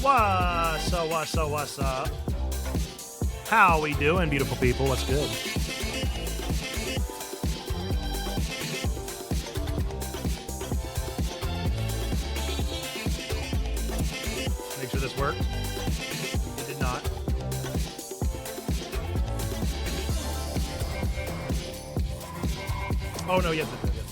What's up? How we doing, beautiful people? What's good? Make sure this worked. It did not. Oh, no, yes, it did. Yes.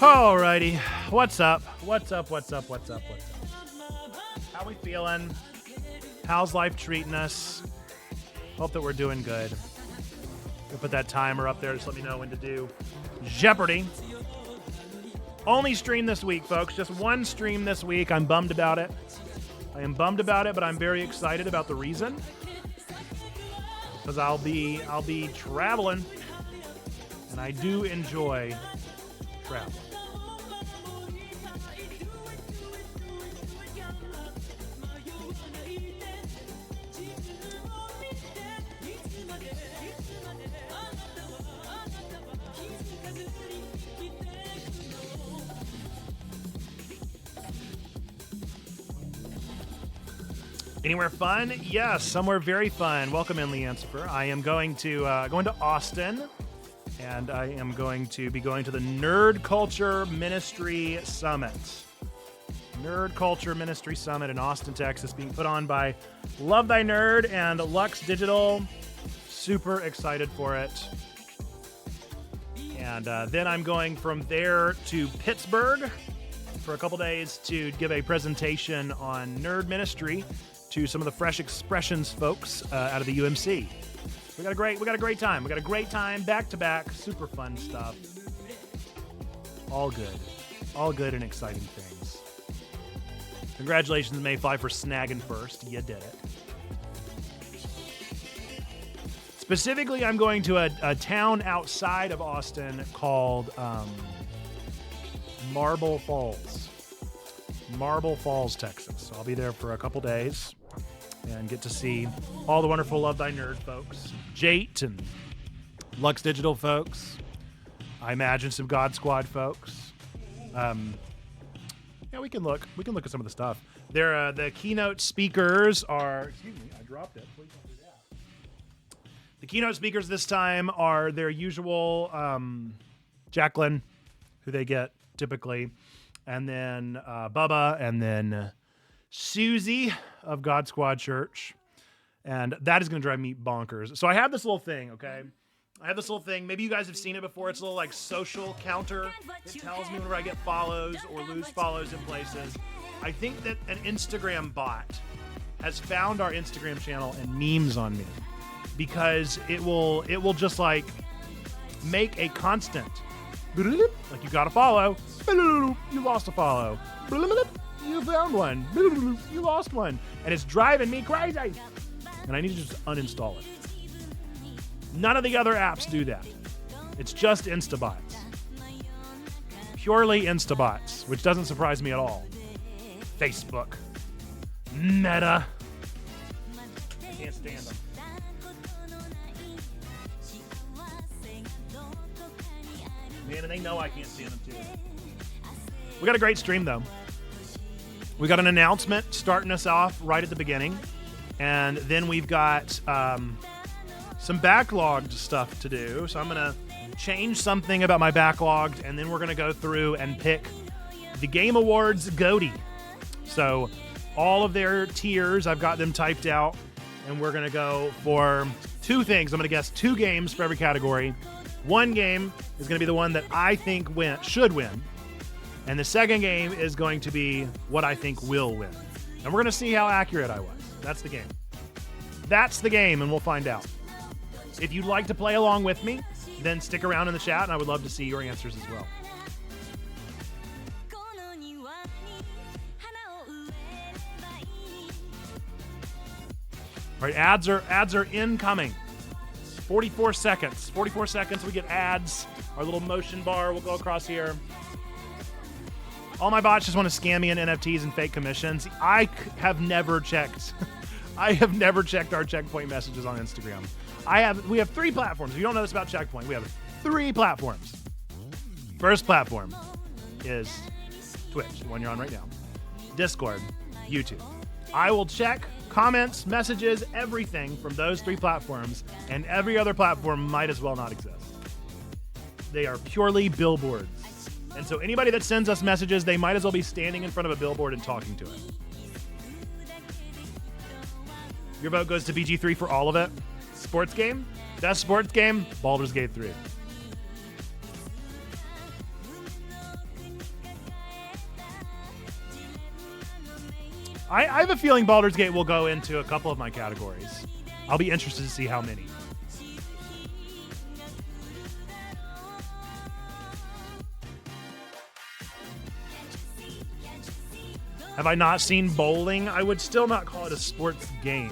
Alrighty, what's up? How we feeling? How's life treating us? Hope that we're doing good. We'll put that timer up there. Just let me know when to do Jeopardy. Only stream this week, folks. Just one stream this week. I'm bummed about it. I am bummed about it, but I'm very excited about the reason. Because I'll be traveling, and I do enjoy travel. Anywhere fun? Yes, somewhere very fun. Welcome in, Leansifer. I am going to Austin, and I am going to be going to the Nerd Culture Ministry Summit. Nerd Culture Ministry Summit in Austin, Texas, being put on by Love Thy Nerd and Lux Digital. Super excited for it. And then I'm going from there to Pittsburgh for a couple days to give a presentation on nerd ministry to some of the Fresh Expressions folks out of the UMC. We got a great time. We got a great time back to back. Super fun stuff. All good and exciting things. Congratulations, Mayfly, for snagging first. You did it. Specifically, I'm going to a town outside of Austin called Marble Falls, Texas. So I'll be there for a couple days and get to see all the wonderful Love Thy Nerd folks, Jate and Lux Digital folks. I imagine some God Squad folks. Yeah, we can look at some of the stuff. They're the keynote speakers are. Excuse me, I dropped it. Please don't do that. The keynote speakers this time are their usual Jacqueline, who they get typically, and then Bubba, and then Susie of God Squad Church. And that is going to drive me bonkers. So I have this little thing, okay? Maybe you guys have seen it before. It's a little like social counter. It tells me whenever I get follows or lose follows in places. I think that an Instagram bot has found our Instagram channel and memes on me, because it will just like make a constant, like you got a follow, you lost a follow, you found one, you lost one, and it's driving me crazy, and I need to just uninstall it. None of the other apps do that. It's just Instabots. Purely Instabots, which doesn't surprise me at all. Facebook. Meta. I can't stand them. Man, and they know I can't stand them too. We got a great stream though. We got an announcement starting us off right at the beginning. And then we've got some backlogged stuff to do. So I'm going to change something about my backlogged, and then we're going to go through and pick the Game Awards GOTY. So all of their tiers, I've got them typed out, and we're going to go for two things. I'm going to guess two games for every category. One game is going to be the one that I think should win. And the second game is going to be what I think will win. And we're going to see how accurate I was. That's the game. That's the game, and we'll find out. If you'd like to play along with me, then stick around in the chat, and I would love to see your answers as well. All right, ads are incoming. 44 seconds. 44 seconds, we get ads. Our little motion bar will go across here. All my bots just want to scam me in NFTs and fake commissions. I have never checked. I have never checked our Checkpoint messages on Instagram. We have 3 platforms. If you don't know this about Checkpoint, we have 3 platforms. First platform is Twitch, the one you're on right now. Discord, YouTube. I will check comments, messages, everything from those 3 platforms, and every other platform might as well not exist. They are purely billboards. And so anybody that sends us messages, they might as well be standing in front of a billboard and talking to it. Your vote goes to BG3 for all of it. Sports game? Best sports game? Baldur's Gate 3. I have a feeling Baldur's Gate will go into a couple of my categories. I'll be interested to see how many. Have I not seen bowling? I would still not call it a sports game.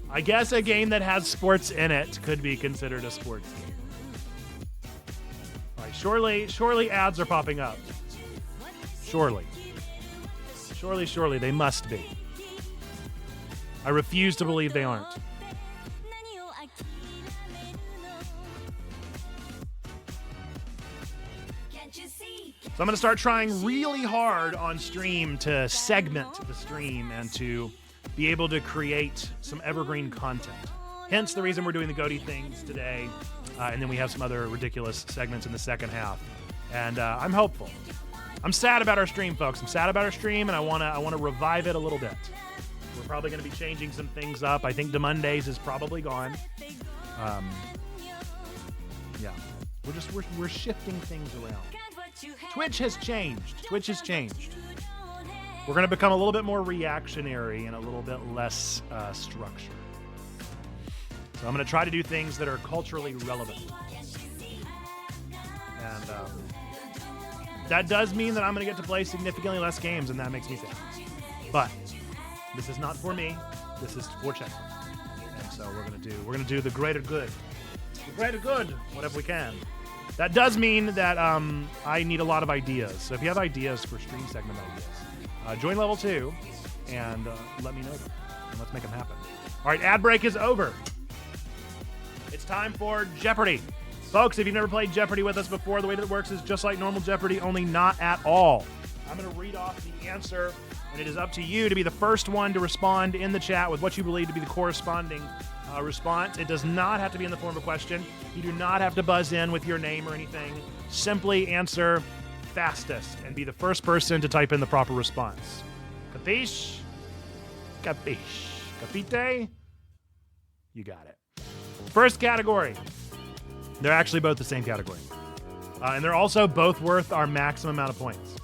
I guess a game that has sports in it could be considered a sports game. All right, surely ads are popping up. Surely, they must be. I refuse to believe they aren't. So I'm going to start trying really hard on stream to segment the stream and to be able to create some evergreen content. Hence the reason we're doing the Goaty things today. And then we have some other ridiculous segments in the second half. And I'm hopeful. I'm sad about our stream, folks. I'm sad about our stream, and I want to revive it a little bit. We're probably going to be changing some things up. I think DEMOndays is probably gone. Yeah, we're shifting things around. Twitch has changed. We're going to become a little bit more reactionary and a little bit less structured. So I'm going to try to do things that are culturally relevant. And that does mean that I'm going to get to play significantly less games, and that makes me sad. But this is not for me. This is for Checkpoint. And so we're going to do the greater good. The greater good, whatever we can. That does mean that I need a lot of ideas. So if you have ideas for stream segment ideas, join level 2 and let me know them. And let's make them happen. All right, ad break is over. It's time for Jeopardy. Folks, if you've never played Jeopardy with us before, the way that it works is just like normal Jeopardy, only not at all. I'm going to read off the answer, and it is up to you to be the first one to respond in the chat with what you believe to be the corresponding response. It does not have to be in the form of a question. You do not have to buzz in with your name or anything. Simply answer fastest and be the first person to type in the proper response. Capiche? Capiche. Capite? You got it. First category. They're actually both the same category. And they're also both worth our maximum amount of points.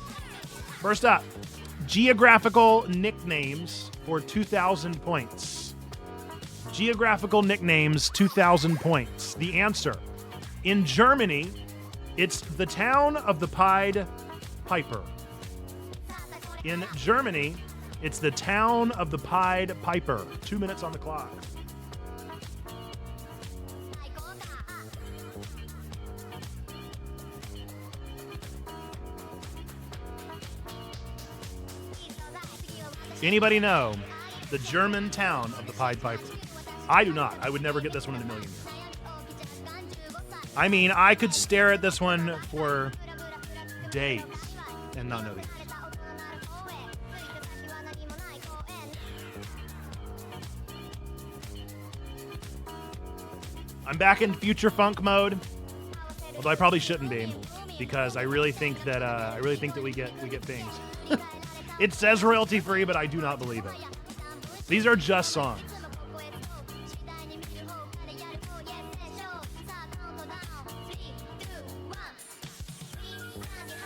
First up, geographical nicknames for 2,000 points. Geographical nicknames, 2,000 points. The answer, in Germany, it's the town of the Pied Piper. In Germany, it's the town of the Pied Piper. 2 minutes on the clock. Anybody know the German town of the Pied Piper? I do not. I would never get this one in a million years. I mean, I could stare at this one for days and not know the answer. I'm back in future funk mode, although I probably shouldn't be, because I really think that we get things. It says royalty free, but I do not believe it. These are just songs.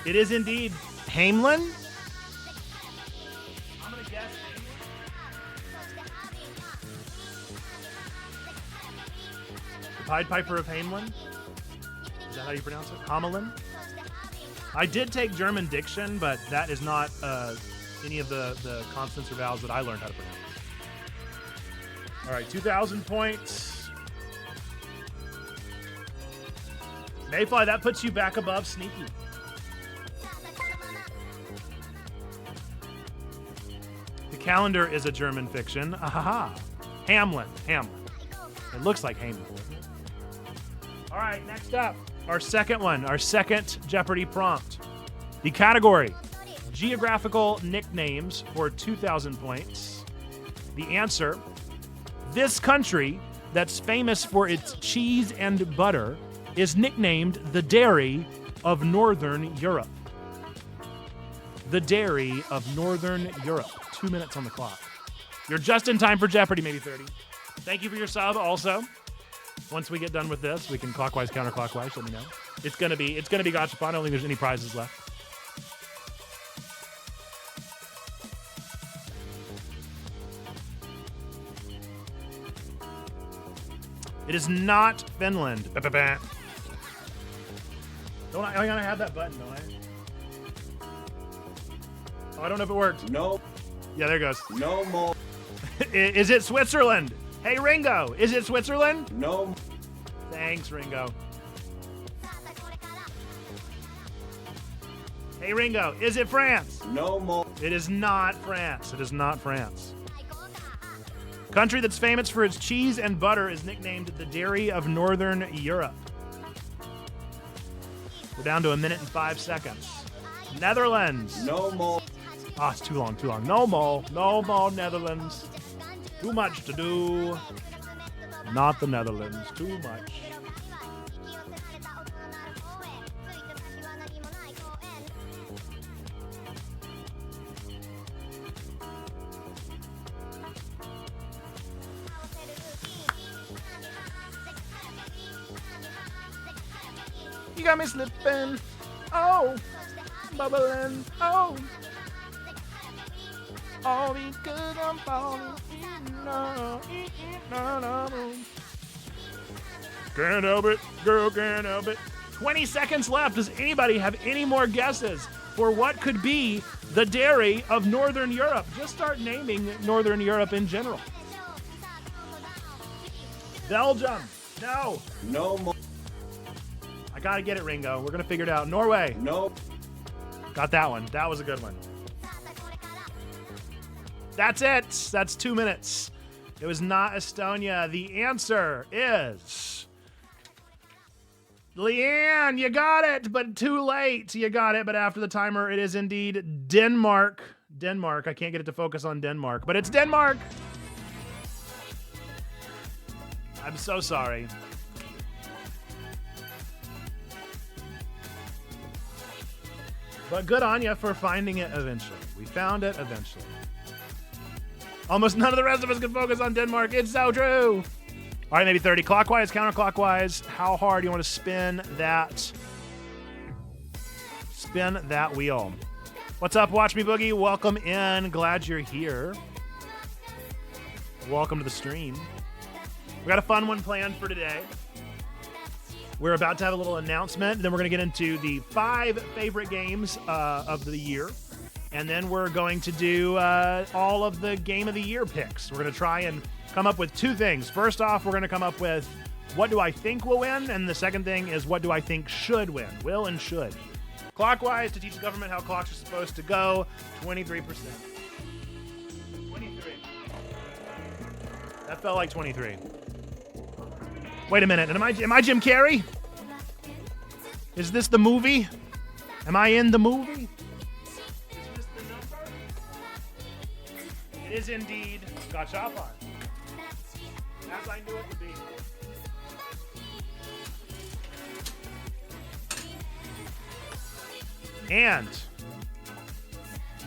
It is indeed Hamelin. I'm gonna guess. The Pied Piper of Hamelin. Is that how you pronounce it? Hamelin. I did take German diction, but that is not any of the consonants or vowels that I learned how to pronounce. All right, 2,000 points. Mayfly, that puts you back above Sneaky. The calendar is a German fiction. Ahaha. Hamlet. It looks like Hamlet. All right, next up, our second one, our second Jeopardy prompt. The category, geographical nicknames for 2,000 points. The answer, this country that's famous for its cheese and butter is nicknamed the Dairy of Northern Europe. The Dairy of Northern Europe. 2 minutes on the clock. You're just in time for Jeopardy, maybe 30. Thank you for your sub also. Once we get done with this, we can clockwise, counterclockwise, let me know. It's gonna be gachapon. I don't think there's any prizes left. It is not Finland. Ba-ba-ba. I gotta have that button, don't I? Oh, I don't know if it worked. No. Yeah, there it goes. No more. Is it Switzerland? Hey, Ringo, is it Switzerland? No. Thanks, Ringo. Hey, Ringo, is it France? No more. It is not France. It is not France. Country that's famous for its cheese and butter is nicknamed the Dairy of Northern Europe. We're down to 1 minute and 5 seconds. Netherlands. No more. Ah, it's too long. No more Netherlands. Too much to do. Not the Netherlands. Too much. You got me slipping. Oh, bubbling. Oh. All because I'm falling. No. Can't help it. Girl, can't help it. 20 seconds left. Does anybody have any more guesses for what could be the dairy of Northern Europe? Just start naming Northern Europe in general. Belgium. No. No more. I gotta get it, Ringo. We're gonna figure it out. Norway. No. Got that one. That was a good one. That's it. That's 2 minutes. It was not Estonia. The answer is... Leanne, you got it, but too late. You got it, but after the timer, it is indeed Denmark. Denmark. I can't get it to focus on Denmark, but it's Denmark. I'm so sorry. But good on you for finding it eventually. We found it eventually. Almost none of the rest of us can focus on Denmark. It's so true. All right, maybe 30. Clockwise, counterclockwise. How hard do you want to spin that wheel? What's up, Watch Me Boogie? Welcome in. Glad you're here. Welcome to the stream. We got a fun one planned for today. We're about to have a little announcement. Then we're going to get into the 5 favorite games of the year. And then we're going to do all of the Game of the Year picks. We're going to try and come up with 2 things. First off, we're going to come up with what do I think will win? And the second thing is what do I think should win? Will and should. Clockwise, to teach the government how clocks are supposed to go, 23%. 23. That felt like 23. Wait a minute. Am I Jim Carrey? Is this the movie? Am I in the movie? Is this the number? It is indeed Gachapon. As I knew it would be. And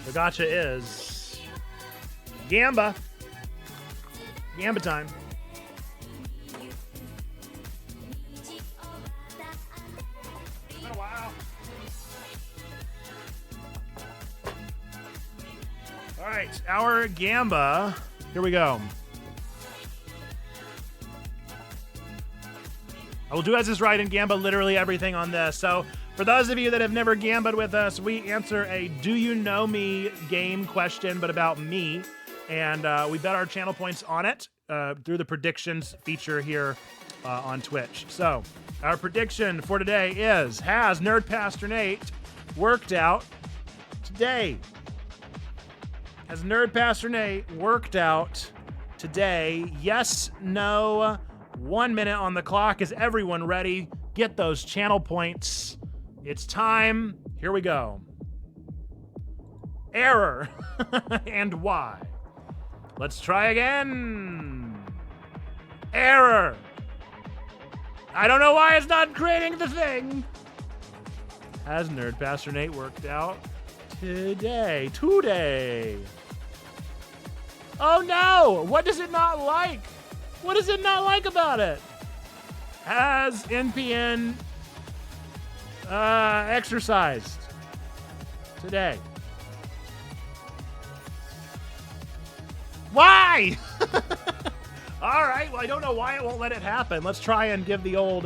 the gotcha is Gamba. Gamba time. It's been a while. All right, our Gamba. Here we go. I will do as is right in Gamba literally everything on this. So For those of you that have never gambled with us, we answer a Do You Know Me game question, but about me. And we bet our channel points on it through the predictions feature here on Twitch. So our prediction for today is, has Nerd Pastor Nate worked out today? Has Nerd Pastor Nate worked out today? Yes, no, 1 minute on the clock. Is everyone ready? Get those channel points. It's time. Here we go. Error. And why? Let's try again. Error. I don't know why it's not creating the thing. Has Nerd Pastor Nate worked out today? Oh no! What does it not like? What does it not like about it? Has NPN exercised today? Why? All right. Well, I don't know why it won't let it happen. Let's try and give the old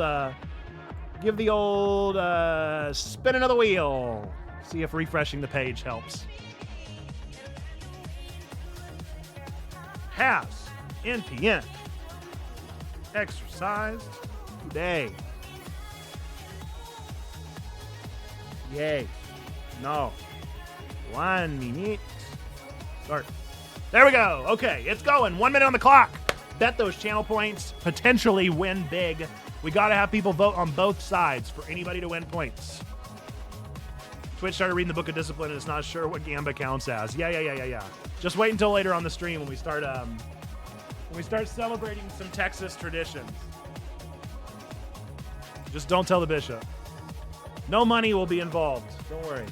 spin of the wheel. See if refreshing the page helps. Has NPN exercised today? Yay. No. 1 minute. Start. There we go. Okay, it's going. 1 minute on the clock. Bet those channel points. Potentially win big. We got to have people vote on both sides for anybody to win points. Twitch started reading the Book of Discipline and it's not sure what Gamba counts as. Yeah. Just wait until later on the stream when we start celebrating some Texas traditions. Just don't tell the bishop. No money will be involved. Don't worry.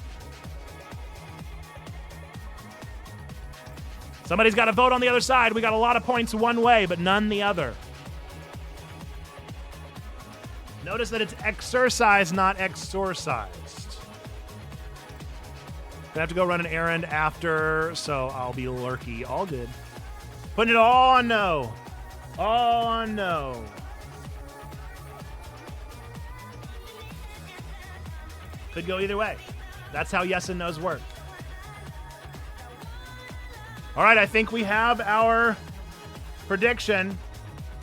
Somebody's got to vote on the other side. We got a lot of points one way, but none the other. Notice that it's exercise, not exorcised. Gonna have to go run an errand after, so I'll be lurky. All good. Putting it all on no. All on no. Could go either way. That's how yes and no's work. All right, I think we have our prediction.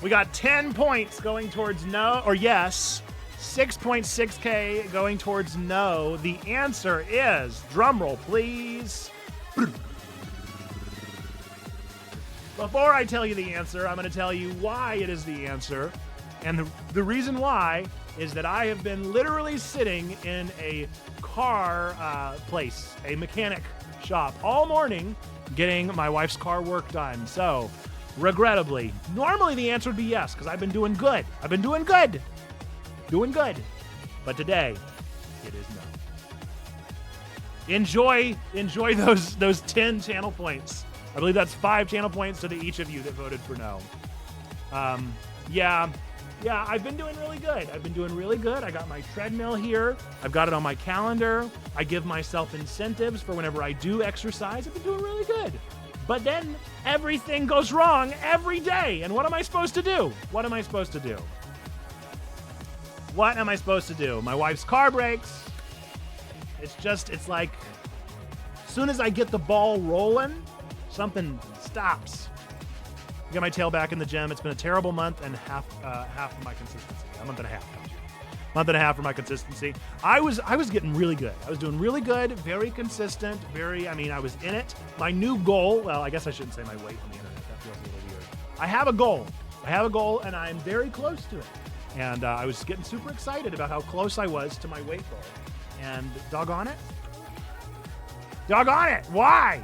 We got 10 points going towards no or yes, 6.6K going towards no. The answer is, drumroll please. Before I tell you the answer, I'm going to tell you why it is the answer. And the reason why is that I have been literally sitting in a car place, a mechanic shop, all morning getting my wife's car work done. So, regrettably, normally the answer would be yes, because I've been doing good. Doing good. But today, it is no. Enjoy those 10 channel points. I believe that's 5 channel points to each of you that voted for no. Yeah, I've been doing really good. I got my treadmill here. I've got it on my calendar. I give myself incentives for whenever I do exercise. I've been doing really good. But then everything goes wrong every day. And what am I supposed to do? My wife's car breaks. It's like, as soon as I get the ball rolling, something stops. Get my tail back in the gym. It's been a terrible month and half of my consistency. A month and a half for my consistency. I was getting really good. I was doing really good, very consistent, I was in it. My new goal, well, I guess I shouldn't say my weight on the internet. That feels a little weird. I have a goal and I'm very close to it. And I was getting super excited about how close I was to my weight goal. And doggone it, why?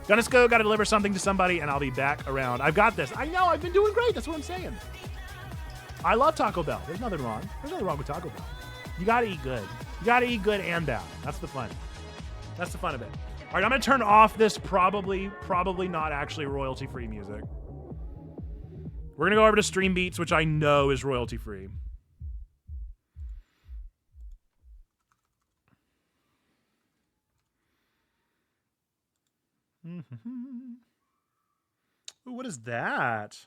Gonna go, gotta deliver something to somebody, and I'll be back around. I've got this. I know, I've been doing great. That's what I'm saying. I love Taco Bell. There's nothing wrong with Taco Bell. You gotta eat good. You gotta eat good and bad. That's the fun. of it. All right, I'm gonna turn off this probably not actually royalty-free music. We're gonna go over to Stream Beats, which I know is royalty-free. Ooh, what is that?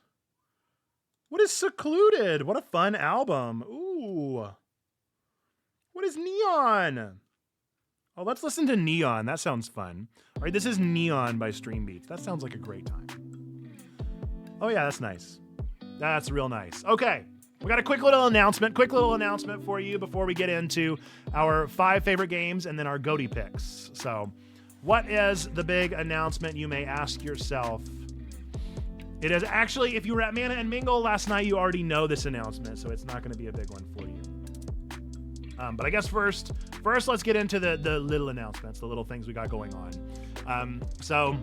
What is Secluded? What a fun album. Ooh. What is Neon? Oh, let's listen to Neon. That sounds fun. All right, this is Neon by Stream Beats. That sounds like a great time. Oh yeah, that's nice. That's real nice. Okay, we got a quick little announcement for you before we get into our 5 favorite games and then our GOTY picks. So, what is the big announcement, you may ask yourself? It is actually, if you were at Mana and Mingle last night, you already know this announcement, so it's not going to be a big one for you. But I guess first let's get into the little announcements, the little things we got going on. So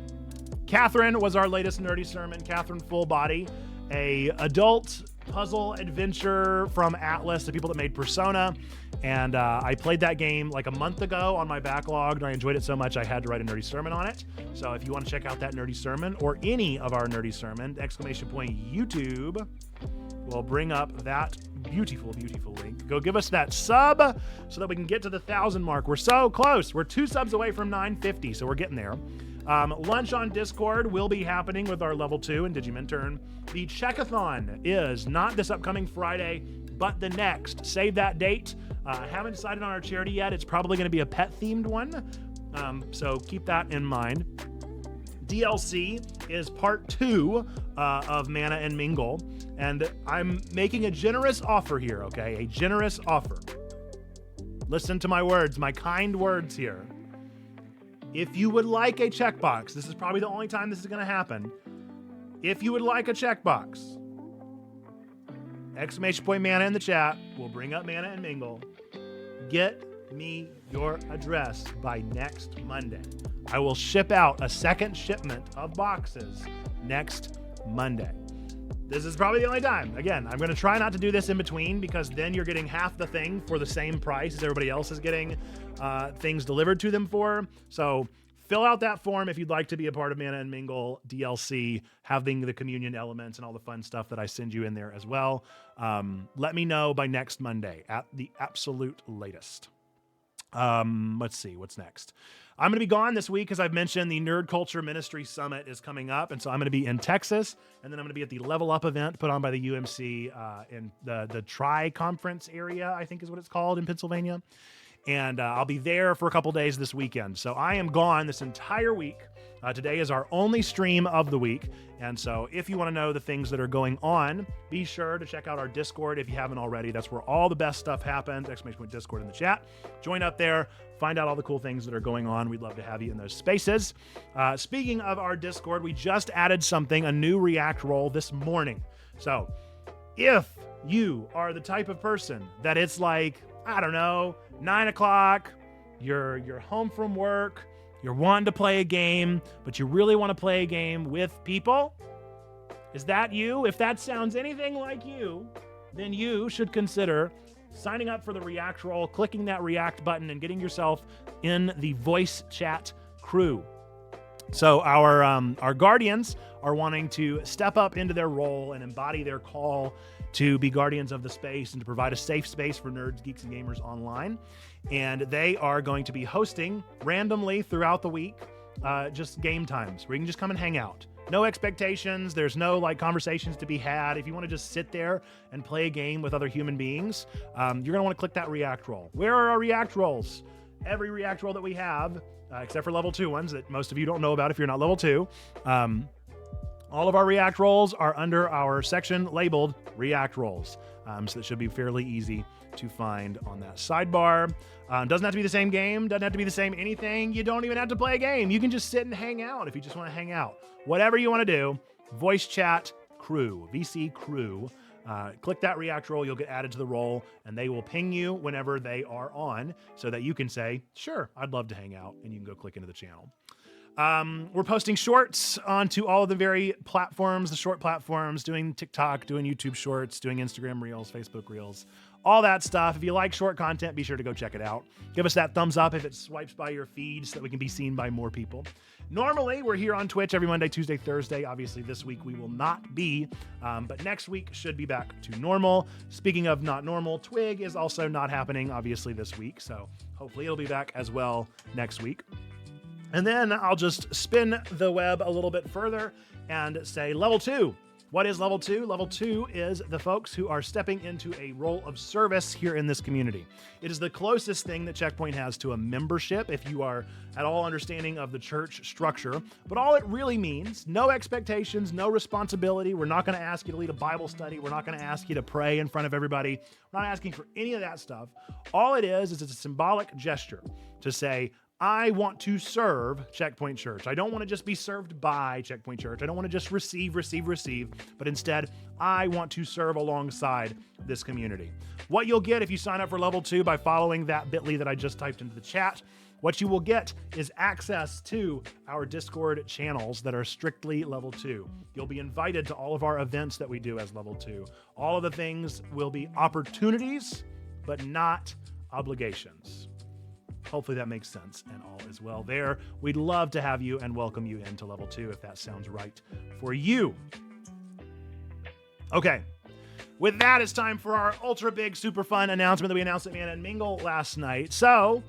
Catherine was our latest nerdy sermon. Catherine Full Body, a adult puzzle adventure from Atlas, the people that made Persona. And I played that game like a month ago on my backlog, and I enjoyed it so much I had to write a nerdy sermon on it. So if you want to check out that nerdy sermon or any of our nerdy sermon, ! YouTube will bring up that beautiful link. Go give us that sub so that we can get to the 1,000 mark. We're so close. We're 2 subs away from 950, so we're getting there. Lunch on Discord will be happening with our level 2 and Digimintern. The Checkathon is not this upcoming Friday, but the next. Save that date. Haven't decided on our charity yet. It's probably going to be a pet-themed one, so keep that in mind. DLC is part 2 of Mana and Mingle, and I'm making a generous offer here, okay? A generous offer. Listen to my words, my kind words here. If you would like a checkbox, this is probably the only time this is going to happen. If you would like a checkbox, ! Mana in the chat. We'll bring up Mana and Mingle. Get me your address by next Monday. I will ship out a second shipment of boxes next Monday. This is probably the only time. Again, I'm going to try not to do this in between because then you're getting half the thing for the same price as everybody else is getting things delivered to them for. So fill out that form if you'd like to be a part of Mana and Mingle DLC, having the communion elements and all the fun stuff that I send you in there as well. Let me know by next Monday at the absolute latest. Let's see, what's next? I'm going to be gone this week, as I've mentioned. The Nerd Culture Ministry Summit is coming up, and so I'm going to be in Texas, and then I'm going to be at the Level Up event put on by the UMC in the Tri-Conference area, I think is what it's called, in Pennsylvania. And I'll be there for a couple days this weekend. So I am gone this entire week. Today is our only stream of the week. And so if you want to know the things that are going on, be sure to check out our Discord if you haven't already. That's where all the best stuff happens. ! Discord in the chat. Join up there. Find out all the cool things that are going on. We'd love to have you in those spaces. Speaking of our Discord, we just added a new React role this morning. So if you are the type of person that it's like, I don't know, 9 o'clock, you're home from work, you're wanting to play a game, but you really want to play a game with people. Is that you? If that sounds anything like you, then you should consider signing up for the React role, clicking that React button, and getting yourself in the voice chat crew. So our guardians are wanting to step up into their role and embody their call to be guardians of the space and to provide a safe space for nerds, geeks, and gamers online. And they are going to be hosting randomly throughout the week just game times where you can just come and hang out. No expectations. There's no conversations to be had. If you want to just sit there and play a game with other human beings, you're going to want to click that React role. Where are our React roles? Every React role that we have, except for level 2 ones that most of you don't know about if you're not level 2, all of our React roles are under our section labeled React roles. So it should be fairly easy to find on that sidebar. Doesn't have to be the same game. Doesn't have to be the same anything. You don't even have to play a game. You can just sit and hang out if you just want to hang out. Whatever you want to do, voice chat crew, VC crew. Click that React role. You'll get added to the role, and they will ping you whenever they are on so that you can say, sure, I'd love to hang out, and you can go click into the channel. We're posting shorts onto all of the very platforms, the short platforms, doing TikTok, doing YouTube shorts, doing Instagram Reels, Facebook Reels, all that stuff. If you like short content, be sure to go check it out. Give us that thumbs up if it swipes by your feed so that we can be seen by more people. Normally, we're here on Twitch every Monday, Tuesday, Thursday. Obviously, this week we will not be, but next week should be back to normal. Speaking of not normal, Twig is also not happening, obviously, this week. So hopefully it'll be back as well next week. And then I'll just spin the web a little bit further and say level 2. What is level 2? Level 2 is the folks who are stepping into a role of service here in this community. It is the closest thing that Checkpoint has to a membership, if you are at all understanding of the church structure. But all it really means, no expectations, no responsibility. We're not going to ask you to lead a Bible study. We're not going to ask you to pray in front of everybody. We're not asking for any of that stuff. All it is it's a symbolic gesture to say, I want to serve Checkpoint Church. I don't want to just be served by Checkpoint Church. I don't want to just receive, but instead, I want to serve alongside this community. What you'll get if you sign up for level 2 by following that bit.ly that I just typed into the chat, what you will get is access to our Discord channels that are strictly level 2. You'll be invited to all of our events that we do as level 2. All of the things will be opportunities, but not obligations. Hopefully that makes sense and all is well there. We'd love to have you and welcome you into level 2 if that sounds right for you. Okay. With that, it's time for our ultra big, super fun announcement that we announced at Man and Mingle last night. So,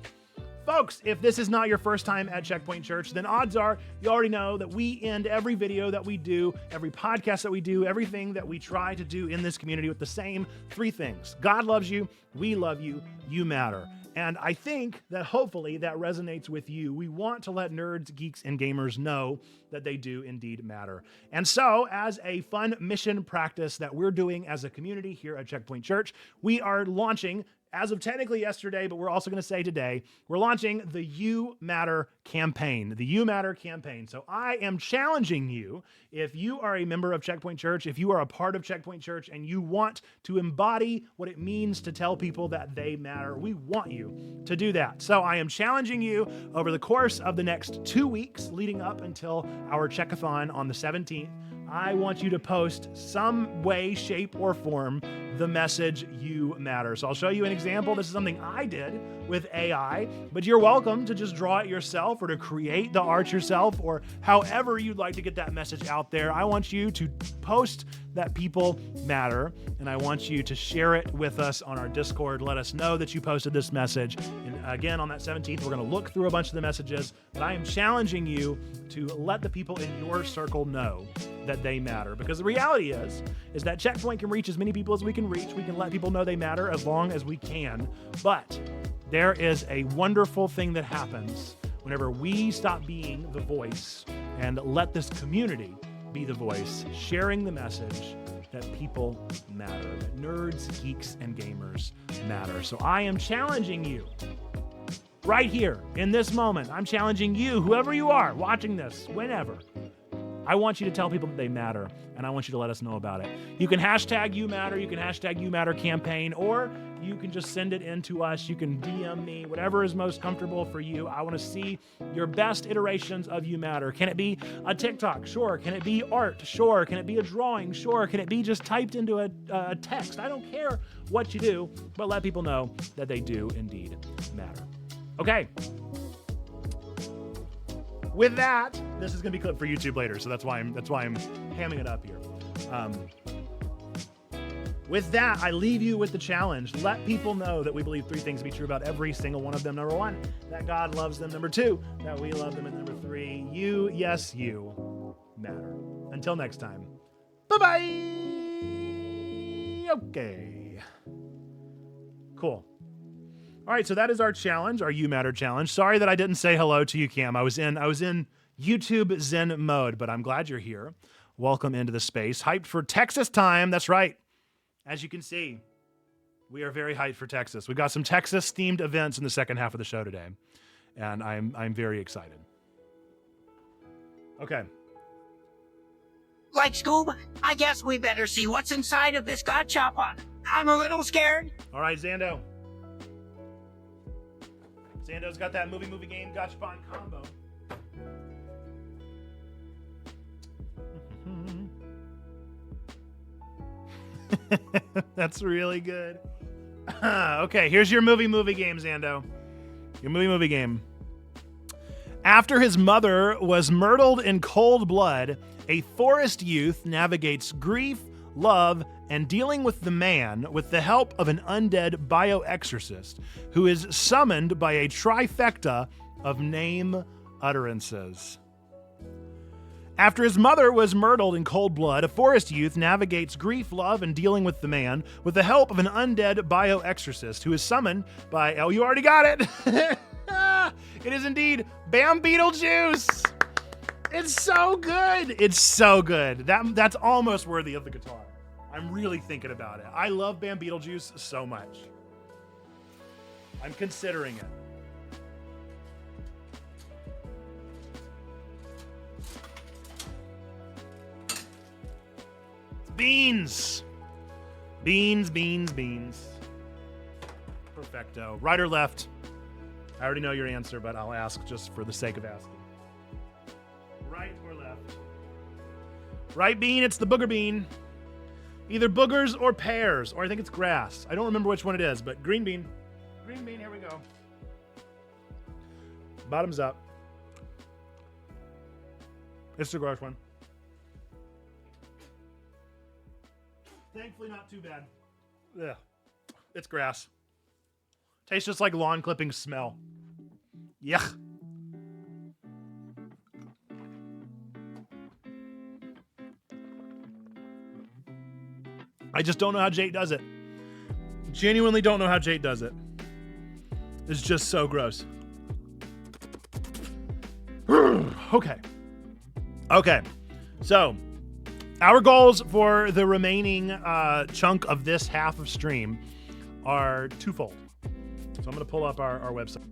folks, if this is not your first time at Checkpoint Church, then odds are you already know that we end every video that we do, every podcast that we do, everything that we try to do in this community with the same 3 things. God loves you, we love you, you matter. And I think that hopefully that resonates with you. We want to let nerds, geeks, and gamers know that they do indeed matter. And so, as a fun mission practice that we're doing as a community here at Checkpoint Church, we are launching, as of technically yesterday, but we're also going to say today, we're launching the You Matter campaign, the You Matter campaign. So I am challenging you, if you are a member of Checkpoint Church, if you are a part of Checkpoint Church and you want to embody what it means to tell people that they matter, we want you to do that. So I am challenging you over the course of the next 2 weeks leading up until our Checkathon on the 17th. I want you to post some way, shape, or form the message You Matter. So I'll show you an example. This is something I did with AI, but you're welcome to just draw it yourself or to create the art yourself or however you'd like to get that message out there. I want you to post that people matter, and I want you to share it with us on our Discord. Let us know that you posted this message. And again, on that 17th, we're going to look through a bunch of the messages, but I am challenging you to let the people in your circle know that they matter. Because the reality is that Checkpoint can reach as many people as we can reach. We can let people know they matter as long as we can. But there is a wonderful thing that happens whenever we stop being the voice and let this community be the voice, sharing the message that people matter, that nerds, geeks, and gamers matter. So I am challenging you right here in this moment. I'm challenging you, whoever you are watching this, whenever. I want you to tell people that they matter, and I want you to let us know about it. You can hashtag You Matter, you can hashtag You Matter campaign, or you can just send it in to us. You can DM me, whatever is most comfortable for you. I want to see your best iterations of You Matter. Can it be a TikTok? Sure. Can it be art? Sure. Can it be a drawing? Sure. Can it be just typed into a text? I don't care what you do, but let people know that they do indeed matter. Okay. With that, this is going to be clipped for YouTube later, so that's why I'm hamming it up here. With that, I leave you with the challenge. Let people know that we believe 3 things to be true about every single one of them. Number 1, that God loves them. Number 2, that we love them. And number 3, you, yes, you matter. Until next time, bye-bye. Okay. Cool. All right, so that is our challenge, our You Matter challenge. Sorry that I didn't say hello to you, Cam. I was in YouTube Zen mode, but I'm glad you're here. Welcome into the space. Hyped for Texas time. That's right. As you can see, we are very hyped for Texas. We've got some Texas-themed events in the second half of the show today, and I'm very excited. Okay. Like Scoob, I guess we better see what's inside of this gachapon. I'm a little scared. All right, Zando. Zando's got that movie game gachapon combo. That's really good. Okay, here's your movie game, Zando. Your movie game. After his mother was murdered in cold blood, a forest youth navigates grief, love, and dealing with the man with the help of an undead bioexorcist who is summoned by a trifecta of name utterances. After his mother was murdered in cold blood, a forest youth navigates grief, love, and dealing with the man with the help of an undead bioexorcist who is summoned by, oh, you already got it. It is indeed Bam Beetlejuice. It's so good. It's so good. That's almost worthy of the guitar. I'm really thinking about it. I love Bam Beetlejuice so much. I'm considering it. Beans. Beans, beans, beans. Perfecto. Right or left? I already know your answer, but I'll ask just for the sake of asking. Right or left? Right bean, it's the booger bean. Either boogers or pears, or I think it's grass. I don't remember which one it is, but green bean. Green bean, here we go. Bottoms up. It's the grass one. Thankfully, not too bad. Ugh. It's grass. Tastes just like lawn clipping smell. Yuck. I just don't know how Jake does it. Genuinely don't know how Jake does it. It's just so gross. Okay. Okay. So, our goals for the remaining chunk of this half of stream are twofold. So I'm going to pull up our website.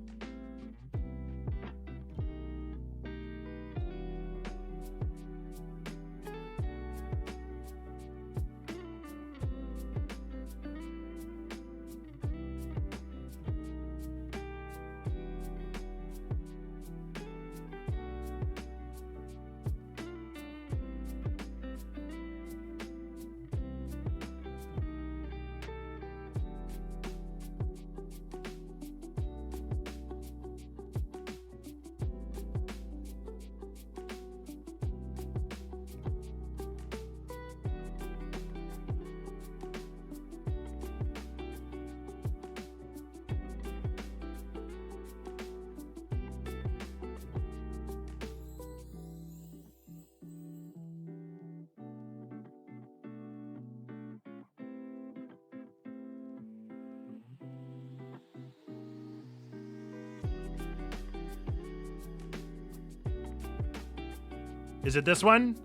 Is it this one?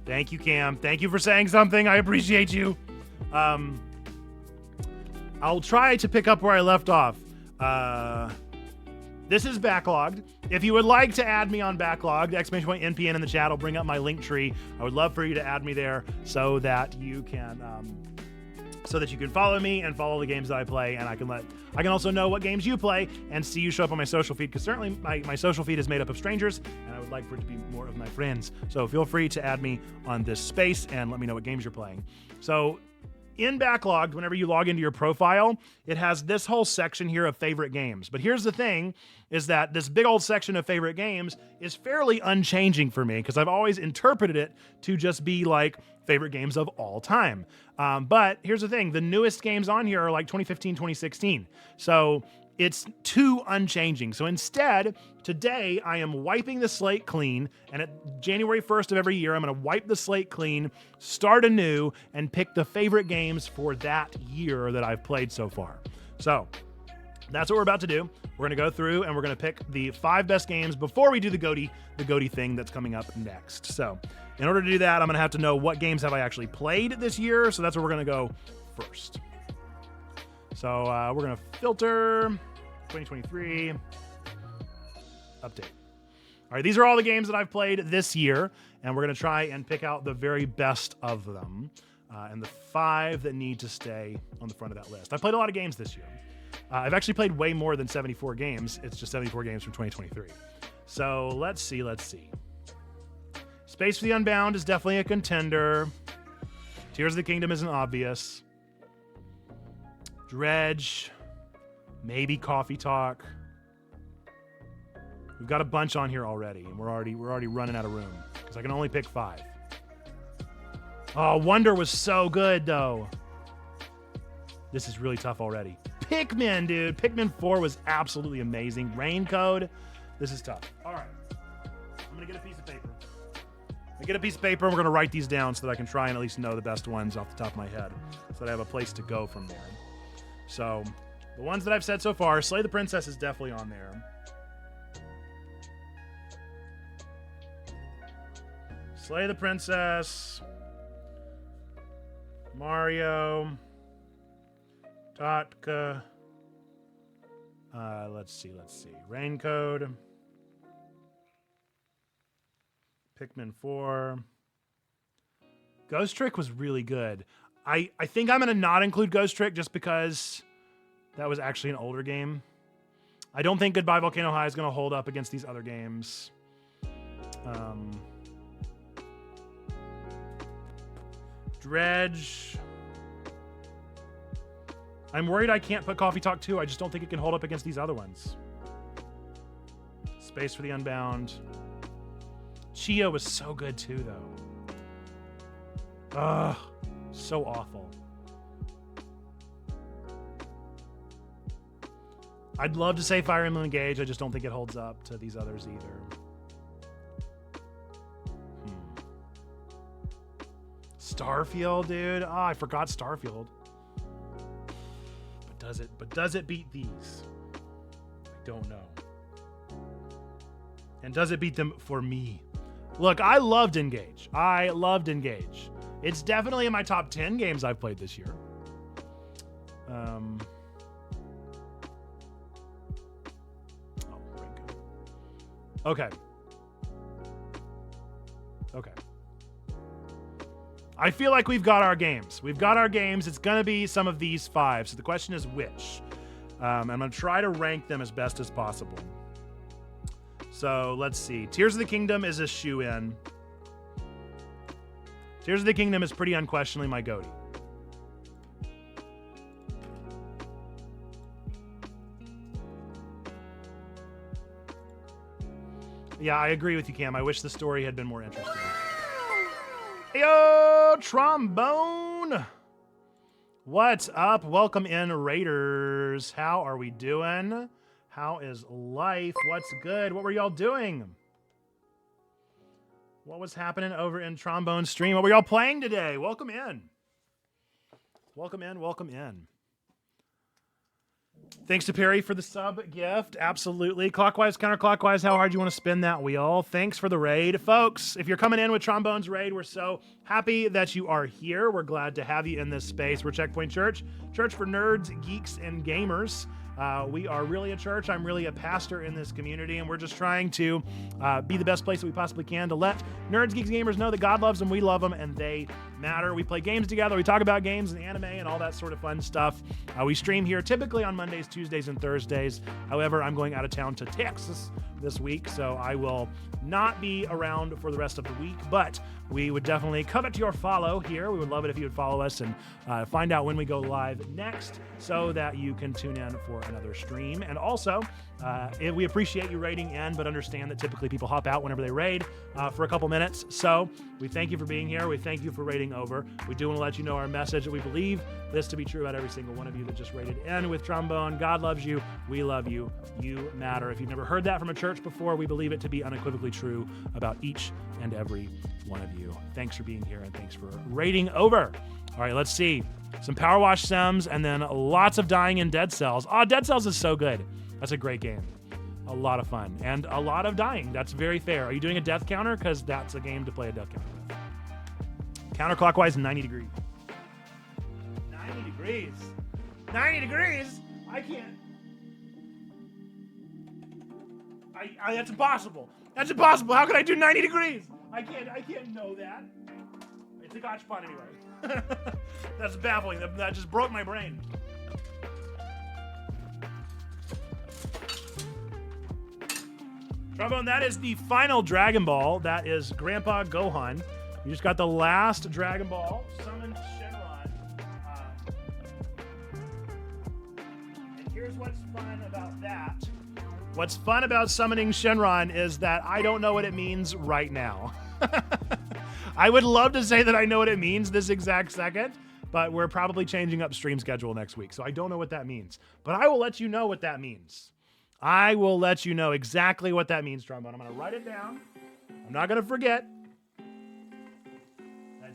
Thank you, Cam. Thank you for saying something. I appreciate you. I'll try to pick up where I left off. This is backlogged. If you would like to add me on backlogged, !NPN in the chat will bring up my link tree. I would love for you to add me there so that you can follow me and follow the games that I play, and I can also know what games you play and see you show up on my social feed, because certainly my social feed is made up of strangers, and I would like for it to be more of my friends. So feel free to add me on this space and let me know what games you're playing. So in Backlogged, whenever you log into your profile, it has this whole section here of favorite games. But here's the thing, is that this big old section of favorite games is fairly unchanging for me, because I've always interpreted it to just be like favorite games of all time. But here's the thing, the newest games on here are like 2015, 2016. So it's too unchanging. So instead, today I am wiping the slate clean, and at January 1st of every year, I'm going to wipe the slate clean, start anew, and pick the favorite games for that year that I've played so far. So that's what we're about to do. We're going to go through and we're going to pick the 5 best games before we do the GOTY thing that's coming up next. So in order to do that, I'm going to have to know what games have I actually played this year. So that's where we're going to go first. So we're going to filter 2023 update. All right, these are all the games that I've played this year, and we're going to try and pick out the very best of them and the 5 that need to stay on the front of that list. I've played a lot of games this year. I've actually played way more than 74 games. It's just 74 games from 2023. So let's see. Space for the Unbound is definitely a contender. Tears of the Kingdom isn't obvious. Dredge, maybe Coffee Talk. We've got a bunch on here already, and we're already running out of room because I can only pick 5. Oh, Wonder was so good though. This is really tough already. Pikmin, dude. Pikmin 4 was absolutely amazing. Rain Code. This is tough. All right. I'm going to get a piece of paper. I get a piece of paper and we're going to write these down so that I can try and at least know the best ones off the top of my head so that I have a place to go from there. So the ones that I've said so far, Slay the Princess is definitely on there. Slay the Princess, Mario, Totka, let's see, Raincode, Pikmin 4, Ghost Trick was really good. I think I'm going to not include Ghost Trick just because that was actually an older game. I don't think Goodbye Volcano High is going to hold up against these other games. Dredge. I'm worried I can't put Coffee Talk 2. I just don't think it can hold up against these other ones. Space for the Unbound. Chia was so good too, though. Ugh, so awful. I'd love to say Fire Emblem Engage. I just don't think it holds up to these others either. Starfield, dude. Oh, I forgot Starfield. But does it beat these? I don't know. And does it beat them for me? Look, I loved Engage. It's definitely in my top 10 games I've played this year. Okay. I feel like we've got our games. It's going to be some of these 5. So the question is which. I'm going to try to rank them as best as possible. So let's see. Tears of the Kingdom is a shoe-in. Tears of the Kingdom is pretty unquestionably my GOATY. Yeah, I agree with you, Cam. I wish the story had been more interesting. Yo, Trombone! What's up? Welcome in, Raiders. How are we doing? How is life? What's good? What were y'all doing? What was happening over in Trombone stream? What were y'all playing today? Welcome in. Welcome in. Thanks to Perry for the sub gift. Absolutely. Clockwise, counterclockwise, how hard you want to spin that wheel. Thanks for the raid. Folks, if you're coming in with Trombone's raid, we're so happy that you are here. We're glad to have you in this space. We're Checkpoint Church, church for nerds, geeks, and gamers. We are really a church. I'm really a pastor in this community, and we're just trying to be the best place that we possibly can to let nerds, geeks, gamers know that God loves them, we love them, and they matter. We play games together. We talk about games and anime and all that sort of fun stuff. We stream here typically on Mondays, Tuesdays, and Thursdays. However, I'm going out of town to Texas this week, so I will not be around for the rest of the week, but we would definitely covet your follow here. We would love it if you would follow us and find out when we go live next so that you can tune in for another stream. And also, we appreciate you raiding in, but understand that typically people hop out whenever they raid for a couple minutes. So we thank you for being here. We thank you for raiding over. We do want to let you know our message that we believe this to be true about every single one of you that just raided in with Trombone. God loves you. We love you. You matter. If you've never heard that from a church before, we believe it to be unequivocally true about each and every one of you. Thanks for being here and thanks for raiding over. All right, let's see. Some Power Wash Sims and then lots of dying in Dead Cells. Oh, Dead Cells is so good. That's a great game. A lot of fun and a lot of dying. That's very fair. Are you doing a death counter? Because that's a game to play a death counter with. Counterclockwise, 90 degrees. 90 degrees? 90 degrees? I can't. That's impossible. That's impossible. How can I do 90 degrees? I can't know that. It's a gotcha fun anyway. That's baffling. That just broke my brain. Trombone, that is the final Dragon Ball. That is Grandpa Gohan. You just got the last Dragon Ball. Summon Shenron. And here's what's fun about that. What's fun about summoning Shenron is that I don't know what it means right now. I would love to say that I know what it means this exact second, but we're probably changing up stream schedule next week, so I don't know what that means. But I will let you know what that means. I will let you know exactly what that means, Trombone. I'm going to write it down. I'm not going to forget.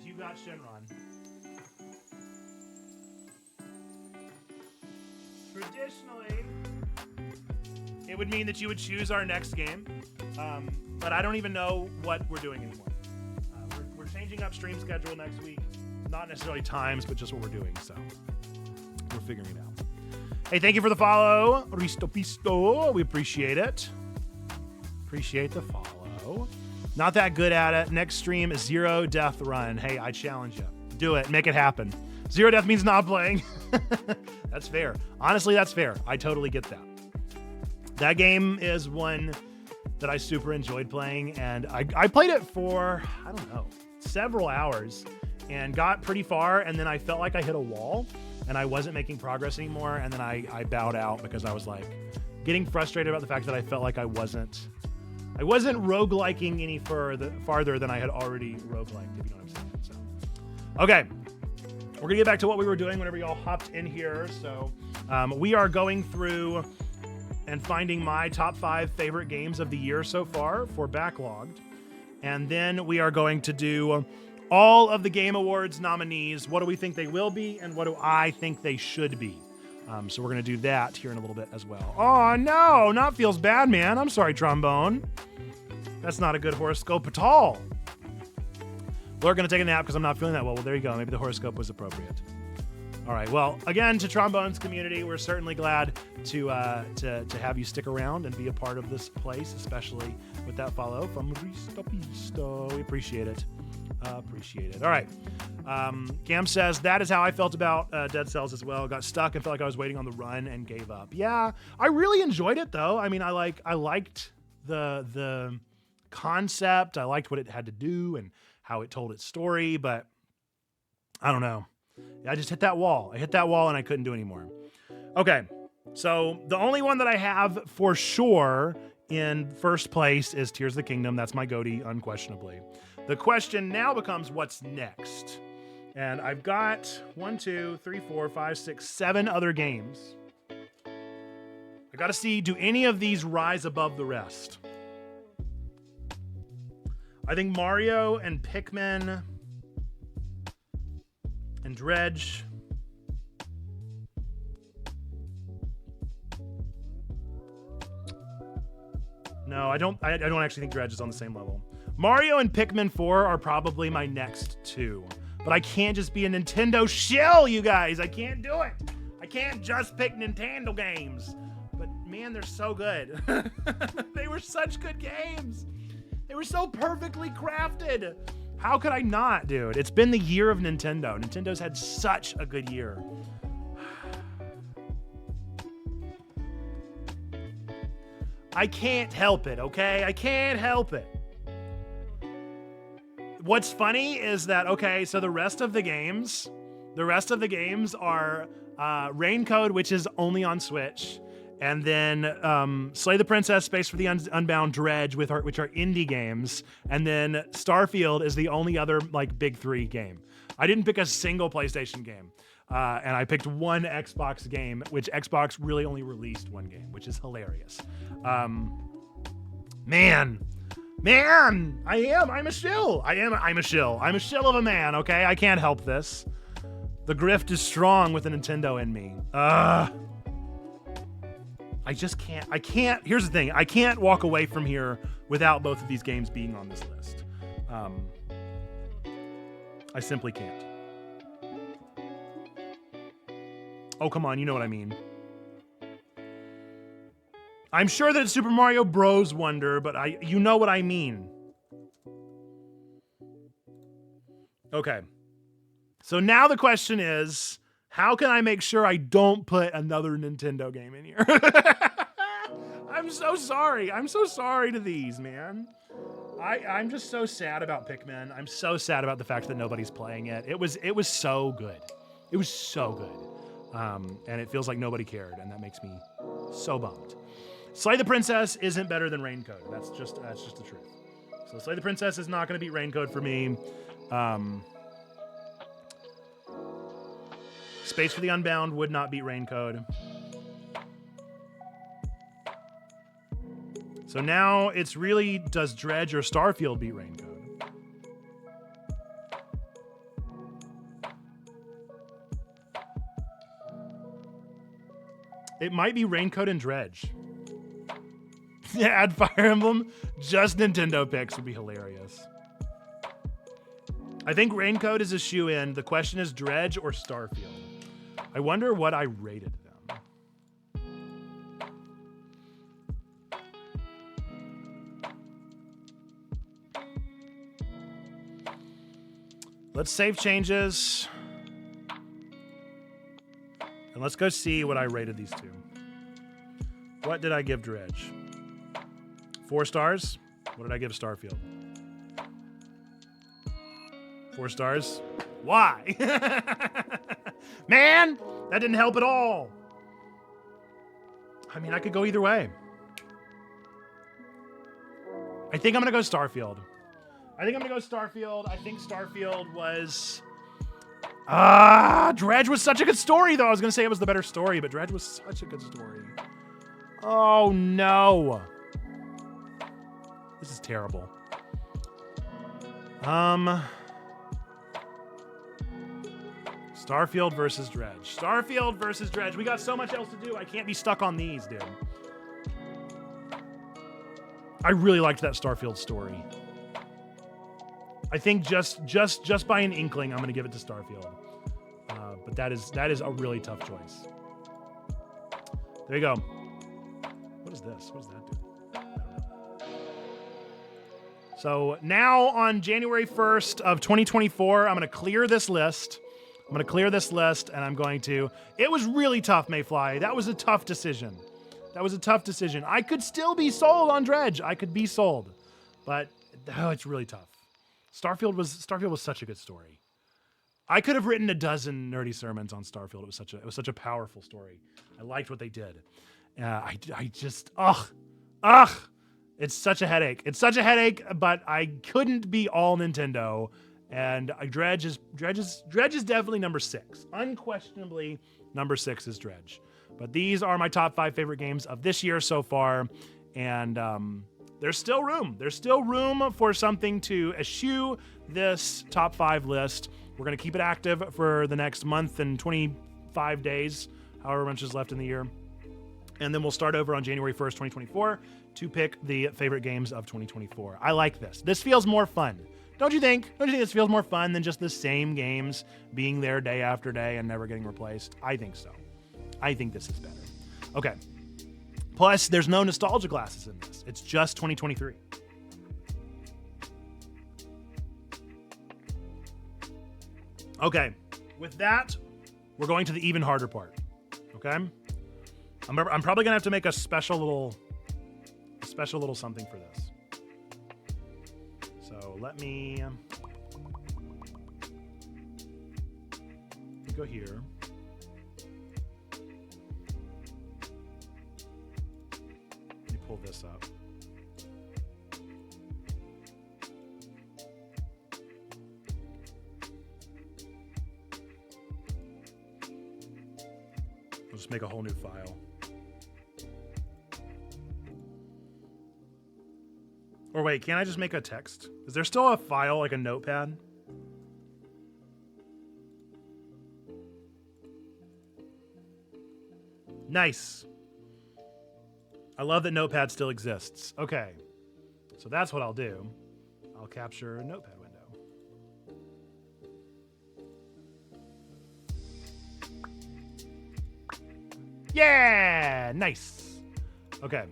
you got Shinron. Traditionally, it would mean that you would choose our next game, but I don't even know what we're doing anymore. We're changing up stream schedule next week. Not necessarily times, but just what we're doing, so we're figuring it out. Hey, thank you for the follow, Risto Pisto. We appreciate it. Appreciate the follow. Not that good at it. Next stream is 0 death run. Hey, I challenge you. Do it. Make it happen. 0 death means not playing. That's fair. Honestly, that's fair. I totally get that. That game is one that I super enjoyed playing, and I played it for, I don't know, several hours and got pretty far, and then I felt like I hit a wall and I wasn't making progress anymore, and then I bowed out because I was like getting frustrated about the fact that I felt like I wasn't rogueliking any farther than I had already rogueliked, if you know what I'm saying. So, okay. We're going to get back to what we were doing whenever y'all hopped in here. So we are going through and finding my top 5 favorite games of the year so far for Backlogged. And then we are going to do all of the Game Awards nominees. What do we think they will be, and what do I think they should be? So we're going to do that here in a little bit as well. Oh, no, not feels bad, man. I'm sorry, Trombone. That's not a good horoscope at all. We're going to take a nap because I'm not feeling that well. Well, there you go. Maybe the horoscope was appropriate. All right. Well, again, to Trombone's community, we're certainly glad to have you stick around and be a part of this place, especially with that follow from Risto Pisto. We appreciate it. Appreciate it. All right. Cam says, that is how I felt about Dead Cells as well. Got stuck and felt like I was waiting on the run and gave up. Yeah, I really enjoyed it, though. I mean, I liked the concept. I liked what it had to do and how it told its story, but I don't know. I just hit that wall. I hit that wall and I couldn't do anymore. Okay, so the only one that I have for sure in first place is Tears of the Kingdom. That's my GOTY, unquestionably. The question now becomes, what's next? And I've got 1, 2, 3, 4, 5, 6, 7 other games. I got to see, do any of these rise above the rest? I think Mario and Pikmin and Dredge. No, I don't actually think Dredge is on the same level. Mario and Pikmin 4 are probably my next 2. But I can't just be a Nintendo shill, you guys. I can't do it. I can't just pick Nintendo games. But man, they're so good. They were such good games. They were so perfectly crafted. How could I not, dude? It's been the year of Nintendo. Nintendo's had such a good year. I can't help it, okay? I can't help it. What's funny is that, okay, so the rest of the games are Raincode, which is only on Switch, and then Slay the Princess, Space for the Unbound, Dredge, which are indie games, and then Starfield is the only other like big 3 game. I didn't pick a single PlayStation game, and I picked one Xbox game, which Xbox really only released one game, which is hilarious. Man, I'm a shill. I'm a shill. I'm a shill of a man, okay? I can't help this. The grift is strong with the Nintendo in me. I just can't. Here's the thing. I can't walk away from here without both of these games being on this list. I simply can't. Oh, come on. You know what I mean. I'm sure that it's Super Mario Bros. Wonder, but you know what I mean. Okay. So now the question is, how can I make sure I don't put another Nintendo game in here? I'm so sorry. I'm so sorry to these, man. I'm just so sad about Pikmin. I'm so sad about the fact that nobody's playing it. It was so good. It was so good. And it feels like nobody cared, and that makes me so bummed. Slay the Princess isn't better than Raincode. That's just the truth. So Slay the Princess is not going to beat Raincode for me. Space for the Unbound would not beat Raincode. So now it's really, does Dredge or Starfield beat Raincode? It might be Raincoat and Dredge. Add Fire Emblem. Just Nintendo picks would be hilarious. I think Raincoat is a shoe-in. The question is Dredge or Starfield. I wonder what I rated them. Let's save changes. And let's go see what I rated these two. What did I give Dredge? 4 stars. What did I give Starfield? 4 stars. Why? Man, that didn't help at all. I mean, I could go either way. I think I'm going to go Starfield. I think Starfield was... Dredge was such a good story, though. I was going to say it was the better story, but Dredge was such a good story. Oh, no. This is terrible. Starfield versus Dredge. Starfield versus Dredge. We got so much else to do. I can't be stuck on these, dude. I really liked that Starfield story. I think just by an inkling, I'm going to give it to Starfield. But that is a really tough choice. There you go. What is this? What does that do? I don't know. So now on January 1st of 2024, I'm going to clear this list. And I'm going to... It was really tough, Mayfly. That was a tough decision. I could still be sold on Dredge. I could be sold. But, it's really tough. Starfield was such a good story. I could have written a dozen nerdy sermons on Starfield. It was such a powerful story. I liked what they did. I just... It's such a headache. But I couldn't be all Nintendo. And Dredge is definitely number 6. Unquestionably, number 6 is Dredge. But these are my top 5 favorite games of this year so far. And there's still room. There's still room for something to eschew this top 5 list. We're going to keep it active for the next month and 25 days, however much is left in the year. And then we'll start over on January 1st, 2024 to pick the favorite games of 2024. I like this. This feels more fun. Don't you think? This feels more fun than just the same games being there day after day and never getting replaced? I think so. I think this is better. Okay. Plus, there's no nostalgia glasses in this. It's just 2023. Okay. With that, we're going to the even harder part. Okay? I'm probably going to have to make a special little something for this. So let me go here. Let me pull this up. I'll just make a whole new file. Or wait, can't I just make a text? Is there still a file, like a notepad? Nice. I love that Notepad still exists. Okay. So that's what I'll do. I'll capture a Notepad window. Yeah! Nice. Okay.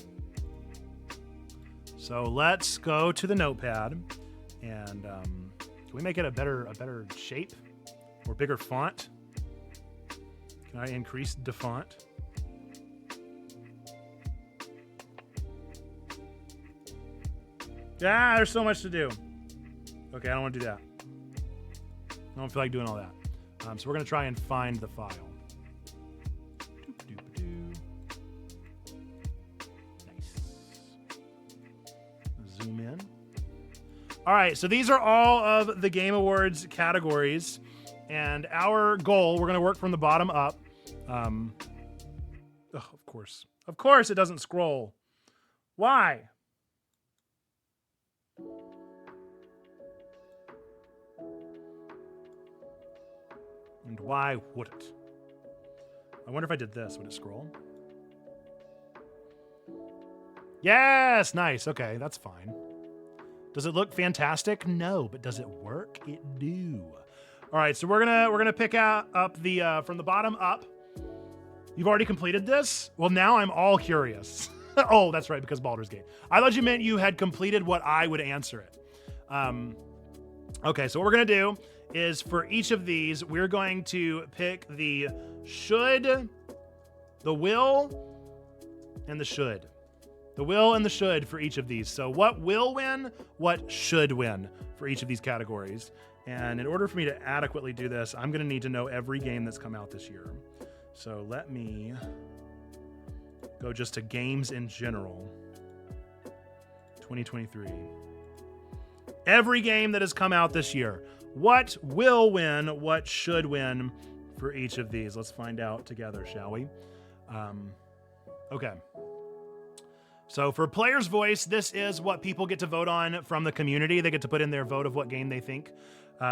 So let's go to the Notepad, and can we make it a better shape or bigger font? Can I increase the font? Ah, there's so much to do. Okay, I don't want to do that. I don't feel like doing all that. So we're going to try and find the file. Zoom in. All right, so these are all of the Game Awards categories, and our goal, we're going to work from the bottom up. Of course it doesn't scroll. Why? And why would it? I wonder if I did this, would it scroll? Yes, nice. Okay, that's fine. Does it look fantastic? No, but does it work? It do. All right, so we're gonna pick up the from the bottom up. You've already completed this? Well, now I'm all curious. Oh, that's right, because Baldur's Gate. I thought you meant you had completed what I would answer it. Okay, so what we're gonna do is for each of these, we're going to pick the should, the will, and the should. The will and the should for each of these. So what will win, what should win for each of these categories. And in order for me to adequately do this, I'm gonna need to know every game that's come out this year. So let me go just to games in general. 2023. Every game that has come out this year. What will win? What should win for each of these? Let's find out together, shall we? Okay. So for Player's Voice, this is what people get to vote on from the community. They get to put in their vote of what game they think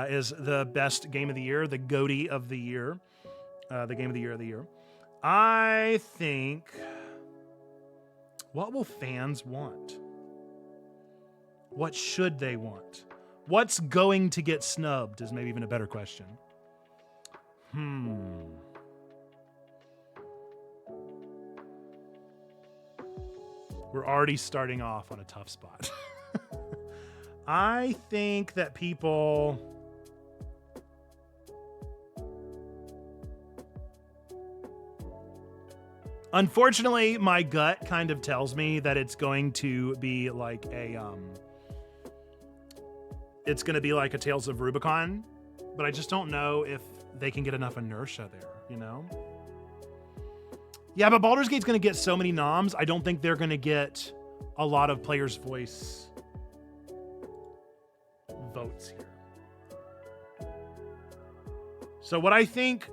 is the best game of the year, the GOTY of the year, the game of the year. I think, what will fans want? What should they want? What's going to get snubbed is maybe even a better question. We're already starting off on a tough spot. I think that people... Unfortunately, my gut kind of tells me that it's going to be like a... It's going to be like a Tales of Rubicon, but I just don't know if they can get enough inertia there, you know? Yeah, but Baldur's Gate's going to get so many noms, I don't think they're going to get a lot of Player's Voice votes here. So what I think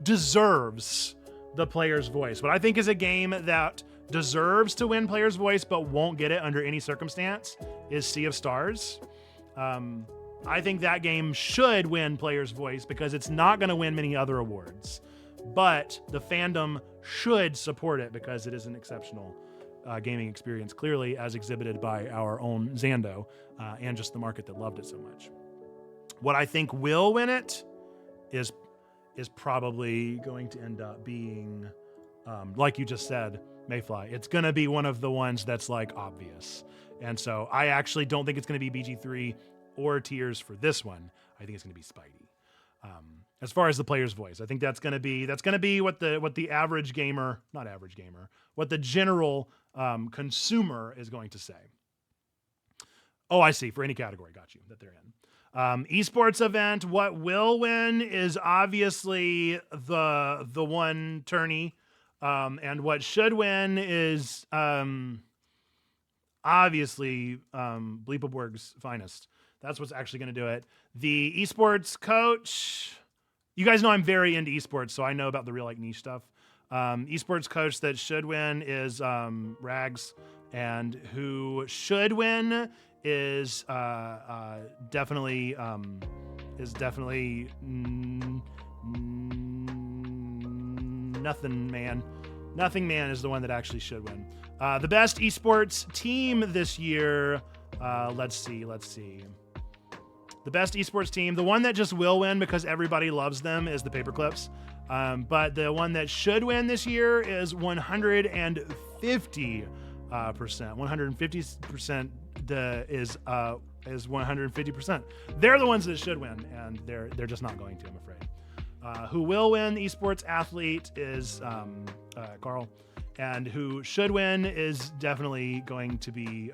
deserves the Player's Voice, what I think is a game that deserves to win Player's Voice but won't get it under any circumstance, is Sea of Stars. I think that game should win Player's Voice because it's not going to win many other awards. But the fandom should support it because it is an exceptional gaming experience, clearly as exhibited by our own Zando and just the market that loved it so much. What I think will win it is probably going to end up being, like you just said, Mayfly. It's going to be one of the ones that's like obvious. And so I actually don't think it's going to be BG3 or Tears for this one. I think it's going to be Spidey. As far as the Player's Voice, I think that's going to be what the average gamer, not average gamer, what the general consumer is going to say. Oh, I see. For any category, got you, that they're in. Esports event, what will win is obviously the one tourney, and what should win is obviously Bleepaborg's Finest. That's what's actually going to do it. The esports coach. You guys know I'm very into esports, so I know about the real like niche stuff. Esports coach that should win is Rags, and who should win is definitely Nothing Man. Nothing Man is the one that actually should win. The best esports team this year. Let's see. The best esports team, the one that just will win because everybody loves them, is the Paperclips. But the one that should win this year is 150%. 150% is 150%. They're the ones that should win, and they're just not going to, I'm afraid. Who will win esports athlete is Carl, and who should win is definitely going to be.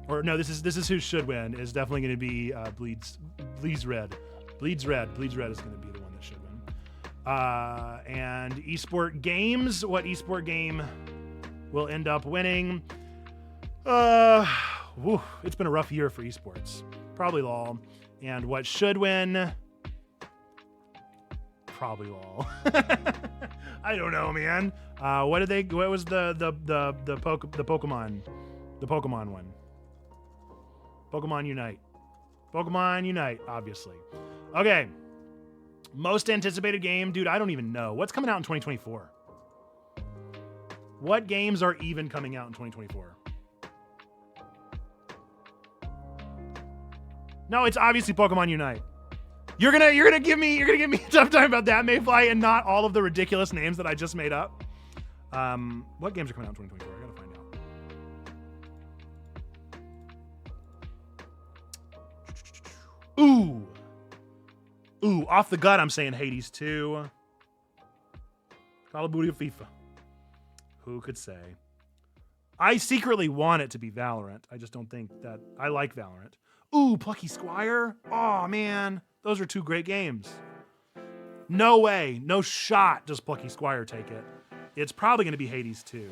This is who should win is definitely going to be Bleeds Red. Bleeds Red is going to be the one that should win. And esport games, what esport game will end up winning? It's been a rough year for esports. Probably LOL. And what should win? Probably LOL. I don't know, man. What was the Pokemon? The Pokemon one. Pokemon Unite, obviously. Okay. Most anticipated game, dude, I don't even know. What's coming out in 2024? What games are even coming out in 2024? No, it's obviously Pokemon Unite. You're gonna give me a tough time about that, Mayfly, and not all of the ridiculous names that I just made up. What games are coming out in 2024? I gotta find out. Ooh, off the gut, I'm saying Hades 2. Call of Duty or FIFA. Who could say? I secretly want it to be Valorant. I just don't think that I like Valorant. Ooh, Plucky Squire. Oh, man. Those are two great games. No way. No shot does Plucky Squire take it. It's probably going to be Hades 2.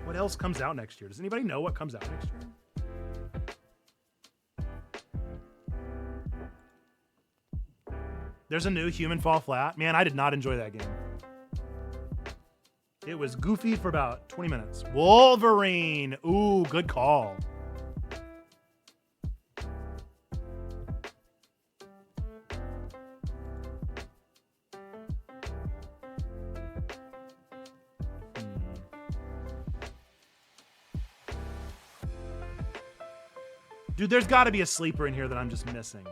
What else comes out next year? Does anybody know what comes out next year? There's a new Human Fall Flat. Man, I did not enjoy that game. It was goofy for about 20 minutes. Wolverine. Ooh, good call. Dude, there's got to be a sleeper in here that I'm just missing.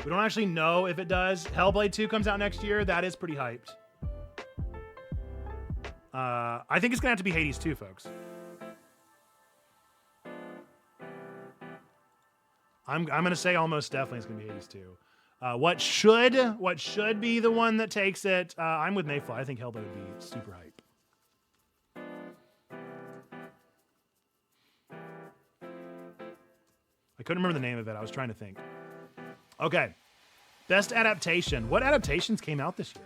We don't actually know if it does. Hellblade 2 comes out next year. That is pretty hyped. I think it's going to have to be Hades 2, folks. I'm going to say almost definitely it's going to be Hades 2. What should be the one that takes it? I'm with Mayfly. I think Hellblade would be super hype. I couldn't remember the name of it. I was trying to think. Okay. Best adaptation. What adaptations came out this year?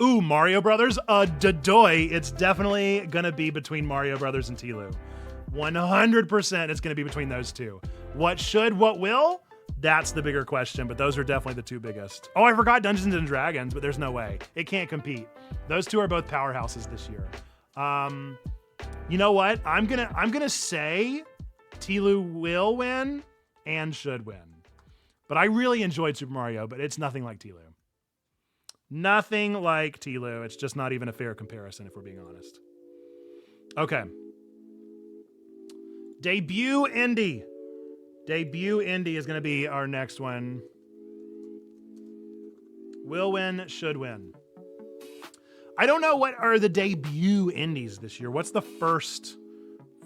Ooh, Mario Brothers? Dadoy. It's definitely going to be between Mario Brothers and Tilu. 100% it's going to be between those two. What should, what will? That's the bigger question, but those are definitely the two biggest. Oh, I forgot Dungeons and Dragons, but there's no way. It can't compete. Those two are both powerhouses this year. You know what? I'm gonna say Tilu will win and should win. But I really enjoyed Super Mario, but it's nothing like Tilu. Nothing like Tilu. It's just not even a fair comparison, if we're being honest. Okay. Debut indie. Debut indie is going to be our next one. Will win, should win. I don't know what are the debut indies this year. What's the first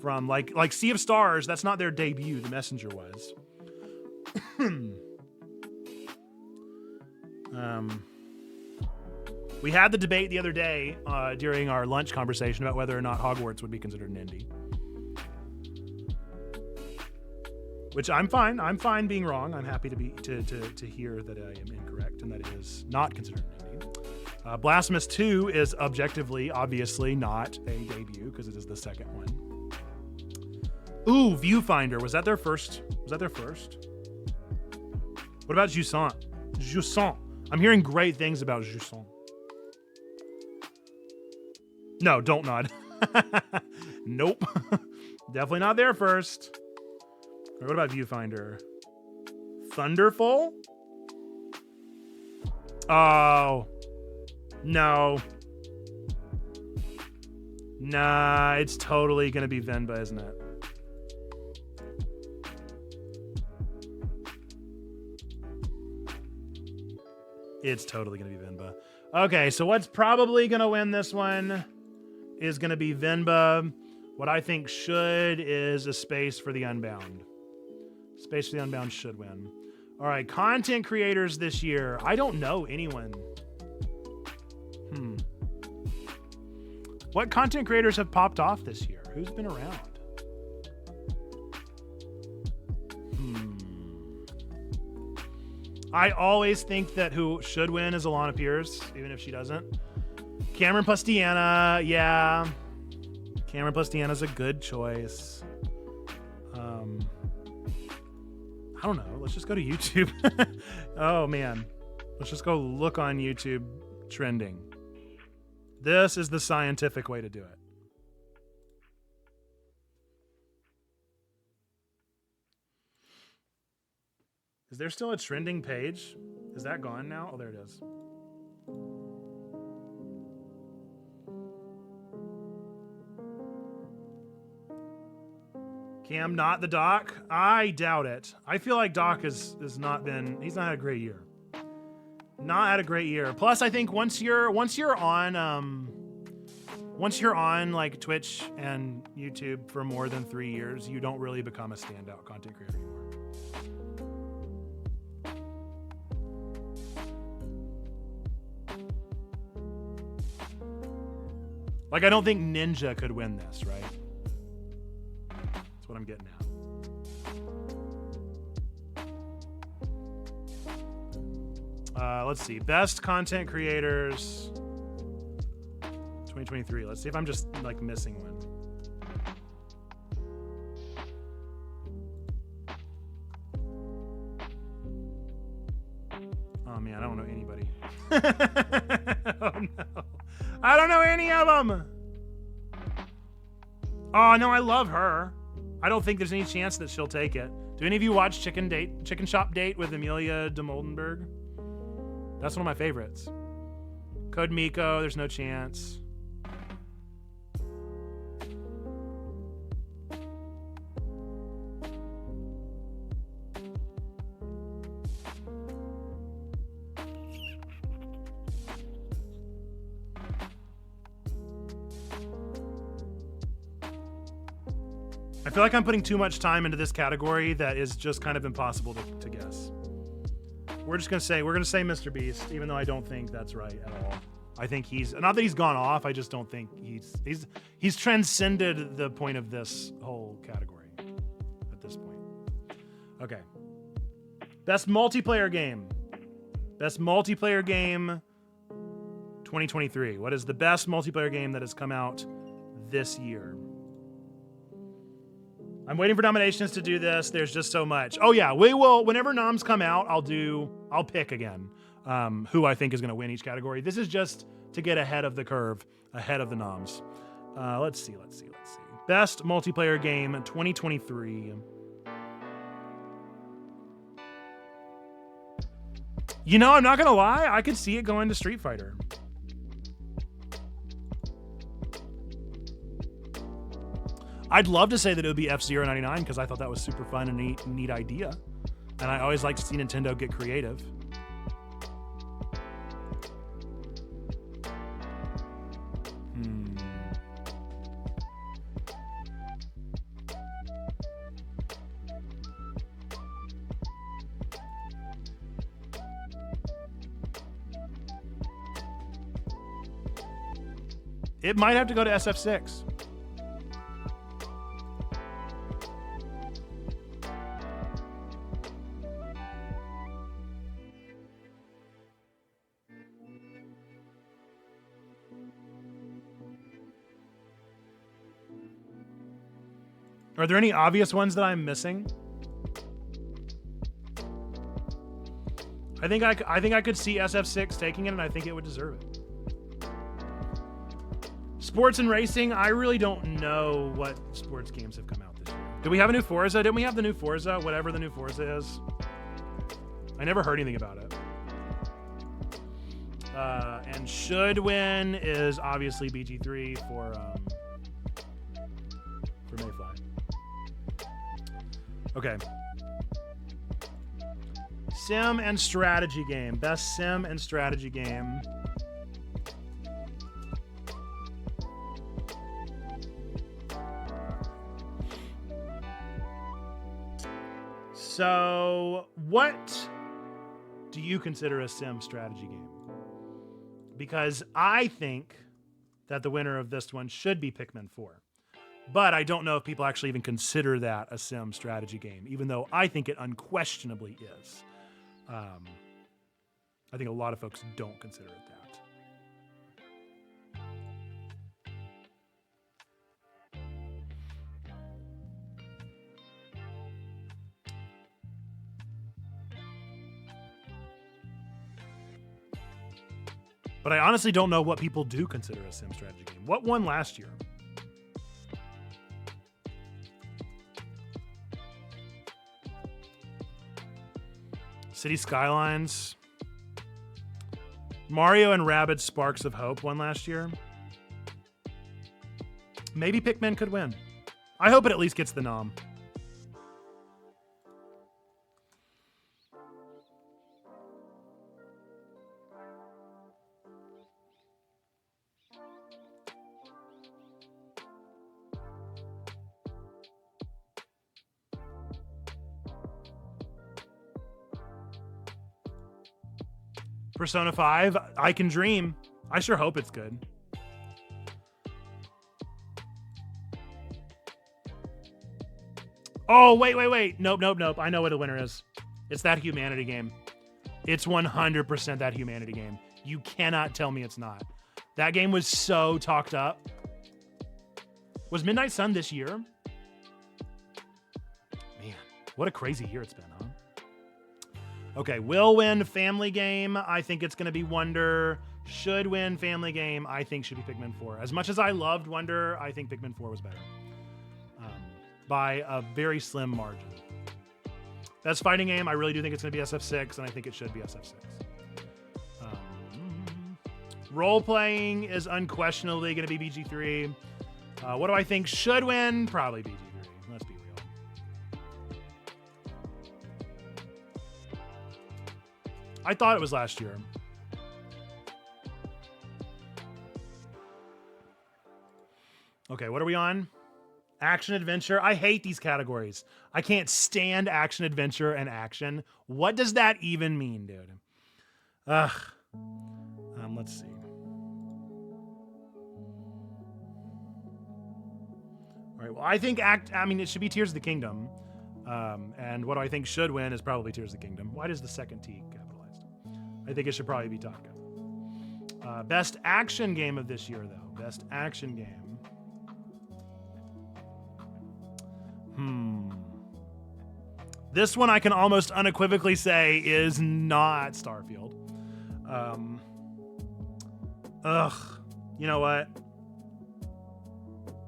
from like Sea of Stars? That's not their debut. The Messenger was. We had the debate the other day during our lunch conversation about whether or not Hogwarts would be considered an indie. Which I'm fine. I'm fine being wrong. I'm happy to hear that I am incorrect and that it is not considered an indie. Blasphemous 2 is objectively, obviously, not a debut because it is the second one. Ooh, Viewfinder. Was that their first? What about Jusant? Jusant. I'm hearing great things about Jusant. No, don't nod. Nope. Definitely not there first. What about Viewfinder? Thunderfall? Oh. No. Nah, it's totally going to be Venba, isn't it? It's totally going to be Venba. Okay, so what's probably going to win this one is going to be Venba. What I think should is A Space for the Unbound. Space for the Unbound should win. All right, content creators this year. I don't know anyone. What content creators have popped off this year? Who's been around? I always think that who should win is Alana Pierce, even if she doesn't. Cameron plus Deanna, yeah. Cameron plus Deanna's a good choice. I don't know. Let's just go to YouTube. Oh, man. Let's just go look on YouTube trending. This is the scientific way to do it. Is there still a trending page? Is that gone now? Oh, there it is. Cam, not the Doc? I doubt it. I feel like Doc has not been, he's not had a great year. Not had a great year. Plus, I think once you're on like Twitch and YouTube for more than 3 years, you don't really become a standout content creator anymore. Like, I don't think Ninja could win this, right? That's what I'm getting at. Let's see. Best content creators 2023. Let's see if I'm just like missing one. Oh man, I don't know anybody. Oh no. I don't know any of them. Oh no, I love her. I don't think there's any chance that she'll take it. Do any of you watch Chicken Shop Date with Amelia DeMoldenberg? That's one of my favorites. Code Miko, there's no chance. I feel like I'm putting too much time into this category that is just kind of impossible to guess. We're gonna say Mr. Beast, even though I don't think that's right at all. I think he's not that he's gone off. I just don't think he's transcended the point of this whole category at this point. Okay. Best multiplayer game. Best multiplayer game 2023. What is the best multiplayer game that has come out this year? I'm waiting for nominations to do this. There's just so much. Oh yeah, we will. Whenever noms come out, I'll pick again who I think is going to win each category. This is just to get ahead of the curve, ahead of the noms. Let's see. Best multiplayer game 2023. You know, I'm not going to lie. I could see it going to Street Fighter. I'd love to say that it would be F-Zero 99 because I thought that was super fun and neat idea. And I always like to see Nintendo get creative. It might have to go to SF6. Are there any obvious ones that I'm missing? I think I could see SF6 taking it, and I think it would deserve it. Sports and racing, I really don't know what sports games have come out this year. Do we have a new Forza? Didn't we have the new Forza? Whatever the new Forza is. I never heard anything about it. And should win is obviously BG3 for Mayfly. Okay. Sim and strategy game. Best sim and strategy game. So, what do you consider a sim strategy game? Because I think that the winner of this one should be Pikmin 4. But I don't know if people actually even consider that a sim strategy game, even though I think it unquestionably is. I think a lot of folks don't consider it that. But I honestly don't know what people do consider a sim strategy game. What won last year? City Skylines. Mario and Rabbids Sparks of Hope won last year. Maybe Pikmin could win. I hope it at least gets the nom. Persona 5, I Can Dream. I sure hope it's good. Oh, wait. Nope. I know what the winner is. It's that Humanity game. It's 100% that Humanity game. You cannot tell me it's not. That game was so talked up. Was Midnight Sun this year? Man, what a crazy year it's been, huh? Okay, will win Family Game. I think it's going to be Wonder. Should win Family Game. I think should be Pikmin 4. As much as I loved Wonder, I think Pikmin 4 was better. By a very slim margin. Best Fighting Game. I really do think it's going to be SF6, and I think it should be SF6. Role-playing is unquestionably going to be BG3. What do I think should win? Probably BG3. Let's be real. I thought it was last year. Okay, what are we on? Action adventure. I hate these categories. I can't stand action adventure and action. What does that even mean, dude? Ugh. Let's see. All right. Well, I think it should be Tears of the Kingdom. And what do I think should win is probably Tears of the Kingdom. Why does the second T capitalized? I think it should probably be Taka. Best action game of this year, though. Best action game. This one I can almost unequivocally say is not Starfield. You know what?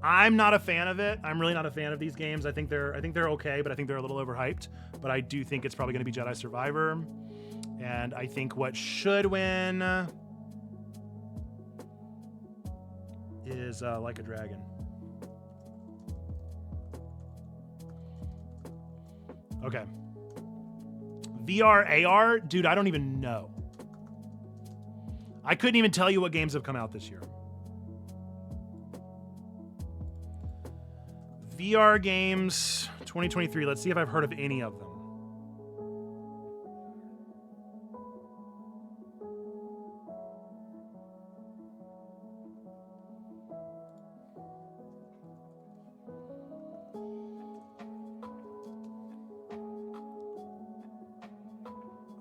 I'm not a fan of it. I'm really not a fan of these games. I think they're okay, but I think they're a little overhyped. But I do think it's probably going to be Jedi Survivor. And I think what should win is Like a Dragon. Okay. VR, AR? Dude, I don't even know. I couldn't even tell you what games have come out this year. VR games 2023. Let's see if I've heard of any of them.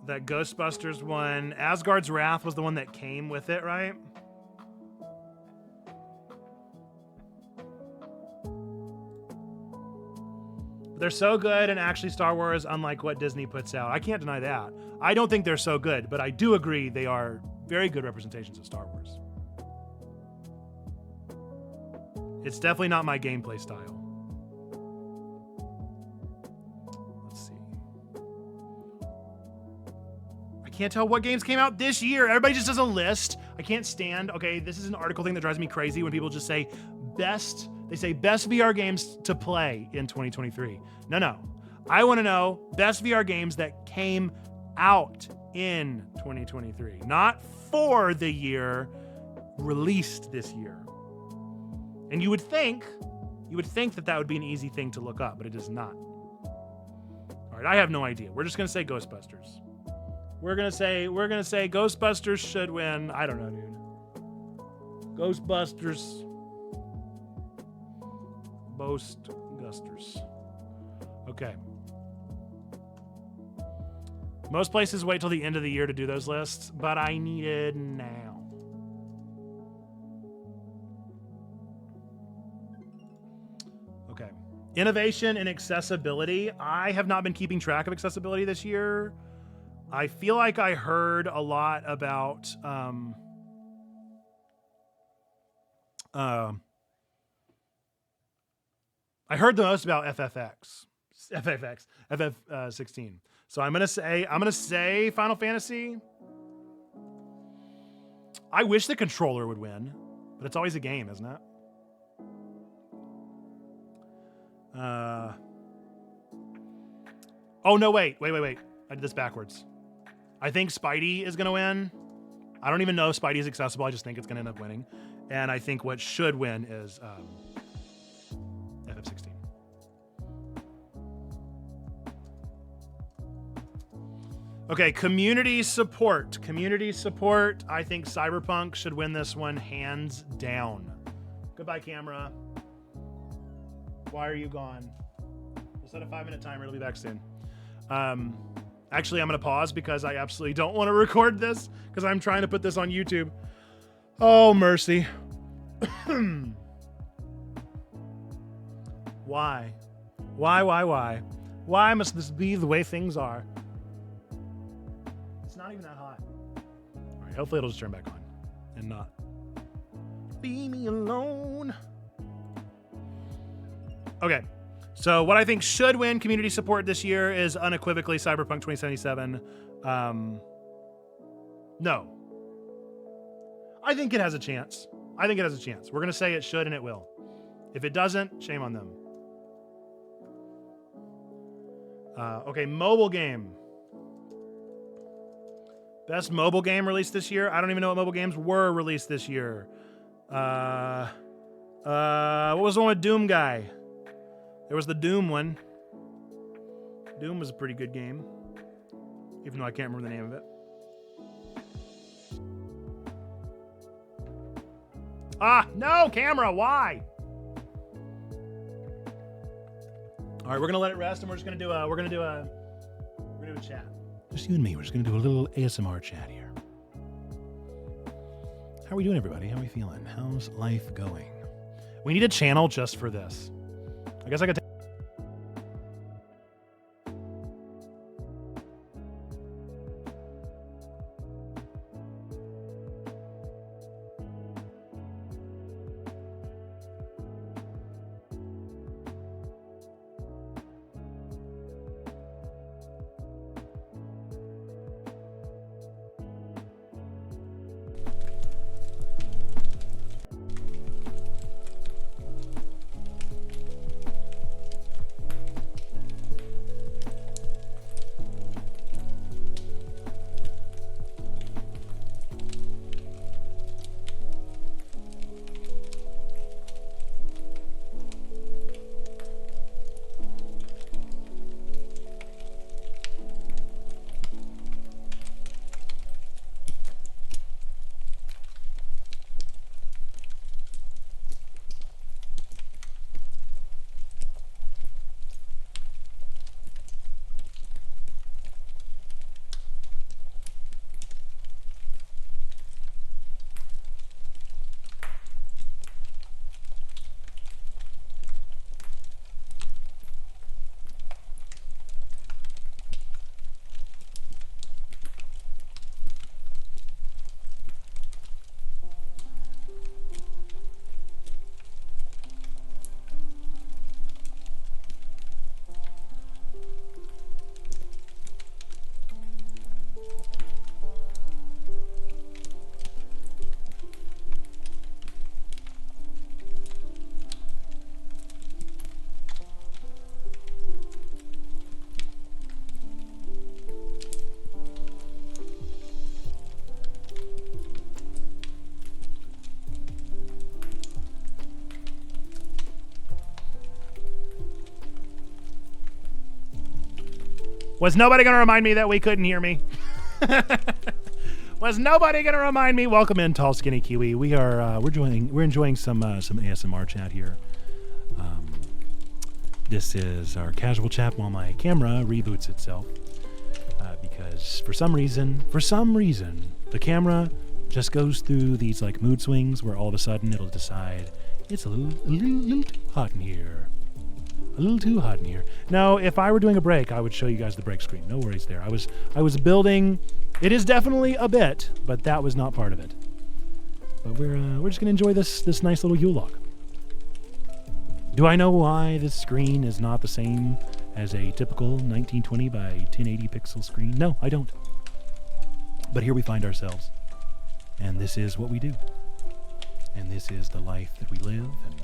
That Ghostbusters one. Asgard's Wrath was the one that came with it, right? They're so good and actually Star Wars, unlike what Disney puts out. I can't deny that. I don't think they're so good, but I do agree they are very good representations of Star Wars. It's definitely not my gameplay style. Can't tell what games came out this year. Everybody just does a list. I can't stand. Okay, this is an article thing that drives me crazy when people just say best VR games to play in 2023. No. I want to know best VR games that came out in 2023, not for the year, released this year. And you would think that would be an easy thing to look up, but it is not. All right, I have no idea. We're just going to say Ghostbusters. We're gonna say Ghostbusters should win. I don't know, dude. Ghostbusters. Okay. Most places wait till the end of the year to do those lists, but I need it now. Okay. Innovation and accessibility. I have not been keeping track of accessibility this year. I feel like I heard a lot about I heard the most about FF16. So I'm gonna say Final Fantasy. I wish the controller would win, but it's always a game, isn't it? Oh no, wait. I did this backwards. I think Spidey is gonna win. I don't even know if Spidey is accessible. I just think it's gonna end up winning. And I think what should win is FF16. Okay, community support. Community support. I think Cyberpunk should win this one hands down. Goodbye, camera. Why are you gone? We'll set a 5-minute timer. It'll be back soon. Actually, I'm going to pause because I absolutely don't want to record this because I'm trying to put this on YouTube. Oh, mercy. Why? Why must this be the way things are? It's not even that hot. All right, hopefully it'll just turn back on and not leave me alone. Okay, so what I think should win community support this year is unequivocally Cyberpunk 2077. No. I think it has a chance. We're going to say it should and it will. If it doesn't, shame on them. Okay, mobile game. Best mobile game released this year? I don't even know what mobile games were released this year. What was the one with Doom guy? There was the Doom one. Doom was a pretty good game, even though I can't remember the name of it. Ah, no, camera, why? All right, we're gonna let it rest, and we're gonna do a chat. Just you and me. We're just gonna do a little ASMR chat here. How are we doing, everybody? How are we feeling? How's life going? We need a channel just for this. I guess I could. Was nobody going to remind me that we couldn't hear me? Was nobody going to remind me? Welcome in, Tall Skinny Kiwi. We're enjoying some ASMR chat here. This is our casual chat while my camera reboots itself. Because for some reason, the camera just goes through these like mood swings where all of a sudden it'll decide it's a little too hot in here. A little too hot in here. Now, if I were doing a break, I would show you guys the break screen. No worries there. I was building. It is definitely a bit, but that was not part of it. But we're just gonna enjoy this nice little Yule log. Do I know why this screen is not the same as a typical 1920 by 1080 pixel screen? No, I don't. But here we find ourselves, and this is what we do, and this is the life that we live, and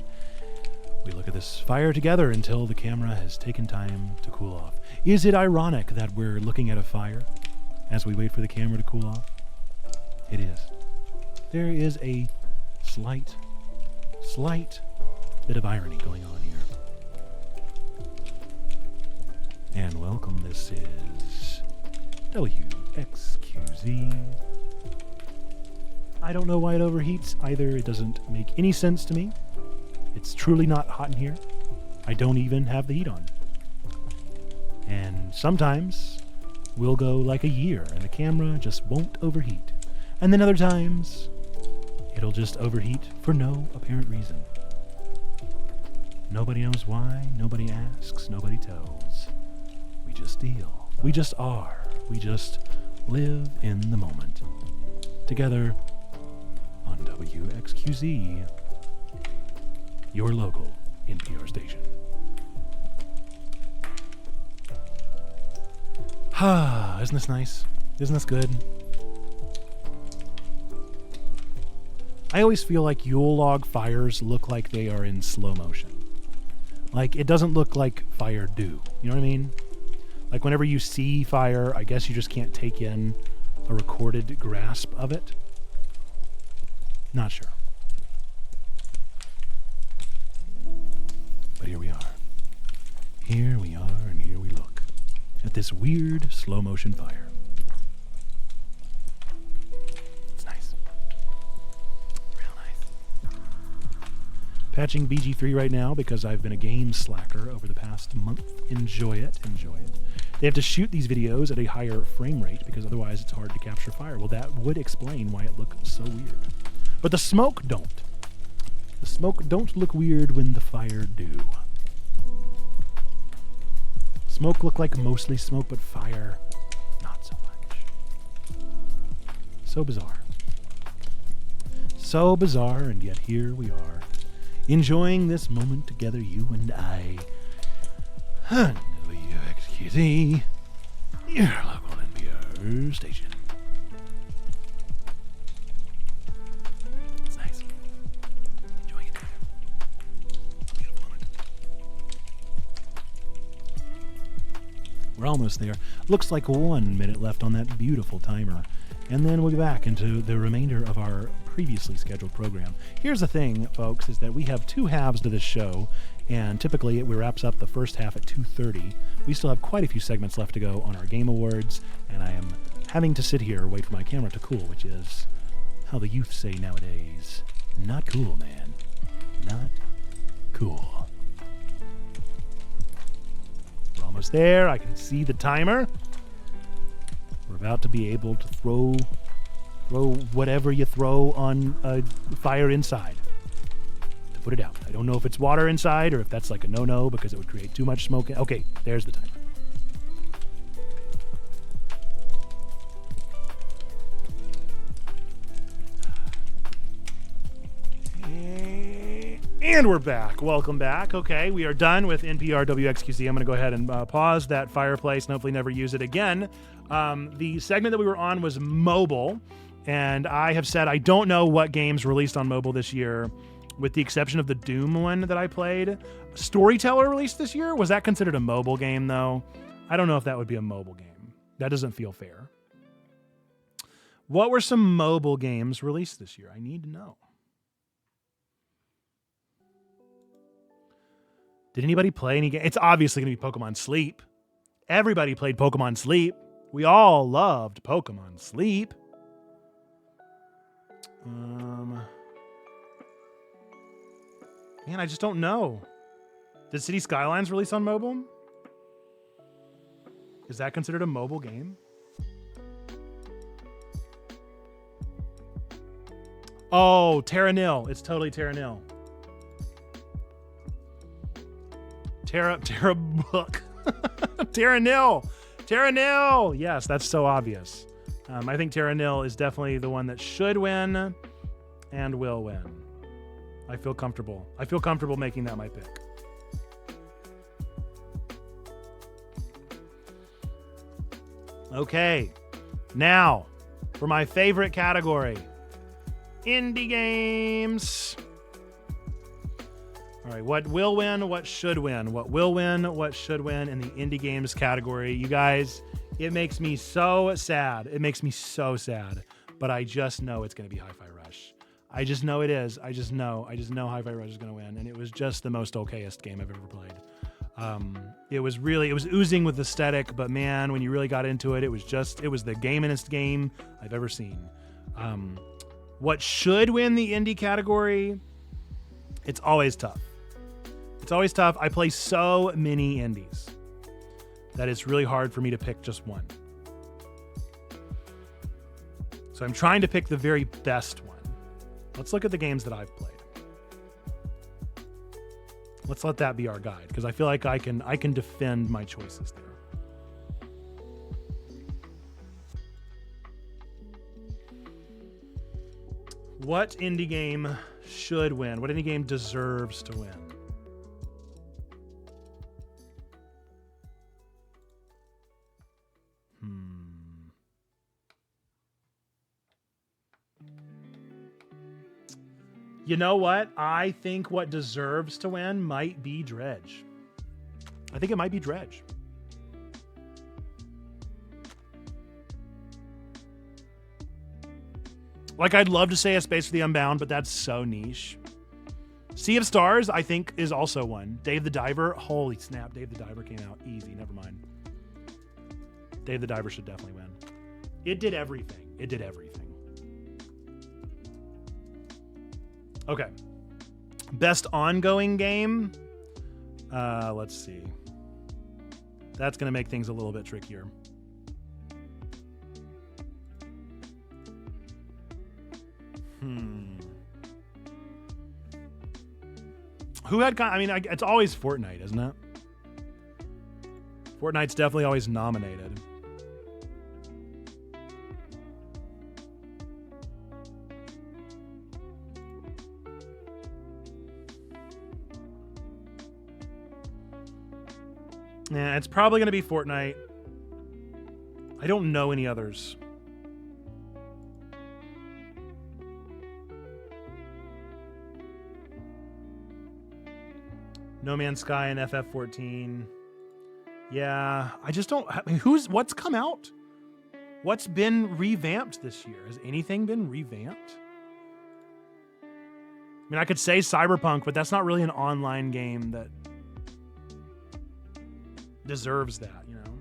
we look at this fire together until the camera has taken time to cool off. Is it ironic that we're looking at a fire as we wait for the camera to cool off? It is. There is a slight bit of irony going on here. And welcome, this is WXQZ. I don't know why it overheats either. It doesn't make any sense to me. It's truly not hot in here. I don't even have the heat on. And sometimes we'll go like a year and the camera just won't overheat. And then other times it'll just overheat for no apparent reason. Nobody knows why, nobody asks, nobody tells. We just deal. We just are. We just live in the moment. Together on WXQZ, your local NPR station. Isn't this nice? Isn't this good? I always feel like Yule log fires look like they are in slow motion. Like, it doesn't look like fire do. You know what I mean? Like, whenever you see fire, I guess you just can't take in a recorded grasp of it. Not sure. But here we are. Here we are, and here we look at this weird slow motion fire. It's nice. Real nice. Patching BG3 right now because I've been a game slacker over the past month. Enjoy it. Enjoy it. They have to shoot these videos at a higher frame rate because otherwise it's hard to capture fire. Well, that would explain why it looks so weird. But the smoke don't. The smoke don't look weird when the fire do. Smoke look like mostly smoke, but fire, not so much. So bizarre. So bizarre, and yet here we are, enjoying this moment together, you and I. WXQZ, your local NPR station. It's nice. Enjoying it. Beautiful moment. We're almost there. Looks like 1 minute left on that beautiful timer. And then we'll be back into the remainder of our previously scheduled program. Here's the thing, folks, is that we have 2 halves to this show, and typically it wraps up the first half at 2:30. We still have quite a few segments left to go on our Game Awards, and I am having to sit here, wait for my camera to cool, which is how the youth say nowadays. Not cool, man. Not cool. We're almost there. I can see the timer. We're about to be able to throw whatever you throw on a fire inside to put it out. I don't know if it's water inside or if that's like a no-no because it would create too much smoke. Okay, there's the timer. And we're back. Welcome back. Okay, we are done with NPR WXQZ. I'm going to go ahead and pause that fireplace and hopefully never use it again. The segment that we were on was mobile, and I have said I don't know what games released on mobile this year, with the exception of the Doom one that I played. Storyteller released this year? Was that considered a mobile game, though? I don't know if that would be a mobile game. That doesn't feel fair. What were some mobile games released this year? I need to know. Did anybody play any game? It's obviously going to be Pokemon Sleep. Everybody played Pokemon Sleep. We all loved Pokemon Sleep. Man, I just don't know. Did City Skylines release on mobile? Is that considered a mobile game? Oh, Terra Nil. It's totally Terra Nil. Terra Book. Terra Nil. Terra Nil. Yes, that's so obvious. I think Terra Nil is definitely the one that should win. and will win. I feel comfortable. I feel comfortable making that my pick. Okay, now for my favorite category, indie games. All right, what will win, what should win? What will win, what should win in the indie games category? You guys, it makes me so sad. It makes me so sad, but I just know it's going to be Hi-Fi Rush. I just know it is. I just know Hi-Fi Rush is going to win, and it was just the most okayest game I've ever played. It was oozing with aesthetic, but man, when you really got into it, it was the gamingest game I've ever seen. What should win the indie category? It's always tough. It's always tough. I play so many indies that it's really hard for me to pick just one. So I'm trying to pick the very best one. Let's look at the games that I've played. Let's let that be our guide, because I feel like I can defend my choices there. What indie game should win? What indie game deserves to win? You know what? I think what deserves to win might be Dredge. I think it might be Dredge. Like, I'd love to say A Space for the Unbound, but that's so niche. Sea of Stars, I think, is also one. Dave the Diver. Holy snap, Dave the Diver came out easy. Never mind. Dave the Diver should definitely win. It did everything. It did everything. Okay. Best ongoing game. Let's see. That's going to make things a little bit trickier. Who had... it's always Fortnite, isn't it? Fortnite's definitely always nominated. Yeah, it's probably going to be Fortnite. I don't know any others. No Man's Sky and FF14. Yeah, I just don't... what's come out? What's been revamped this year? Has anything been revamped? I mean, I could say Cyberpunk, but that's not really an online game that deserves that, you know?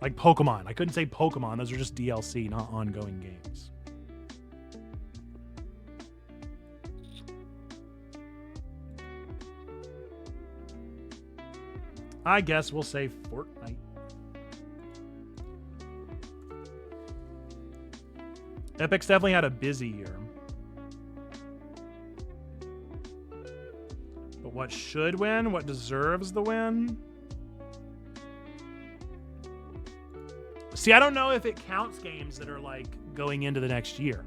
Like Pokemon. I couldn't say Pokemon. Those are just DLC, not ongoing games. I guess we'll say Fortnite. Epic's definitely had a busy year. But what should win? What deserves the win? See, I don't know if it counts games that are like going into the next year.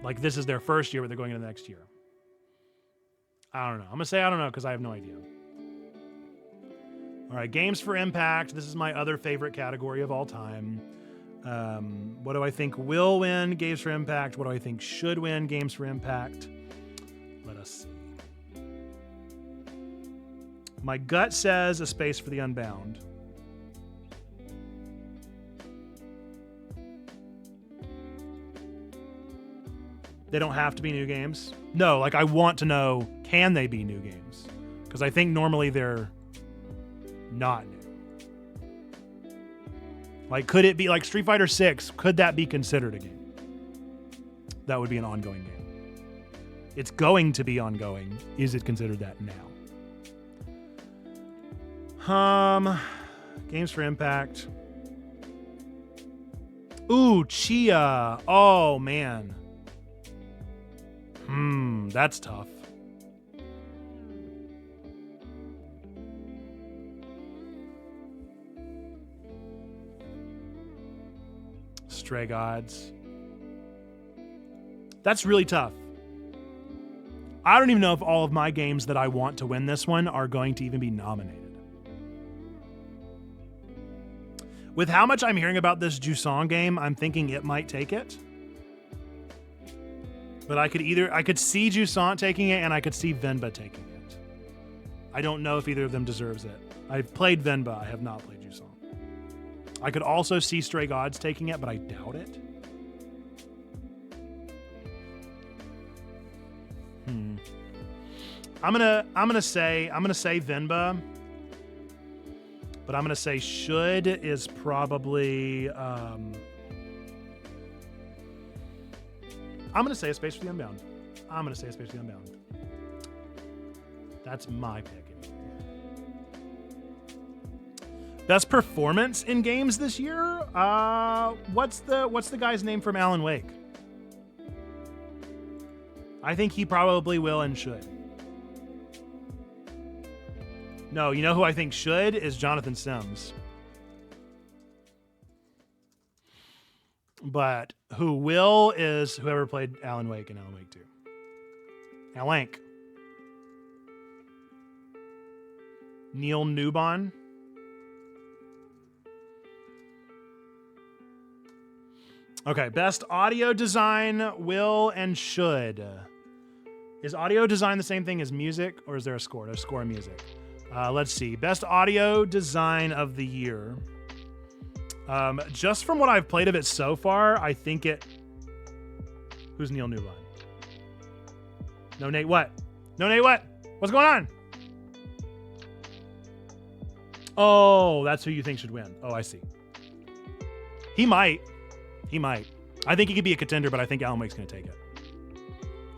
Like this is their first year, but they're going into the next year. I don't know. I'm going to say I don't know because I have no idea. All right, Games for Impact. This is my other favorite category of all time. What do I think will win Games for Impact? What do I think should win Games for Impact? Let us see. My gut says A Space for the Unbound. They don't have to be new games. No, like I want to know, can they be new games? Because I think normally they're not new. Like, could it be like Street Fighter 6? Could that be considered a game? That would be an ongoing game. It's going to be ongoing. Is it considered that now? Games for Impact. Ooh, Chia. Oh man. That's tough. Stray Gods. That's really tough. I don't even know if all of my games that I want to win this one are going to even be nominated. With how much I'm hearing about this Jusant game, I'm thinking it might take it. But I could see Jusant taking it and I could see Venba taking it. I don't know if either of them deserves it. I've played Venba, I have not played Jusant. I could also see Stray Gods taking it, but I doubt it. I'm gonna say Venba, but I'm gonna say should is probably I'm gonna say A Space for the Unbound. That's my pick. Best performance in games this year? What's the guy's name from Alan Wake? I think he probably will and should. No, you know who I think should is Jonathan Sims. But who will is whoever played Alan Wake and Alan Wake 2. Alan. Neil Newbon. Okay, best audio design, will and should. Is audio design the same thing as music, or is there a score? There's a score and music. Let's see. Best audio design of the year. Just from what I've played of it so far, I think it... Who's Neil Newbon? No, Nate, what? No, Nate, what? What's going on? Oh, that's who you think should win. Oh, I see. He might. I think he could be a contender, but I think Alan Wake's going to take it.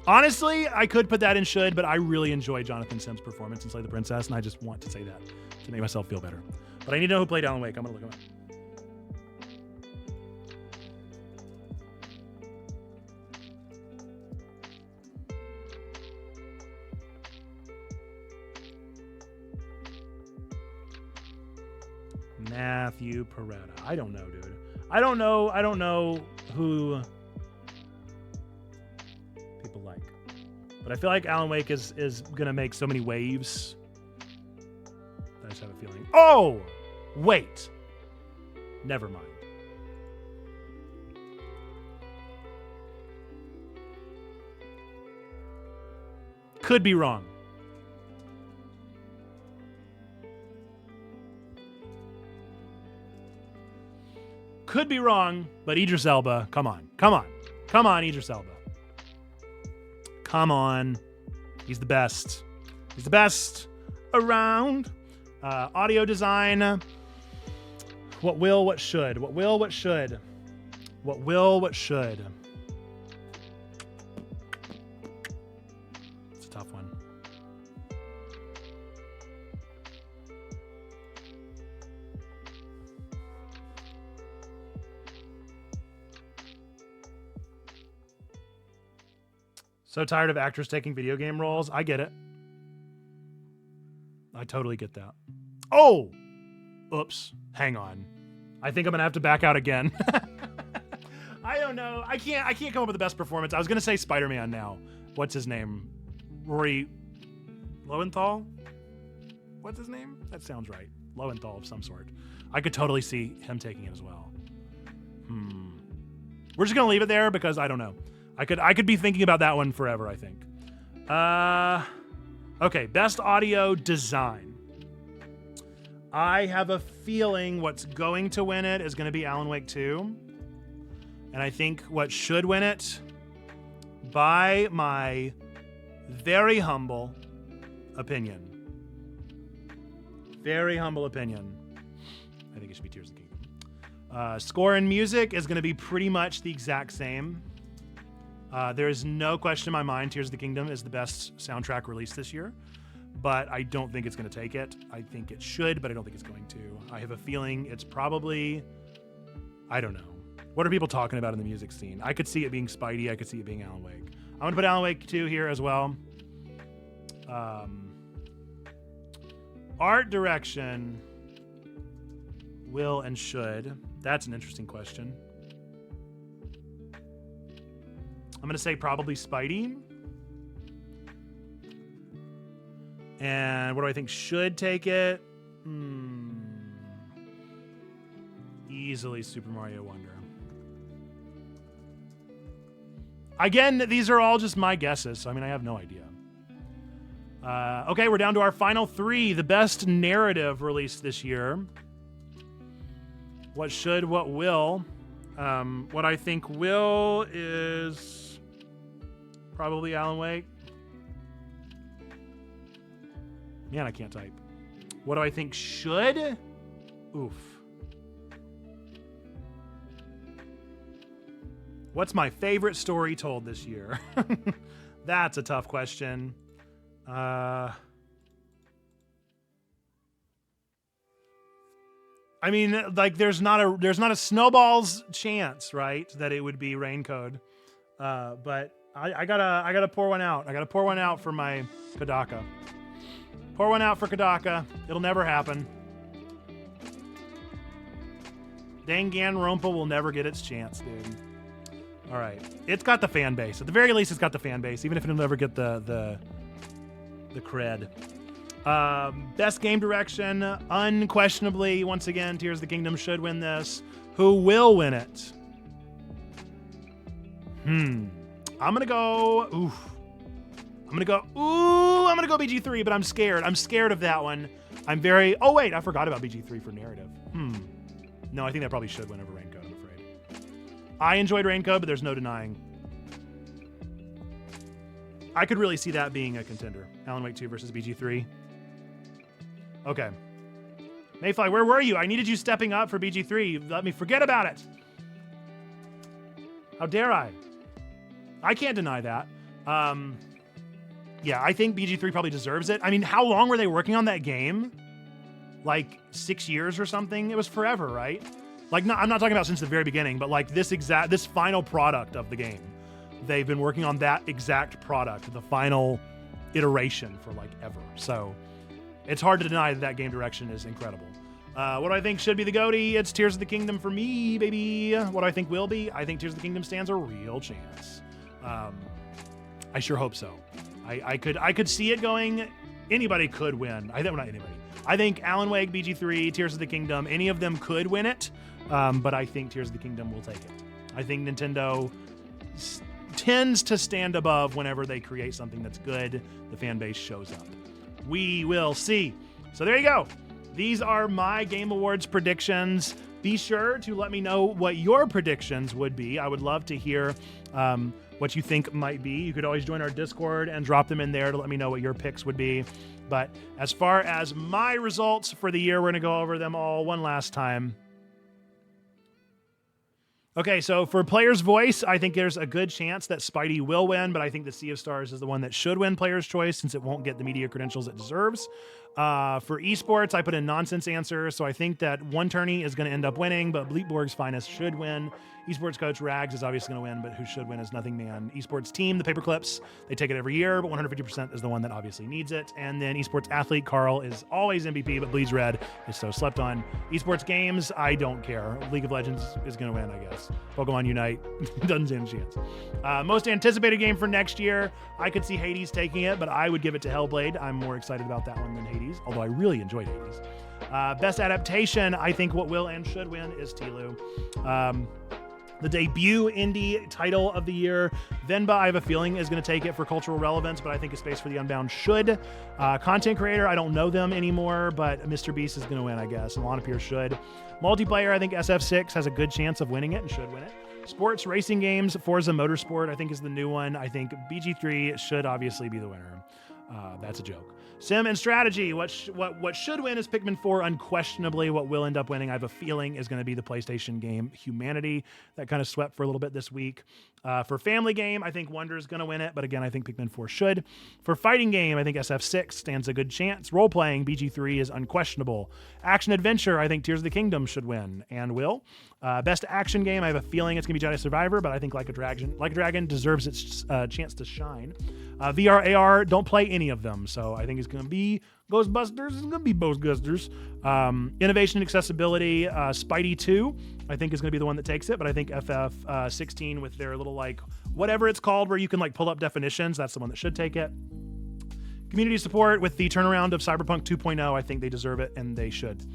Honestly, I could put that in should, but I really enjoy Jonathan Sims' performance in Slay the Princess, and I just want to say that to make myself feel better. But I need to know who played Alan Wake. I'm going to look him up. Matthew Peretta. I don't know, dude. I don't know who people like. But I feel like Alan Wake is going to make so many waves. I just have a feeling. Oh! Wait. Never mind. Could be wrong. Could be wrong, but Idris Elba, come on, Idris Elba. Come on. He's the best. He's the best around. Audio design. What will, what should? What will, what should? What will, what should? It's a tough one. So tired of actors taking video game roles. I get it. I totally get that. Oh! Oops. Hang on. I think I'm going to have to back out again. I don't know. I can't come up with the best performance. I was going to say Spider-Man now. What's his name? Rory Lowenthal? What's his name? That sounds right. Lowenthal of some sort. I could totally see him taking it as well. We're just going to leave it there because I don't know. I could be thinking about that one forever, I think. Okay, best audio design. I have a feeling what's going to win it is going to be Alan Wake 2. And I think what should win it, by my very humble opinion, I think it should be Tears of the Kingdom. Score and music is going to be pretty much the exact same. There is no question in my mind Tears of the Kingdom is the best soundtrack released this year, but I don't think it's going to take it. I think it should, but I don't think it's going to. I have a feeling it's probably, I don't know. What are people talking about in the music scene? I could see it being Spidey. I could see it being Alan Wake. I'm going to put Alan Wake 2 here as well. Art direction, will and should. That's an interesting question. I'm going to say probably Spidey. And what do I think should take it? Easily Super Mario Wonder. Again, these are all just my guesses, so I mean, I have no idea. Okay, we're down to our final 3. The best narrative released this year. What should, what will. What I think will is probably Alan Wake. Man, I can't type. What do I think should? Oof. What's my favorite story told this year? That's a tough question. I mean, like, there's not a snowball's chance, right, that it would be Rain Code. But I gotta pour one out. I gotta pour one out for my Kadaka. Pour one out for Kadaka. It'll never happen. Danganronpa will never get its chance, dude. All right. It's got the fan base. At the very least, it's got the fan base, even if it'll never get the cred. Best game direction, unquestionably, once again, Tears of the Kingdom should win this. Who will win it? I'm gonna go. I'm gonna go BG3, but I'm scared. I'm scared of that one. Oh wait, I forgot about BG3 for narrative. No, I think that probably should win over Raincoat, I'm afraid. I enjoyed Raincoat, but there's no denying. I could really see that being a contender. Alan Wake 2 versus BG3. Okay. Mayfly, where were you? I needed you stepping up for BG3. Let me forget about it. How dare I? I can't deny that. Yeah, I think BG3 probably deserves it. I mean, how long were they working on that game? Like 6 years or something? It was forever, right? Like, I'm not talking about since the very beginning, but like this final product of the game. They've been working on that exact product, the final iteration, for like ever. So it's hard to deny that game direction is incredible. What do I think should be the GOTY? It's Tears of the Kingdom for me, baby. What do I think will be? I think Tears of the Kingdom stands a real chance. I sure hope so. I could see it going. Anybody could win. Not anybody. I think Alan Wake, BG3, Tears of the Kingdom, any of them could win it. But I think Tears of the Kingdom will take it. I think Nintendo tends to stand above whenever they create something that's good. The fan base shows up. We will see. So there you go. These are my Game Awards predictions. Be sure to let me know what your predictions would be. I would love to hear what you think might be. You could always join our Discord and drop them in there to let me know what your picks would be. But as far as my results for the year, we're going to go over them all one last time. Okay, so for Player's Voice, I think there's a good chance that Spidey will win, but I think the Sea of Stars is the one that should win Player's Choice since it won't get the media credentials it deserves. For esports, I put in nonsense answers, so I think that One Tourney is going to end up winning, but Bleepborg's Finest should win. Esports coach Rags is obviously going to win, but who should win is Nothing Man. Esports team, the Paperclips, they take it every year, but 150% is the one that obviously needs it. And then esports athlete Carl is always MVP, but Bleeds Red is so slept on. Esports games, I don't care. League of Legends is going to win, I guess. Pokemon Unite doesn't stand a chance. Most anticipated game for next year, I could see Hades taking it, but I would give it to Hellblade. I'm more excited about that one than Hades, although I really enjoyed Hades. Best adaptation, I think what will and should win is Tilu. The debut indie title of the year, Venba, I have a feeling is going to take it for cultural relevance, but I think A Space for the Unbound should. Content creator, I don't know them anymore, but Mr. Beast is going to win, I guess. And Lana Pierce should. Multiplayer, I think SF6 has a good chance of winning it and should win it. Sports racing games, Forza Motorsport, I think is the new one. I think BG3 should obviously be the winner. That's a joke. Sim and strategy. What should win is Pikmin 4 unquestionably. What will end up winning, I have a feeling, is going to be the PlayStation game Humanity. That kind of swept for a little bit this week. For family game, I think Wonder is going to win it, but again, I think Pikmin 4 should. For fighting game, I think SF6 stands a good chance. Role playing, BG3 is unquestionable. Action adventure, I think Tears of the Kingdom should win and will. Best action game, I have a feeling it's going to be Jedi Survivor, but I think Like a Dragon deserves its chance to shine. VR, AR, don't play any of them. So I think it's going to be Ghostbusters. It's going to be Ghostbusters. Innovation and accessibility, Spidey 2, I think is going to be the one that takes it. But I think FF16 with their little like whatever it's called where you can like pull up definitions, that's the one that should take it. Community support with the turnaround of Cyberpunk 2.0, I think they deserve it and they should.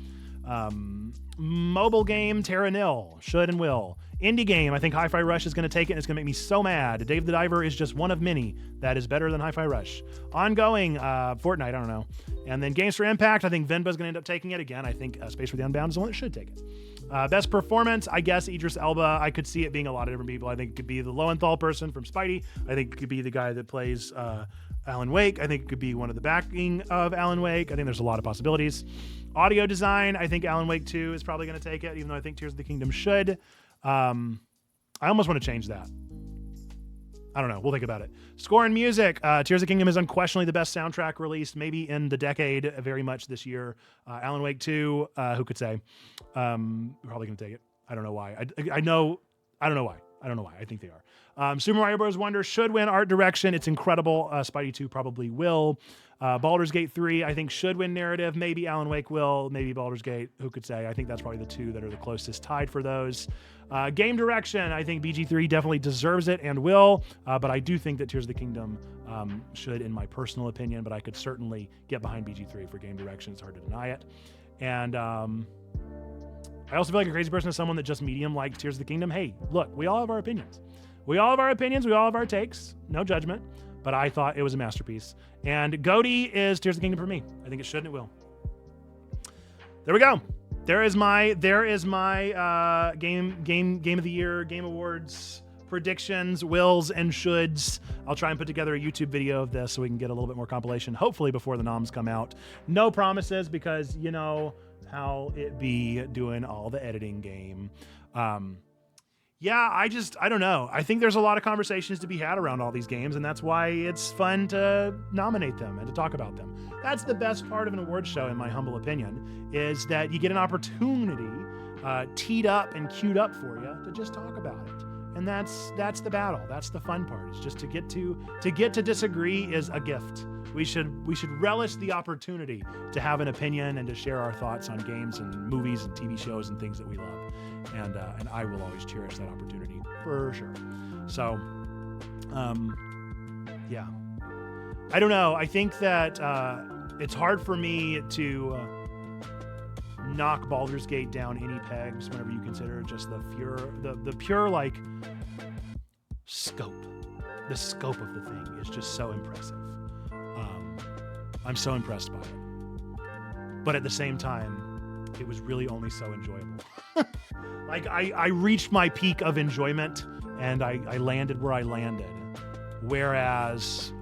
Mobile game, Terra Nil, should and will. Indie game, I think Hi-Fi Rush is going to take it and it's going to make me so mad. Dave the Diver is just one of many that is better than Hi-Fi Rush. Ongoing, Fortnite, I don't know. And then Games for Impact, I think Venba's going to end up taking it again. I think Space for the Unbound is the one that should take it. Best performance, I guess Idris Elba. I could see it being a lot of different people. I think it could be the Lowenthal person from Spidey. I think it could be the guy that plays Alan Wake. I think it could be one of the backing of Alan Wake. I think there's a lot of possibilities. Audio design, I think Alan Wake 2 is probably going to take it, even though I think Tears of the Kingdom should. I almost want to change that. I don't know. We'll think about it. Score and music. Tears of the Kingdom is unquestionably the best soundtrack released, maybe in the decade, very much this year. Alan Wake 2, who could say? Probably going to take it. I don't know why. I don't know why. I think they are. Super Mario Bros. Wonder should win art direction. It's incredible. Spidey 2 probably will. Baldur's Gate 3, I think, should win narrative. Maybe Alan Wake will. Maybe Baldur's Gate. Who could say? I think that's probably the two that are the closest tied for those. Game direction, I think BG3 definitely deserves it and will. But I do think that Tears of the Kingdom should, in my personal opinion. But I could certainly get behind BG3 for game direction. It's hard to deny it. And I also feel like a crazy person is someone that just medium likes Tears of the Kingdom. Hey, look, we all have our opinions. We all have our takes. No judgment. But I thought it was a masterpiece. And GOTY is Tears of the Kingdom for me. I think it should and it will. There we go. There is my game of the year, game awards, predictions, wills, and shoulds. I'll try and put together a YouTube video of this so we can get a little bit more compilation, hopefully before the noms come out. No promises because you know how it be doing all the editing game. Yeah, I don't know. I think there's a lot of conversations to be had around all these games, and that's why it's fun to nominate them and to talk about them. That's the best part of an award show, in my humble opinion, is that you get an opportunity teed up and queued up for you to just talk about it. And that's the battle. That's the fun part. It's just to get to disagree is a gift. We should relish the opportunity to have an opinion and to share our thoughts on games and movies and TV shows and things that we love. And I will always cherish that opportunity for sure. So, yeah. I don't know. I think that it's hard for me to knock Baldur's Gate down any pegs whenever you consider just the pure like scope. The scope of the thing is just so impressive. I'm so impressed by it. But at the same time, it was really only so enjoyable. Like I reached my peak of enjoyment and I landed where I landed. Whereas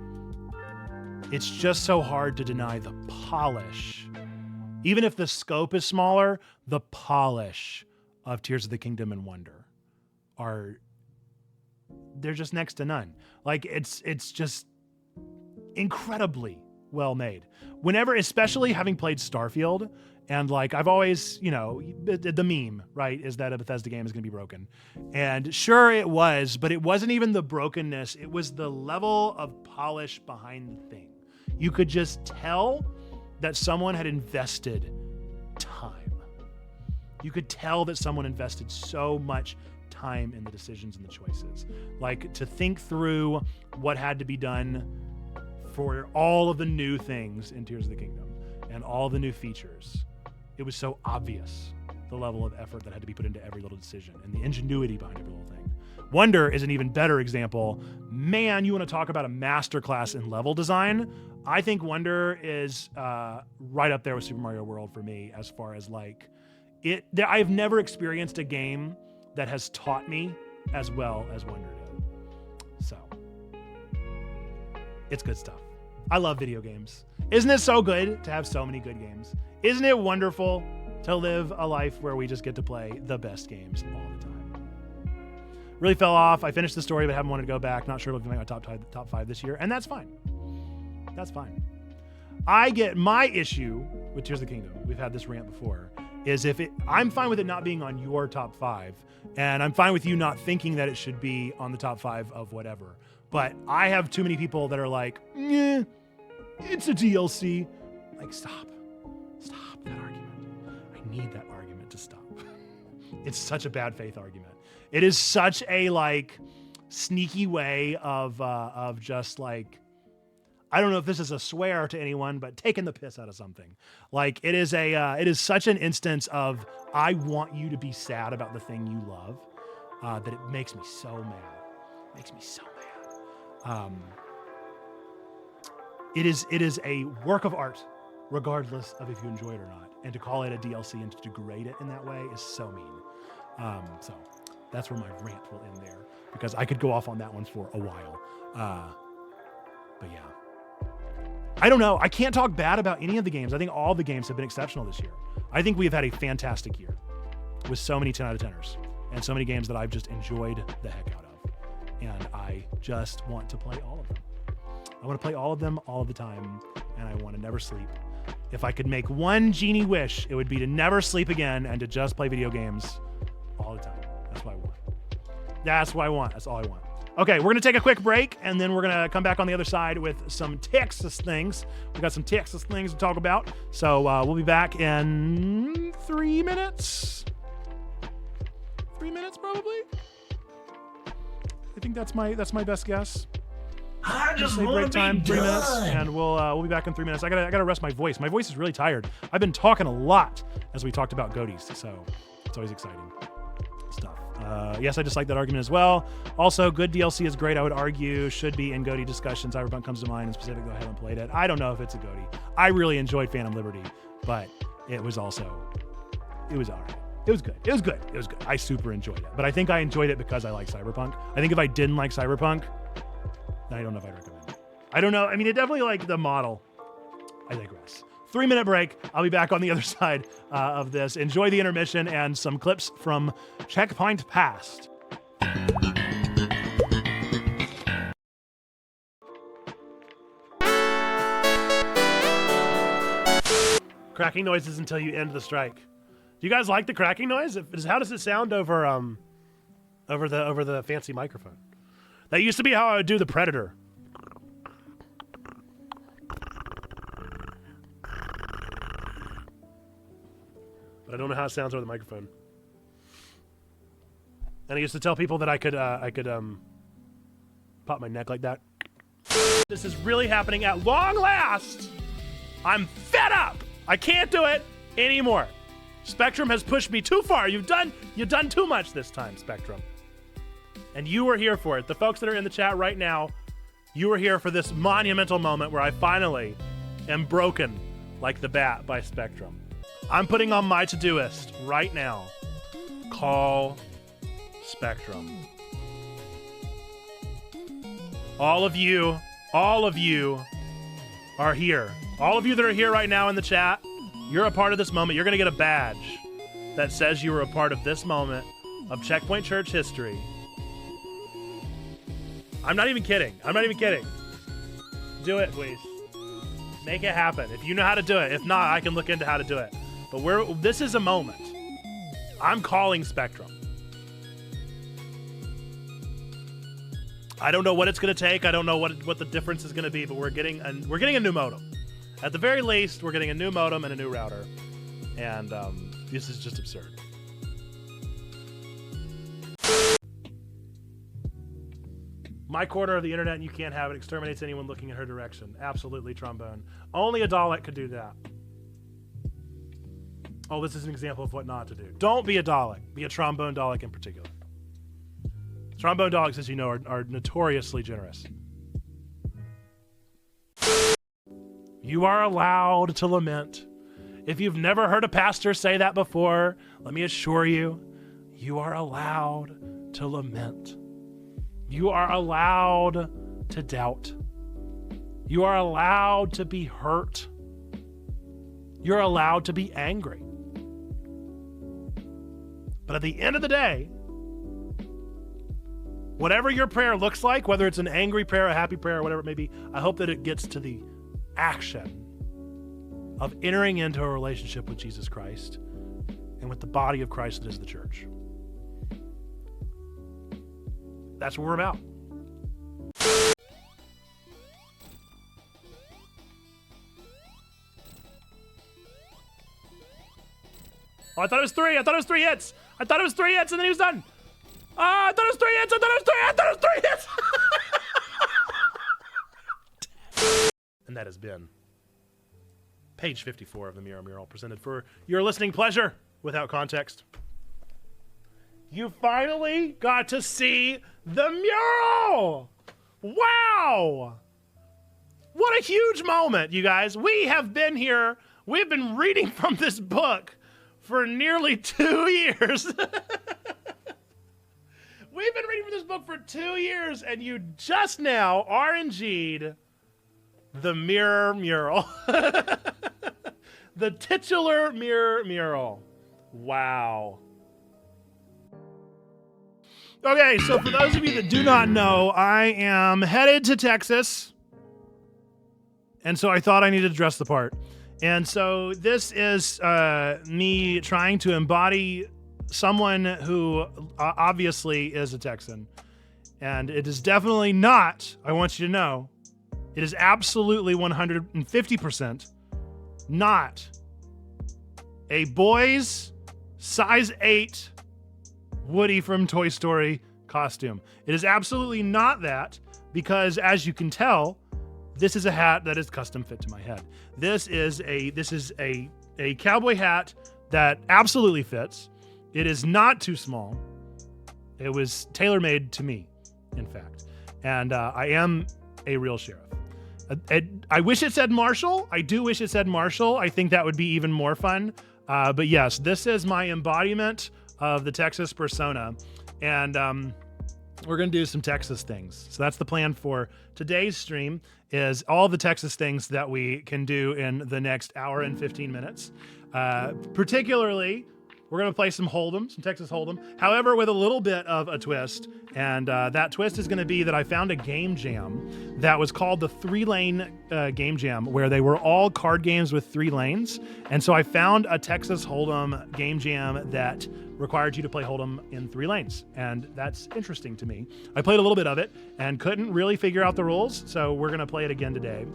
it's just so hard to deny the polish. Even if the scope is smaller, the polish of Tears of the Kingdom and Wonder they're just next to none. Like it's just incredibly well made. Whenever, especially having played Starfield, and like I've always, the meme, right, is that a Bethesda game is going to be broken. And sure it was, but it wasn't even the brokenness. It was the level of polish behind the thing. You could just tell that someone had invested time. You could tell that someone invested so much time in the decisions and the choices. Like to think through what had to be done for all of the new things in Tears of the Kingdom and all the new features. It was so obvious the level of effort that had to be put into every little decision and the ingenuity behind every little thing. Wonder is an even better example. Man, you want to talk about a masterclass in level design? I think Wonder is right up there with Super Mario World for me as far as like it. I've never experienced a game that has taught me as well as Wonder did. So it's good stuff. I love video games. Isn't it so good to have so many good games? Isn't it wonderful to live a life where we just get to play the best games all the time? Really fell off. I finished the story, but haven't wanted to go back. Not sure it'll be my top 5 this year, and that's fine. That's fine. I get my issue with Tears of the Kingdom. We've had this rant before. I'm fine with it not being on your top 5, and I'm fine with you not thinking that it should be on the top 5 of whatever. But I have too many people that are like, it's a DLC. Like, stop that argument. I need that argument to stop. It's such a bad faith argument. It is such a like sneaky way of just like, I don't know if this is a swear to anyone, but taking the piss out of something. Like it is such an instance of, I want you to be sad about the thing you love, that it makes me so mad. It makes me so mad. It is a work of art, regardless of if you enjoy it or not. And to call it a DLC and to degrade it in that way is so mean. So that's where my rant will end there, because I could go off on that one for a while. But yeah. I don't know. I can't talk bad about any of the games. I think all the games have been exceptional this year. I think we've had a fantastic year with so many 10 out of 10ers and so many games that I've just enjoyed the heck out of. And I just want to play all of them. I want to play all of them all of the time, and I want to never sleep. If I could make one genie wish, it would be to never sleep again and to just play video games all the time. That's what I want. That's what I want. That's all I want. Okay, we're going to take a quick break, and then we're going to come back on the other side with some Texas things. We got some Texas things to talk about. So we'll be back in 3 minutes. 3 minutes, probably. I think that's my best guess. I just Say want break to time, be 3 done. minutes, and we'll be back in 3 minutes. I gotta rest my voice. My voice is really tired. I've been talking a lot as we talked about GOTYs, so it's always exciting stuff. Yes, I just like that argument as well. Also, good DLC is great. I would argue should be in GOTY discussions. Cyberpunk comes to mind in specific, though I haven't played it. I don't know if it's a GOTY. I really enjoyed Phantom Liberty, but it was all right. It was good. It was good. I super enjoyed it. But I think I enjoyed it because I like Cyberpunk. I think if I didn't like Cyberpunk, then I don't know if I'd recommend it. I don't know. I mean, it definitely like the model. I digress. 3 minute break. I'll be back on the other side of this. Enjoy the intermission and some clips from Checkpoint Past. Cracking noises until you end the strike. Do you guys like the cracking noise? How does it sound over the fancy microphone? That used to be how I would do the Predator. But I don't know how it sounds over the microphone. And I used to tell people that I could pop my neck like that. This is really happening at long last. I'm fed up. I can't do it anymore. Spectrum has pushed me too far. You've done too much this time, Spectrum. And you were here for it. The folks that are in the chat right now, you were here for this monumental moment where I finally am broken like the bat by Spectrum. I'm putting on my to-do list right now. Call Spectrum. All of you are here. All of you that are here right now in the chat, you're a part of this moment. You're going to get a badge that says you were a part of this moment of Checkpoint Church history. I'm not even kidding. Do it, please. Make it happen. If you know how to do it. If not, I can look into how to do it. But this is a moment. I'm calling Spectrum. I don't know what it's going to take. I don't know what the difference is going to be, but we're getting a new modem. At the very least, we're getting a new modem and a new router. And this is just absurd. My corner of the internet, and you can't have it, exterminates anyone looking in her direction. Absolutely, Trombone. Only a Dalek could do that. Oh, this is an example of what not to do. Don't be a Dalek. Be a Trombone Dalek in particular. Trombone Daleks, as you know, are notoriously generous. You are allowed to lament. If you've never heard a pastor say that before, let me assure you, you are allowed to lament. You are allowed to doubt. You are allowed to be hurt. You're allowed to be angry. But at the end of the day, whatever your prayer looks like, whether it's an angry prayer, a happy prayer, or whatever it may be, I hope that it gets to the action of entering into a relationship with Jesus Christ and with the body of Christ that is the church. That's what we're about. Oh, I thought it was 3. I thought it was 3 hits. I thought it was 3 hits, and then he was done. I thought it was 3 hits. I thought it was 3. I thought it was 3 hits. And that has been page 54 of the Mirror Mural, presented for your listening pleasure without context. You finally got to see the mural! Wow! What a huge moment, you guys. We have been here. We've been reading from this book for nearly 2 years. We've been reading from this book for 2 years, and you just now RNG'd the Mirror Mural. The titular Mirror Mural. Wow. Okay, so for those of you that do not know, I am headed to Texas. And so I thought I needed to dress the part. And so this is me trying to embody someone who obviously is a Texan. And it is definitely not, I want you to know, it is absolutely 150% not a boy's size 8 Woody from Toy Story costume. It is absolutely not that, because as you can tell, this is a hat that is custom fit to my head. This is a cowboy hat that absolutely fits. It is not too small. It was tailor-made to me, in fact. And I am a real sheriff. I wish it said Marshall. I do wish it said Marshall. I think that would be even more fun. But yes, this is my embodiment of the Texas persona. And we're going to do some Texas things. So that's the plan for today's stream, is all the Texas things that we can do in the next hour and 15 minutes. Particularly, we're going to play some Hold'em, some Texas Hold'em, however, with a little bit of a twist. And that twist is going to be that I found a game jam that was called the 3-lane game jam, where they were all card games with 3 lanes. And so I found a Texas Hold'em game jam that required you to play Hold'em in 3 lanes. And that's interesting to me. I played a little bit of it and couldn't really figure out the rules. So we're going to play it again today.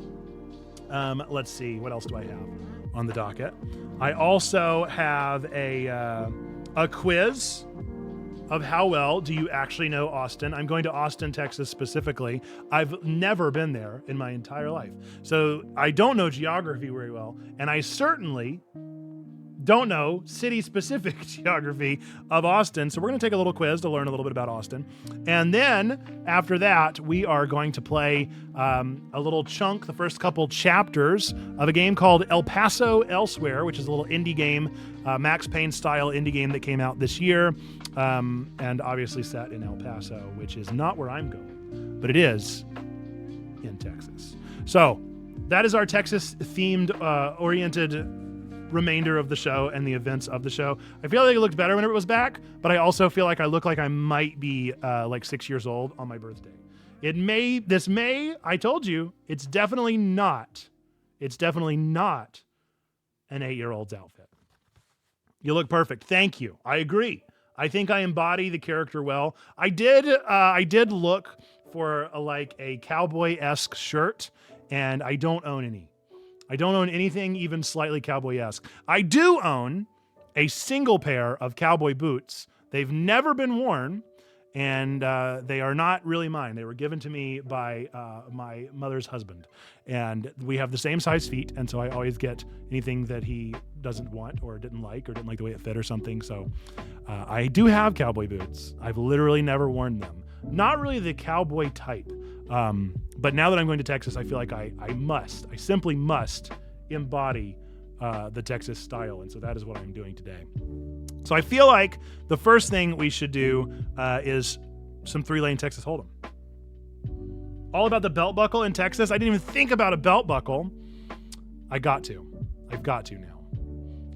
Let's see, what else do I have on the docket? I also have a quiz of how well do you actually know Austin. I'm going to Austin, Texas specifically. I've never been there in my entire life. So I don't know geography very well, and I certainly don't know city-specific geography of Austin. So we're going to take a little quiz to learn a little bit about Austin. And then after that, we are going to play a little chunk, the first couple chapters of a game called El Paso Elsewhere, which is a little indie game, Max Payne style indie game that came out this year. And obviously set in El Paso, which is not where I'm going, but it is in Texas. So that is our Texas themed oriented remainder of the show and the events of the show. I feel like it looked better when it was back, but I also feel like I look like I might be like 6 years old on my birthday. I told you, it's definitely not an 8-year-old's outfit. You look perfect. Thank you. I agree. I think I embody the character well. I did look for a cowboy-esque shirt, and I don't own any. I don't own anything even slightly cowboy-esque. I do own a single pair of cowboy boots. They've never been worn, and they are not really mine. They were given to me by my mother's husband, and we have the same size feet, and so I always get anything that he doesn't want or didn't like the way it fit or something. So I do have cowboy boots. I've literally never worn them. Not really the cowboy type. But now that I'm going to Texas, I feel like I simply must embody the Texas style. And so that is what I'm doing today. So I feel like the first thing we should do is some 3-lane Texas Hold'em. All about the belt buckle in Texas. I didn't even think about a belt buckle. I've got to now.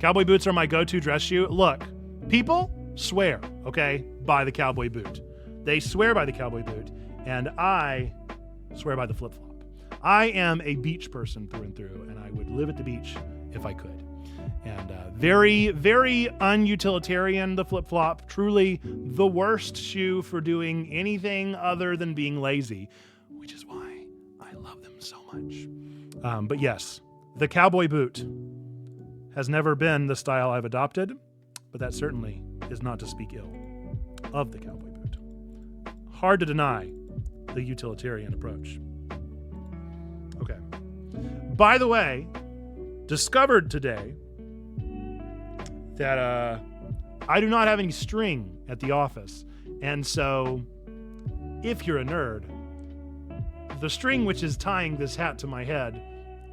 Cowboy boots are my go-to dress shoe. Look, people swear, okay, by the cowboy boot. They swear by the cowboy boot, and I swear by the flip-flop. I am a beach person through and through, and I would live at the beach if I could. And very, very unutilitarian, the flip-flop. Truly the worst shoe for doing anything other than being lazy, which is why I love them so much. But yes, the cowboy boot has never been the style I've adopted. but that certainly is not to speak ill of the cowboy boot. Hard to deny the utilitarian approach. Okay. By the way, discovered today that I do not have any string at the office. And so, if you're a nerd, the string which is tying this hat to my head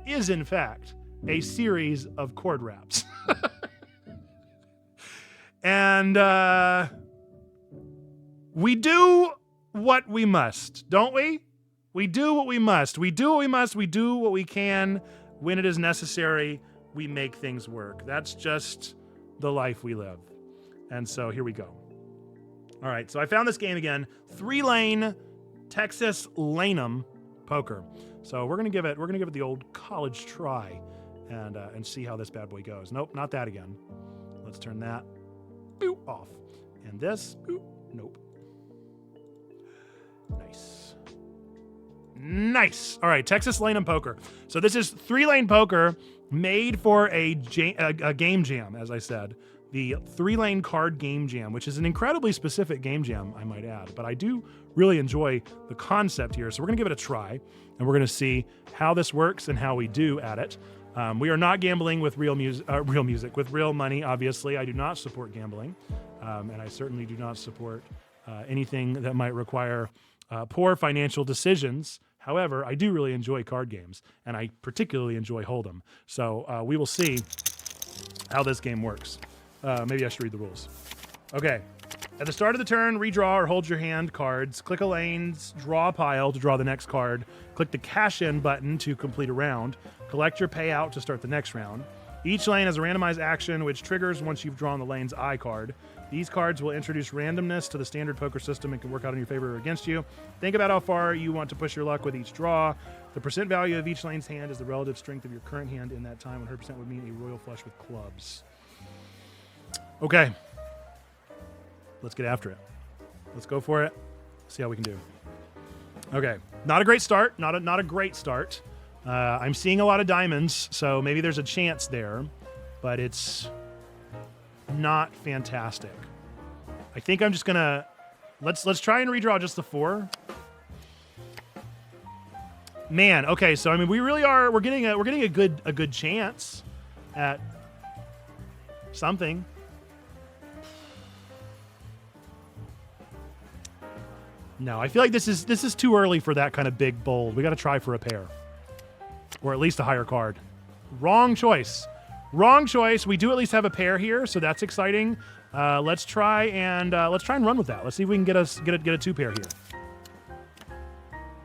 is, in fact, a series of cord wraps. And we do what we must, don't we? We do what we must. We do what we must. We do what we can. When it is necessary, we make things work. That's just the life we live. And so here we go. All right, so I found this game again. 3-lane Texas Lanham poker. So we're gonna give it the old college try and see how this bad boy goes. Nope, not that again. Let's turn that off. And this, nope. Nice. All right, Texas Lanham poker. So this is 3-lane poker made for a game jam, as I said. The 3-lane card game jam, which is an incredibly specific game jam, I might add. But I do really enjoy the concept here. So we're going to give it a try, and we're going to see how this works and how we do at it. We are not gambling with real music, with real money, obviously. I do not support gambling, and I certainly do not support anything that might require poor financial decisions. However, I do really enjoy card games, and I particularly enjoy Hold'em. So we will see how this game works. Maybe I should read the rules. Okay. At the start of the turn, redraw or hold your hand cards. Click a lane's draw pile to draw the next card. Click the cash in button to complete a round. Collect your payout to start the next round. Each lane has a randomized action which triggers once you've drawn the lane's eye card. These cards will introduce randomness to the standard poker system and can work out in your favor or against you. Think about how far you want to push your luck with each draw. The percent value of each lane's hand is the relative strength of your current hand in that time. 100% would mean a royal flush with clubs. Okay. Let's get after it. Let's go for it. See how we can do. Okay. Not a great start. Not a great start. I'm seeing a lot of diamonds, so maybe there's a chance there, but it's not fantastic. I think I'm just gonna let's try and redraw just the 4. Man, okay, so I mean we're getting a good chance at something. No, I feel like this is too early for that kind of big bold. We got to try for a pair, or at least a higher card. Wrong choice. Wrong choice. We do at least have a pair here, so that's exciting. Let's try and run with that. Let's see if we can get a 2-pair here.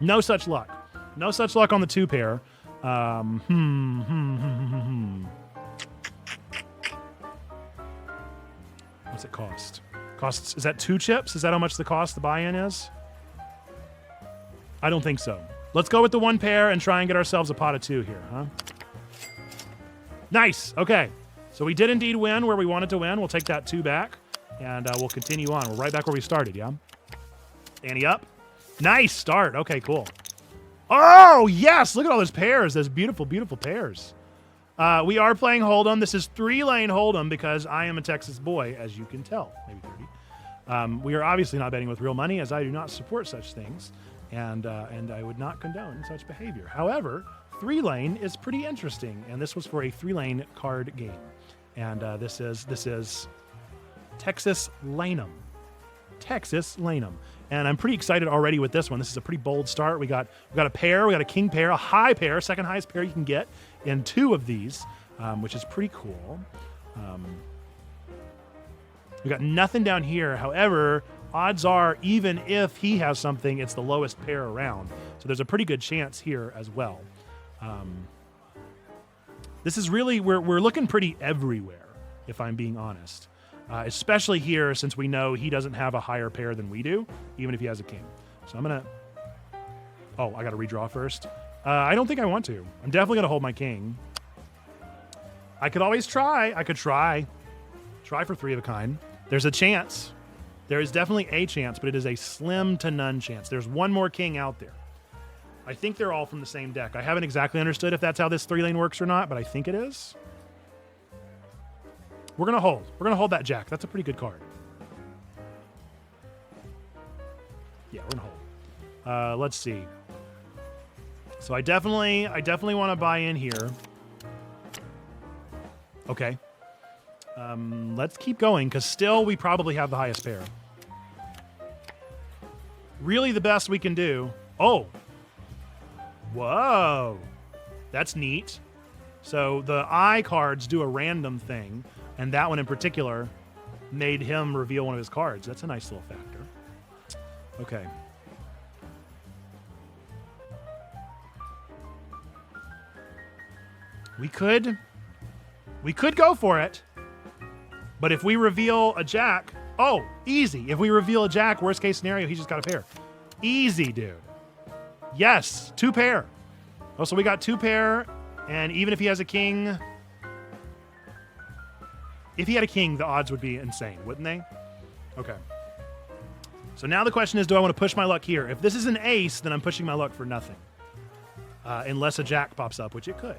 No such luck. No such luck on the 2-pair. What's it cost? Is that 2 chips? Is that how much the buy-in is? I don't think so. Let's go with the 1 pair and try and get ourselves a pot of 2 here, huh? Nice. Okay. So we did indeed win where we wanted to win. We'll take that 2 back, and we'll continue on. We're right back where we started, yeah? Ante up. Nice start. Okay, cool. Oh, yes. Look at all those pairs. Those beautiful, beautiful pairs. We are playing Hold'em. This is 3-lane Hold'em because I am a Texas boy, as you can tell. Maybe 30. We are obviously not betting with real money, as I do not support such things, and I would not condone such behavior. However, 3-lane is pretty interesting, and this was for a 3-lane card game, and this is Texas Lanham. Texas Lanham. And I'm pretty excited already with this one. This is a pretty bold start. We got a pair, we got a king pair, a high pair, second highest pair you can get in 2 of these, which is pretty cool. We got nothing down here. However, odds are even if he has something, it's the lowest pair around. So there's a pretty good chance here as well. This is really, we're looking pretty everywhere, if I'm being honest. Especially here, since we know he doesn't have a higher pair than we do, even if he has a king. So I'm going to... Oh, I got to redraw first. I don't think I want to. I'm definitely going to hold my king. I could always try. I could try. Try for 3 of a kind. There's a chance. There is definitely a chance, but it is a slim to none chance. There's 1 more king out there. I think they're all from the same deck. I haven't exactly understood if that's how this 3-lane works or not, but I think it is. We're gonna hold. We're gonna hold that jack. That's a pretty good card. Yeah, we're gonna hold. Let's see. So I definitely want to buy in here. Okay. Let's keep going because still we probably have the highest pair. Really, the best we can do. Oh. Whoa. That's neat. So the eye cards do a random thing, and that one in particular made him reveal one of his cards. That's a nice little factor. Okay. We could go for it, but if we reveal a jack, oh, easy. If we reveal a jack, worst case scenario, he's just got a pair. Easy, dude. Yes, 2 pair. Oh, so we got 2 pair, and even if he has a king, if he had a king, the odds would be insane, wouldn't they? Okay. So now the question is, do I want to push my luck here? If this is an ace, then I'm pushing my luck for nothing. Unless a jack pops up, which it could.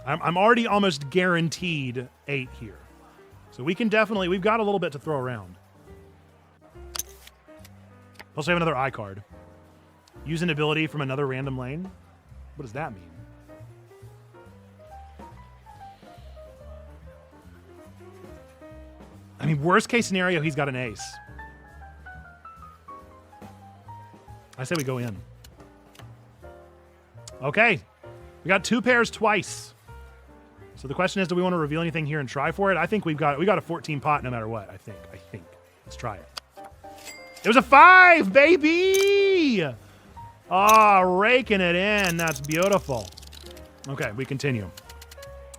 I'm already almost guaranteed 8 here. So we can definitely, we've got a little bit to throw around. Also have another eye card. Use an ability from another random lane. What does that mean? I mean, worst case scenario, he's got an ace. I say we go in. Okay. We got 2 pairs twice. So the question is, do we want to reveal anything here and try for it? I think we got a 14 pot no matter what, I think. Let's try it. It was a 5, baby! Ah, raking it in. That's beautiful. Okay, we continue.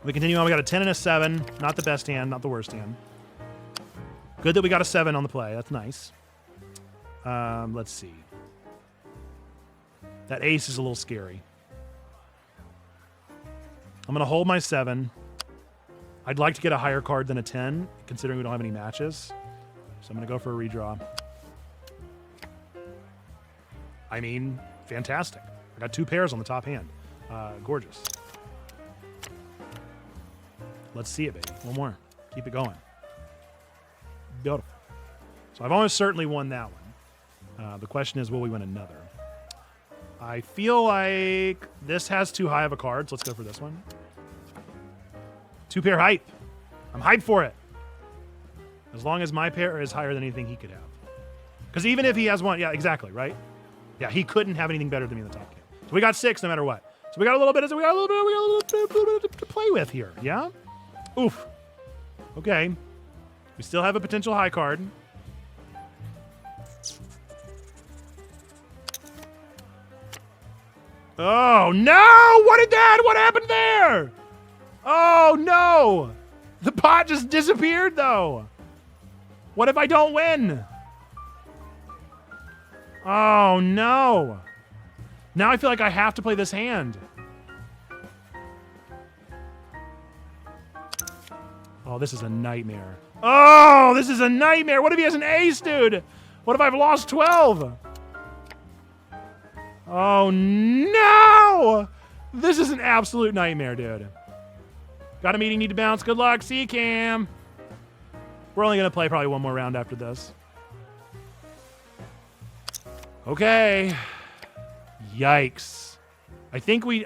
We continue on. We got a 10 and a 7. Not the best hand, not the worst hand. Good that we got a 7 on the play. That's nice. Let's see. That ace is a little scary. I'm going to hold my 7. I'd like to get a higher card than a 10, considering we don't have any matches. So I'm going to go for a redraw. I mean, fantastic. I got 2 pairs on the top hand. Gorgeous. Let's see it, baby. One more. Keep it going. Beautiful. So I've almost certainly won that one. The question is, will we win another? I feel like this has too high of a card, so let's go for this one. 2 pair hype. I'm hyped for it. As long as my pair is higher than anything he could have. Because even if he has one, yeah, exactly, right? Yeah, he couldn't have anything better than me in the top game. So we got 6 no matter what. So we got a little bit to play with here, yeah? Oof. Okay. We still have a potential high card. Oh, no! What happened there? Oh, no! The pot just disappeared, though. What if I don't win? Oh, no. Now I feel like I have to play this hand. Oh, this is a nightmare. Oh, this is a nightmare. What if he has an ace, dude? What if I've lost 12? Oh, no! This is an absolute nightmare, dude. Got a meeting, need to bounce. Good luck. See you, Cam. We're only going to play probably one more round after this. Okay. Yikes. I think we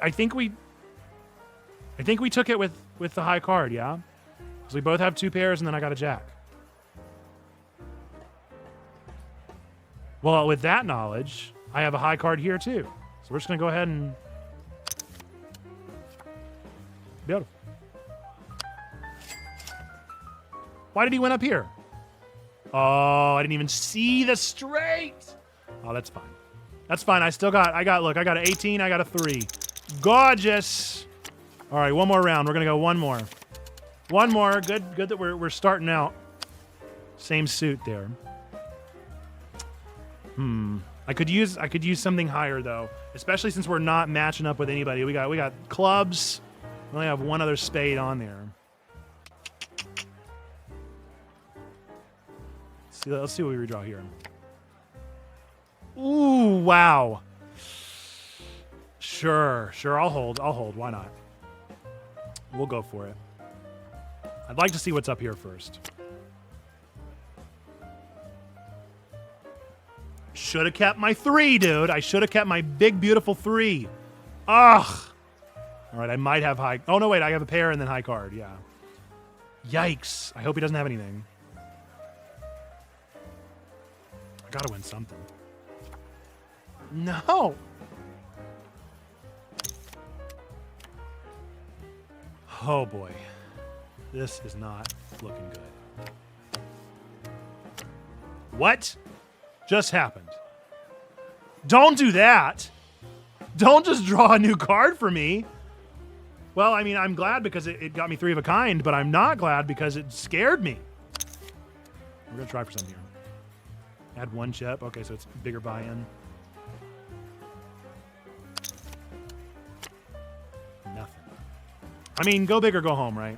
took it with the high card, yeah? Because we both have 2 pairs and then I got a jack. Well, with that knowledge, I have a high card here too. So we're just going to go ahead and... Beautiful. Why did he win up here? Oh, I didn't even see the straight. Oh, that's fine. That's fine. Look, I got an 18. I got a 3. Gorgeous. All right, one more round. We're going to go one more. One more. Good that we're starting out. Same suit there. I could use something higher though, especially since we're not matching up with anybody. We got clubs. We only have one other spade on there. Let's see what we redraw here. Ooh, wow. Sure, I'll hold. Why not? We'll go for it. I'd like to see what's up here first. Should have kept my 3, dude. I should have kept my big, beautiful 3. Ugh. All right, I might have high. Oh, no, wait. I have a pair and then high card. Yeah. Yikes. I hope he doesn't have anything. I got to win something. No. Oh, boy. This is not looking good. What just happened? Don't do that. Don't just draw a new card for me. Well, I mean, I'm glad because it got me 3 of a kind, but I'm not glad because it scared me. We're going to try for something here. Add 1 chip. Okay, so it's bigger buy-in. Nothing. I mean, go big or go home, right?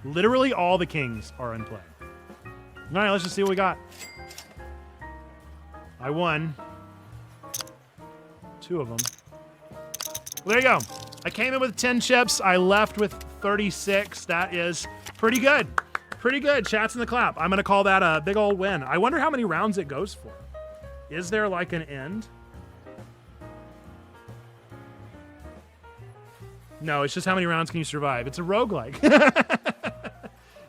Literally all the kings are in play. All right, let's just see what we got. I won 2 of them. Well, there you go. I came in with 10 chips. I left with 36. That is pretty good. Pretty good. Chats in the clap. I'm going to call that a big old win. I wonder how many rounds it goes for. Is there like an end? No, it's just how many rounds can you survive. It's a roguelike.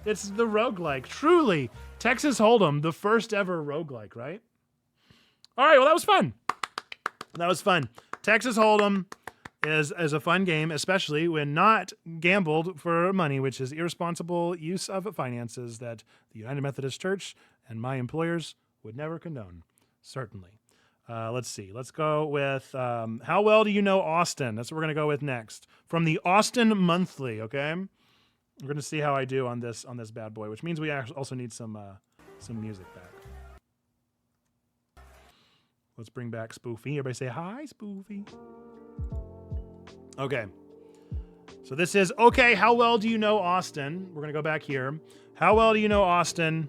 It's the roguelike. Truly. Texas Hold'em, the first ever roguelike, right? All right, well, that was fun. That was fun. Texas Hold'em is a fun game, especially when not gambled for money, which is irresponsible use of finances that the United Methodist Church and my employers would never condone. Certainly. Let's see. Let's go with how well do you know Austin? That's what we're going to go with next. From the Austin Monthly, okay? We're going to see how I do on this bad boy, which means we also need some music back. Let's bring back Spoofy. Everybody say hi, Spoofy. Okay. So this is, okay, how well do you know Austin? We're going to go back here. How well do you know Austin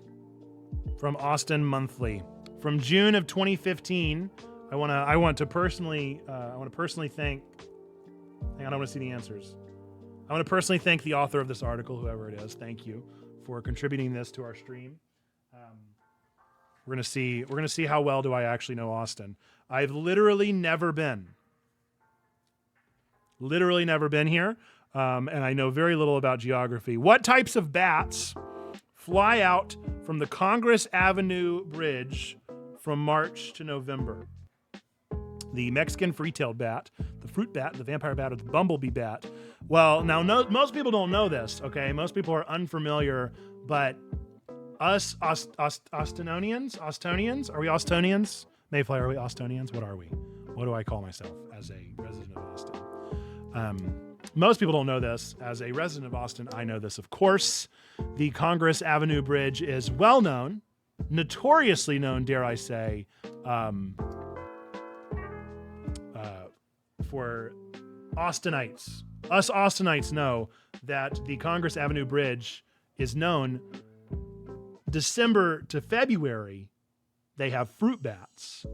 from Austin Monthly? From June of 2015, I want to personally thank. Hang on, I want to see the answers. I want to personally thank the author of this article, whoever it is. Thank you for contributing this to our stream. We're gonna see how well do I actually know Austin. I've literally never been here, and I know very little about geography. What types of bats fly out from the Congress Avenue Bridge from March to November? The Mexican free-tailed bat, the fruit bat, the vampire bat, or the bumblebee bat. Well, now most people don't know this, okay? Most people are unfamiliar, but us Austonians, are we Austonians? Mayfly, are we Austonians? What are we? What do I call myself as a resident of Austin? Most people don't know this. As a resident of Austin, I know this, of course. The Congress Avenue Bridge is well known, notoriously known, dare I say, for Austinites. Us Austinites know that the Congress Avenue Bridge is known. December to February, they have fruit bats.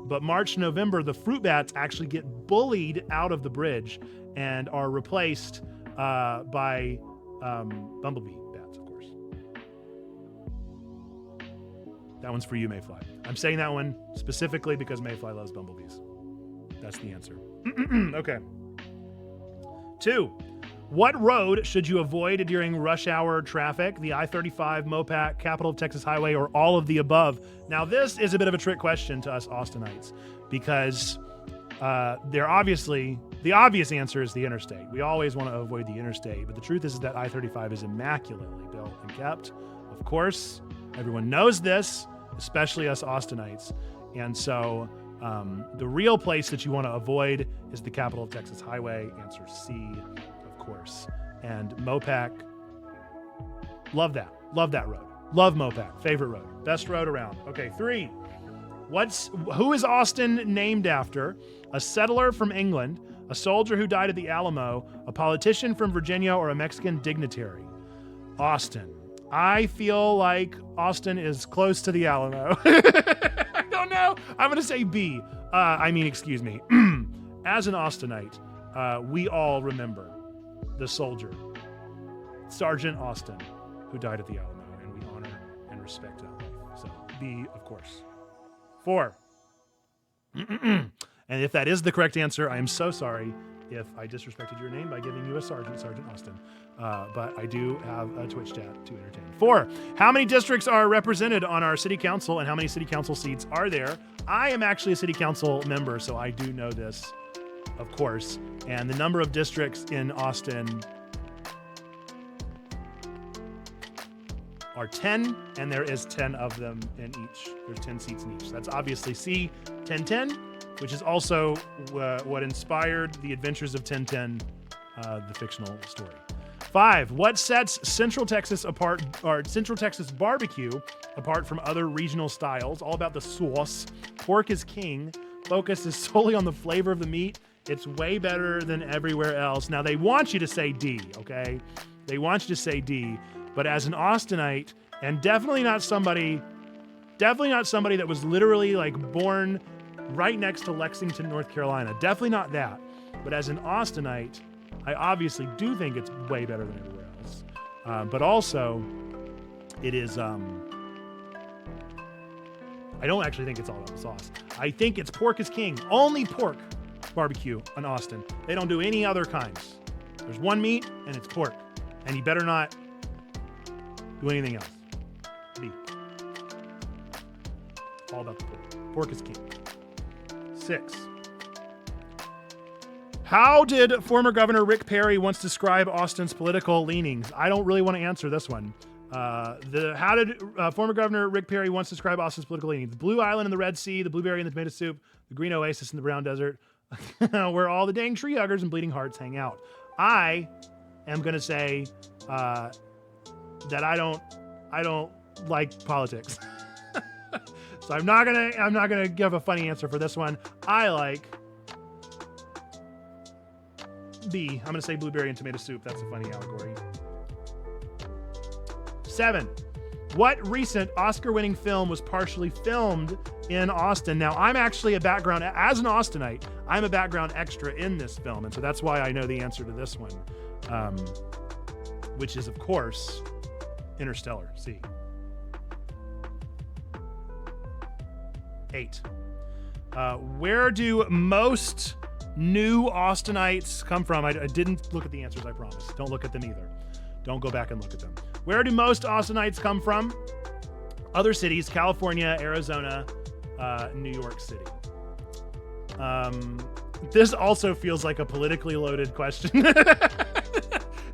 But March, November, the fruit bats actually get bullied out of the bridge and are replaced by bumblebee bats, of course. That one's for you, Mayfly. I'm saying that one specifically because Mayfly loves bumblebees. That's the answer. Okay. 2. What road should you avoid during rush hour traffic? The I-35, Mopac, Capital of Texas Highway, or all of the above? Now, this is a bit of a trick question to us Austinites because the obvious answer is the interstate. We always want to avoid the interstate, but the truth is that I-35 is immaculately built and kept. Of course, everyone knows this, especially us Austinites. And so the real place that you want to avoid is the Capital of Texas Highway. Answer C, of course. And Mopac, love that road. Love Mopac, favorite road, best road around. Okay, 3. Who is Austin named after? A settler from England, a soldier who died at the Alamo, a politician from Virginia, or a Mexican dignitary? Austin. I feel like Austin is close to the Alamo. I don't know. I'm going to say B. Excuse me. As an Austinite, we all remember the soldier, Sergeant Austin, who died at the Alamo, and we honor and respect that life. So B, of course. 4. And if that is the correct answer, I am so sorry if I disrespected your name by giving you a Sergeant Austin. But I do have a Twitch chat to entertain. 4. How many districts are represented on our city council, and how many city council seats are there? I am actually a city council member, so I do know this, of course. And the number of districts in Austin are 10, and there is 10 of them in each. There's 10 seats in each. That's obviously C, 1010, which is also what inspired The Adventures of 1010, the fictional story. 5. What sets Central Texas apart, or Central Texas barbecue apart from other regional styles? All about the sauce. Pork is king. Focus is solely on the flavor of the meat. It's way better than everywhere else. Now, they want you to say D, okay? They want you to say D, but as an Austinite, and definitely not somebody that was literally like born right next to Lexington, North Carolina. Definitely not that. But as an Austinite, I obviously do think it's way better than everywhere else. But also, it is, I don't actually think it's all about the sauce. I think it's pork is king. Only pork barbecue in Austin. They don't do any other kinds. There's one meat, and it's pork. And you better not do anything else. B. All about the pork. Pork is king. 6. How did former Governor Rick Perry once describe Austin's political leanings? I don't really want to answer this one. How did former Governor Rick Perry once describe Austin's political leanings? The Blue Island in the Red Sea, the blueberry in the tomato soup, the green oasis in the brown desert, where all the dang tree huggers and bleeding hearts hang out. I am going to say that I don't like politics. So I'm not gonna give a funny answer for this one. I like B. I'm gonna say blueberry and tomato soup. That's a funny allegory. 7. What recent Oscar-winning film was partially filmed in Austin? Now, I'm actually as an Austinite, I'm a background extra in this film, and so that's why I know the answer to this one, which is, of course, Interstellar, C. 8. Where do most new Austinites come from? I didn't look at the answers, I promise. Don't look at them either. Don't go back and look at them. Where do most Austinites come from? Other cities: California, Arizona, New York City. This also feels like a politically loaded question.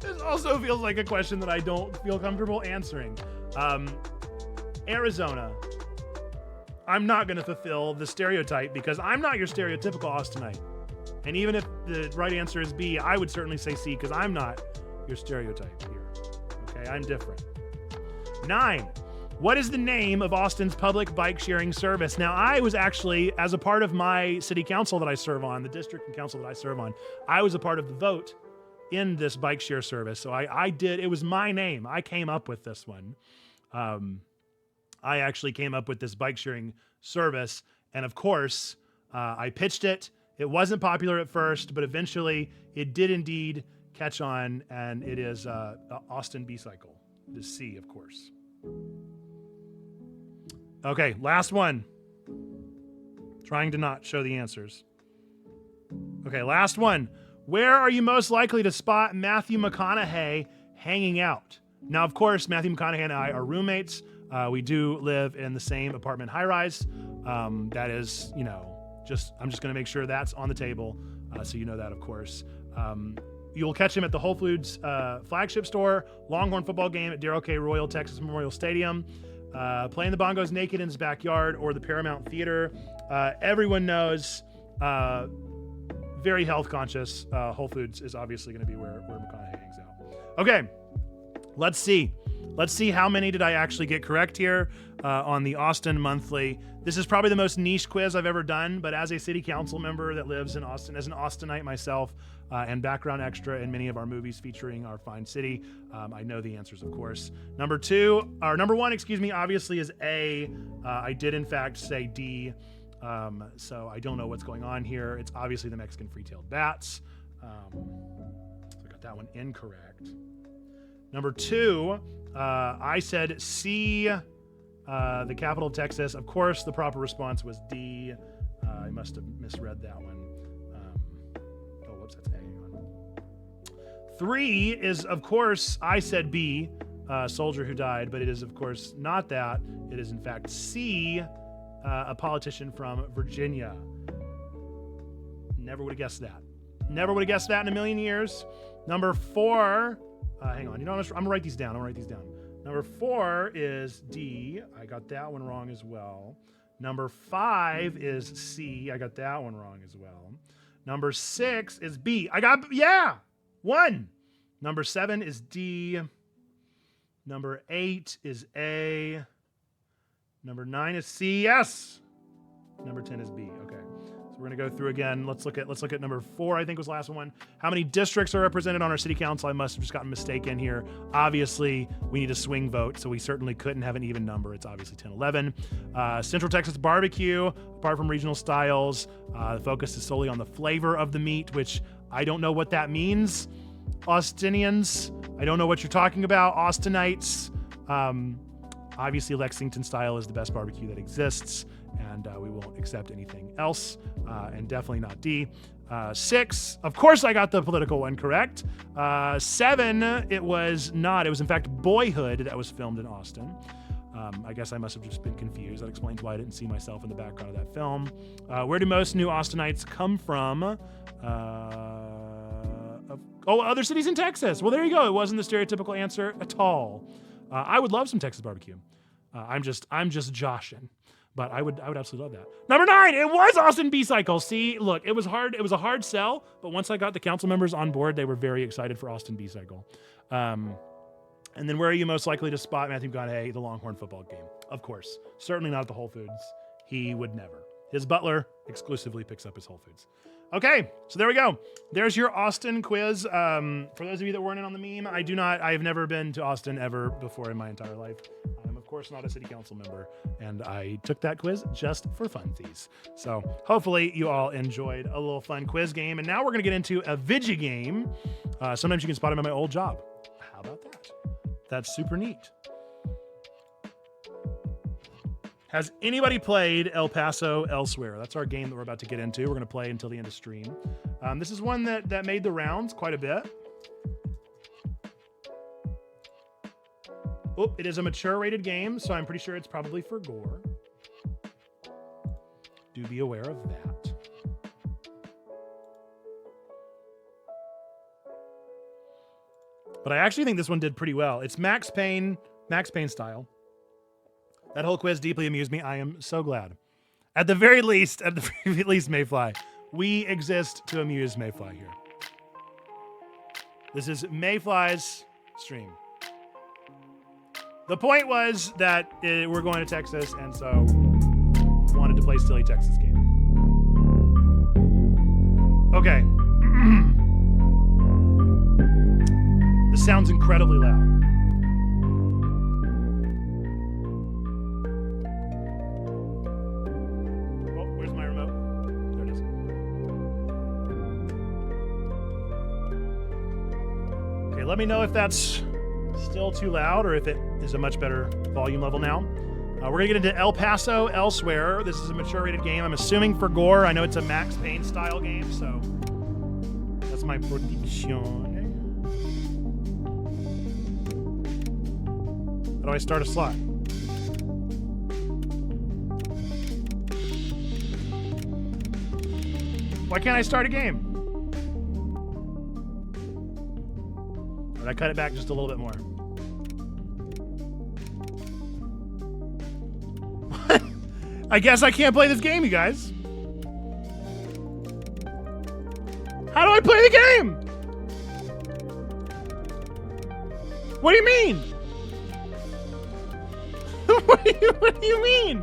This also feels like a question that I don't feel comfortable answering. Arizona. I'm not going to fulfill the stereotype because I'm not your stereotypical Austinite. And even if the right answer is B, I would certainly say C because I'm not your stereotype here. Okay, I'm different. 9. What is the name of Austin's public bike sharing service? Now, I was actually, as a part of my city council that I serve on, the district and council that I serve on, I was a part of the vote in this bike share service. So it was my name. I came up with this one. I actually came up with this bike sharing service. And of course, I pitched it. It wasn't popular at first, but eventually it did indeed catch on. And it is Austin B-Cycle. The C, of course. Okay, last one. Trying to not show the answers. Okay, last one. Where are you most likely to spot Matthew McConaughey hanging out? Now, of course, Matthew McConaughey and I are roommates. We do live in the same apartment high-rise. That is, I'm just going to make sure that's on the table, so you know that, of course. You'll catch him at the Whole Foods flagship store, Longhorn football game at Darrell K. Royal Texas Memorial Stadium, playing the bongos naked in his backyard, or the Paramount Theater. Everyone knows, very health conscious, Whole Foods is obviously going to be where McConaughey hangs out. Okay, let's see. Let's see how many did I actually get correct here on the Austin Monthly. This is probably the most niche quiz I've ever done, but as a city council member that lives in Austin, as an Austinite myself, and background extra in many of our movies featuring our fine city, I know the answers, of course. Number 1, obviously is A. I did, in fact, say D, so I don't know what's going on here. It's obviously the Mexican free-tailed bats. So I got that one incorrect. Number 2, I said C, the capital of Texas. Of course, the proper response was D. I must have misread that one. Oh, whoops, that's A. Hang on. 3 is, of course, I said B, soldier who died, but it is, of course, not that. It is, in fact, C, a politician from Virginia. Never would have guessed that. Never would have guessed that in a million years. Number 4, hang on. You know, I'm gonna write these down. Number 4 is D. I got that one wrong as well. Number 5 is C. I got that one wrong as well. Number 6 is B. I got, yeah, 1. Number 7 is D. Number 8 is A. Number 9 is C. Yes. Number 10 is B. Okay. So we're going to go through again. Let's look at number 4, I think was the last one. How many districts are represented on our city council? I must have just gotten mistaken here. Obviously, we need a swing vote, so we certainly couldn't have an even number. It's obviously 10, 11. Central Texas barbecue, apart from regional styles, the focus is solely on the flavor of the meat, which I don't know what that means. Austinians, I don't know what you're talking about. Austinites. Obviously, Lexington style is the best barbecue that exists, and we won't accept anything else, and definitely not D. 6, of course I got the political one correct. 7, it was not. It was, in fact, Boyhood that was filmed in Austin. I guess I must have just been confused. That explains why I didn't see myself in the background of that film. Where do most new Austinites come from? Other cities in Texas. Well, there you go. It wasn't the stereotypical answer at all. I would love some Texas barbecue. I'm just joshing, but I would absolutely love that. Number 9, it was Austin B-Cycle. See, look, it was hard. It was a hard sell, but once I got the council members on board, they were very excited for Austin B-Cycle. And then where are you most likely to spot Matthew McConaughey? The Longhorn football game. Of course. Certainly not at the Whole Foods. He would never. His butler exclusively picks up his Whole Foods. Okay, so there we go. There's your Austin quiz. For those of you that weren't in on the meme, I have never been to Austin ever before in my entire life. I'm, of course, not a city council member, and I took that quiz just for funsies. So hopefully you all enjoyed a little fun quiz game. And now we're going to get into a Vigi game. Sometimes you can spot him at my old job. How about that? That's super neat. Has anybody played El Paso Elsewhere? That's our game that we're about to get into. We're going to play until the end of stream. This is one that made the rounds quite a bit. Oh, it is a mature rated game, so I'm pretty sure it's probably for gore. Do be aware of that. But I actually think this one did pretty well. It's Max Payne style. That whole quiz deeply amused me. I am so glad. At the very least, Mayfly, we exist to amuse Mayfly here. This is Mayfly's stream. The point was that we're going to Texas, and so wanted to play silly Texas game. Okay. This sounds incredibly loud. Let me know if that's still too loud or if it is a much better volume level now. We're going to get into El Paso Elsewhere. This is a mature rated game. I'm assuming for gore. I know it's a Max Payne style game, so that's my prediction. How do I start a slot? Why can't I start a game? I cut it back just a little bit more. I guess I can't play this game, you guys. How do I play the game? What do you mean? What do you mean?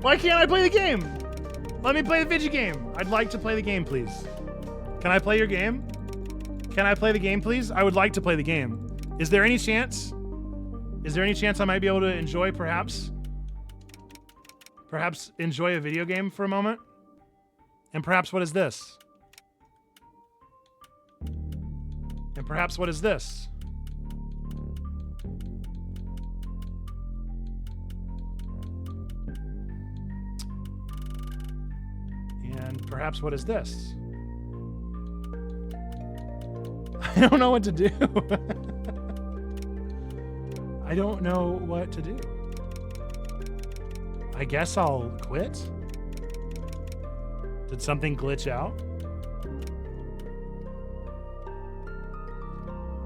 Why can't I play the game? Let me play the video game. I'd like to play the game, please. Can I play your game? Can I play the game, please? I would like to play the game. Is there any chance? Is there any chance I might be able to enjoy, perhaps enjoy a video game for a moment? And perhaps what is this? And perhaps what is this? And perhaps what is this? I don't know what to do. I don't know what to do. I guess I'll quit. Did something glitch out?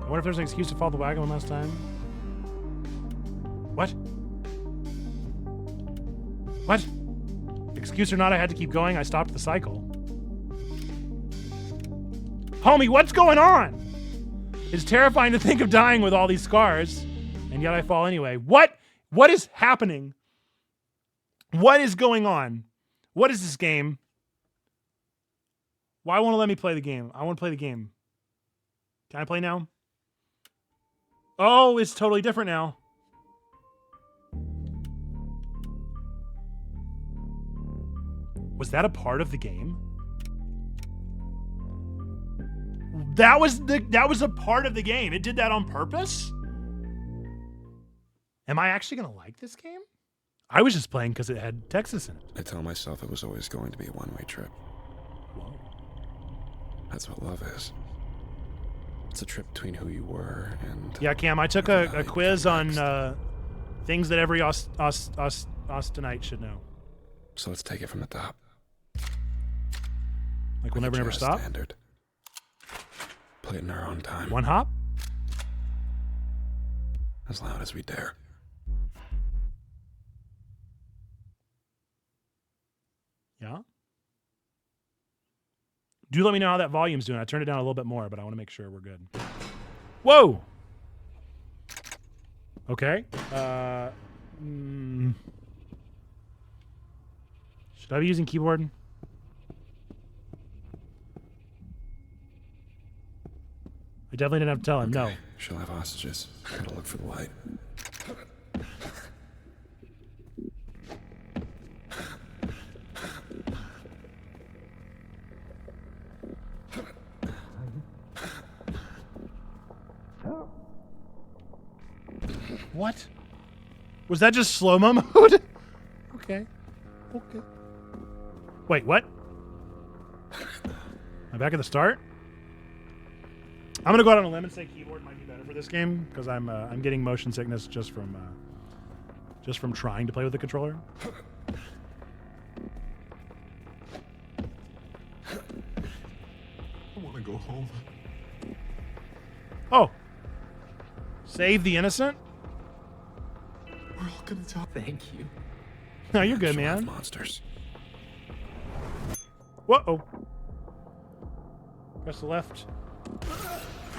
I wonder if there's an excuse to follow the wagon one last time. What? What? Excuse or not, I had to keep going. I stopped the cycle. Homie, what's going on? It's terrifying to think of dying with all these scars, and yet I fall anyway. What? What is happening? What is going on? What is this game? Why won't it let me play the game? I want to play the game. Can I play now? Oh, it's totally different now. Was that a part of the game? That was a part of the game. It did that on purpose? Am I actually going to like this game? I was just playing because it had Texas in it. I tell myself it was always going to be a one-way trip. Whoa. That's what love is. It's a trip between who you were and... Yeah, Cam, I took a quiz on things that every Austinite should know. So let's take it from the top. Like we'll never stop? Standard. Play it in our own time. One hop? As loud as we dare. Yeah? Do let me know how that volume's doing. I turned it down a little bit more, but I want to make sure we're good. Whoa! Okay. Should I be using keyboard? I definitely didn't have to tell him, no. She'll have hostages. Gotta look for the light. What? Was that just slow-mo mode? Okay. Okay. Wait, what? Am I back at the start? I'm gonna go out on a limb and say keyboard might be better for this game because I'm getting motion sickness just from trying to play with the controller. I want to go home. Oh. Save the innocent? We're all gonna die. Thank you. No, you're good, She'll have man. monsters. Whoa. Press the left.